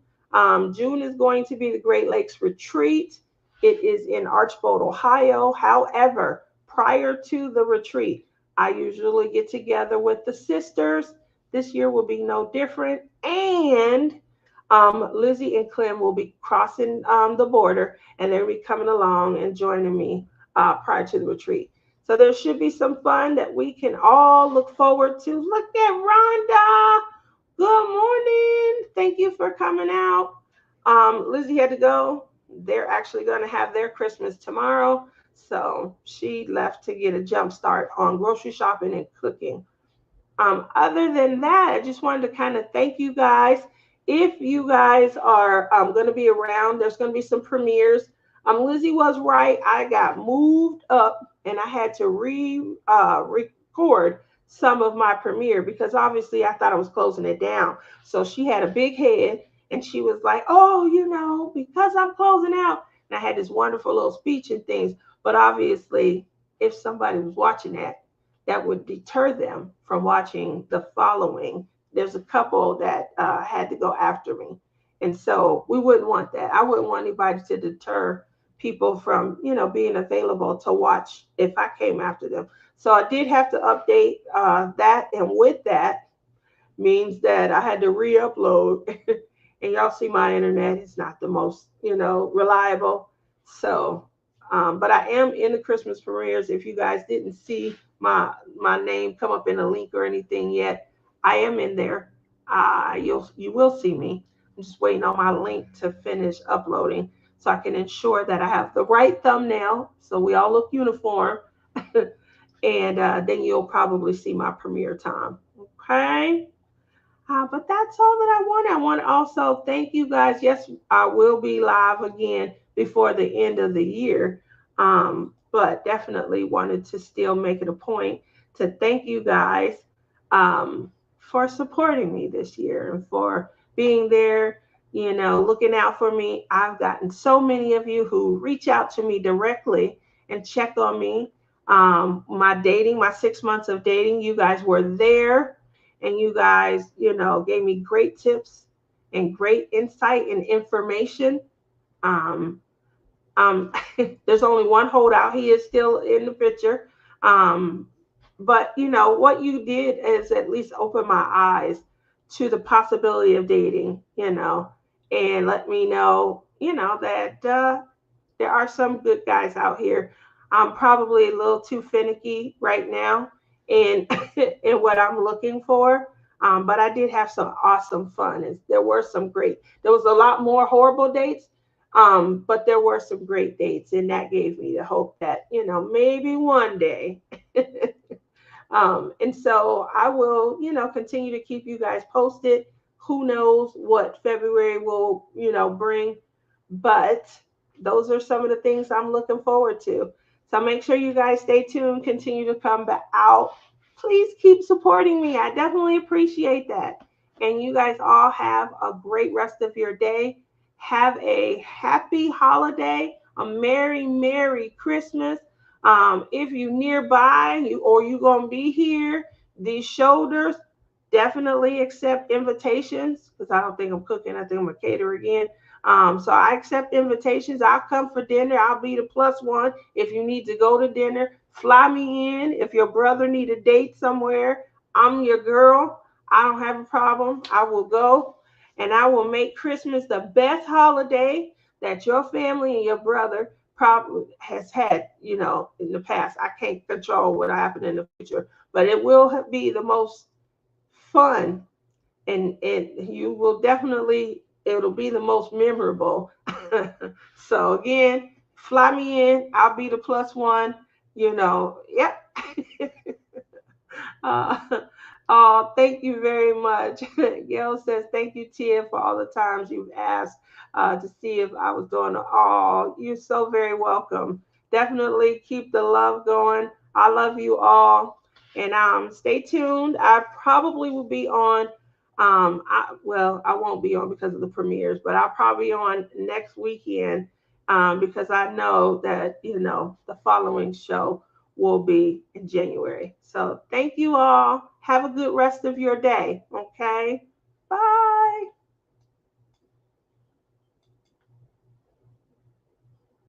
June is going to be the Great Lakes Retreat. It is in Archbold, Ohio. However, prior to the retreat, I usually get together with the sisters. This year will be no different. And Lizzie and Clem will be crossing the border and they'll be coming along and joining me prior to the retreat. So there should be some fun that we can all look forward to. Look at Rhonda. Good morning. Thank you for coming out. Lizzie had to go. They're actually going to have their Christmas tomorrow. So she left to get a jump start on grocery shopping and cooking. Other than that, I just wanted to kind of thank you guys. If you guys are going to be around, there's going to be some premieres. Lizzie was right. I got moved up and I had to record some of my premiere because obviously I thought I was closing it down. So she had a big head and she was like, oh, because I'm closing out. And I had this wonderful little speech and things. But obviously, if somebody was watching that would deter them from watching the following. There's a couple that had to go after me. And so we wouldn't want that. I wouldn't want anybody to deter people from, being available to watch if I came after them. So I did have to update that. And with that means that I had to re-upload. And y'all see my internet is not the most, reliable. So, but I am in the Christmas premieres. If you guys didn't see my name come up in a link or anything yet, I am in there. You will see me. I'm just waiting on my link to finish uploading so I can ensure that I have the right thumbnail so we all look uniform. And then you'll probably see my premiere time. Okay. But that's all that I want. I want to also thank you guys. Yes, I will be live again before the end of the year. But definitely wanted to still make it a point to thank you guys for supporting me this year and for being there, looking out for me. I've gotten so many of you who reach out to me directly and check on me. My 6 months of dating, you guys were there and you guys, gave me great tips and great insight and information. Um, there's only one holdout. He is still in the picture. Um, but what you did is at least open my eyes to the possibility of dating, and let me know, that there are some good guys out here. I'm probably a little too finicky right now in in what I'm looking for. But I did have some awesome fun. And there was a lot more horrible dates, but there were some great dates, and that gave me the hope that, maybe one day. And so I will, continue to keep you guys posted. Who knows what February will, bring, but those are some of the things I'm looking forward to. So make sure you guys stay tuned, continue to come back out. Please keep supporting me. I definitely appreciate that. And you guys all have a great rest of your day. Have a happy holiday, a merry Christmas. If you nearby or you gonna be here, these shoulders, definitely accept invitations because I don't think I'm cooking. I think I'm gonna cater again. So I accept invitations. I'll come for dinner. I'll be the plus one. If you need to go to dinner, fly me in. If your brother need a date somewhere, I'm your girl. I don't have a problem. I will go, and I will make Christmas the best holiday that your family and your brother probably has had, in the past. I can't control what happened in the future, but it will be the most fun, and you will definitely, it'll be the most memorable. So again, fly me in. I'll be the plus one. Yep. Uh, oh, thank you very much. Gail says, thank you, Tia, for all the times you've asked to see if I was doing it. Oh, you're so very welcome. Definitely keep the love going. I love you all. And stay tuned. I probably will be on. I won't be on because of the premieres, but I'll probably be on next weekend because I know that, the following show will be in January. So thank you all. Have a good rest of your day. Okay. Bye.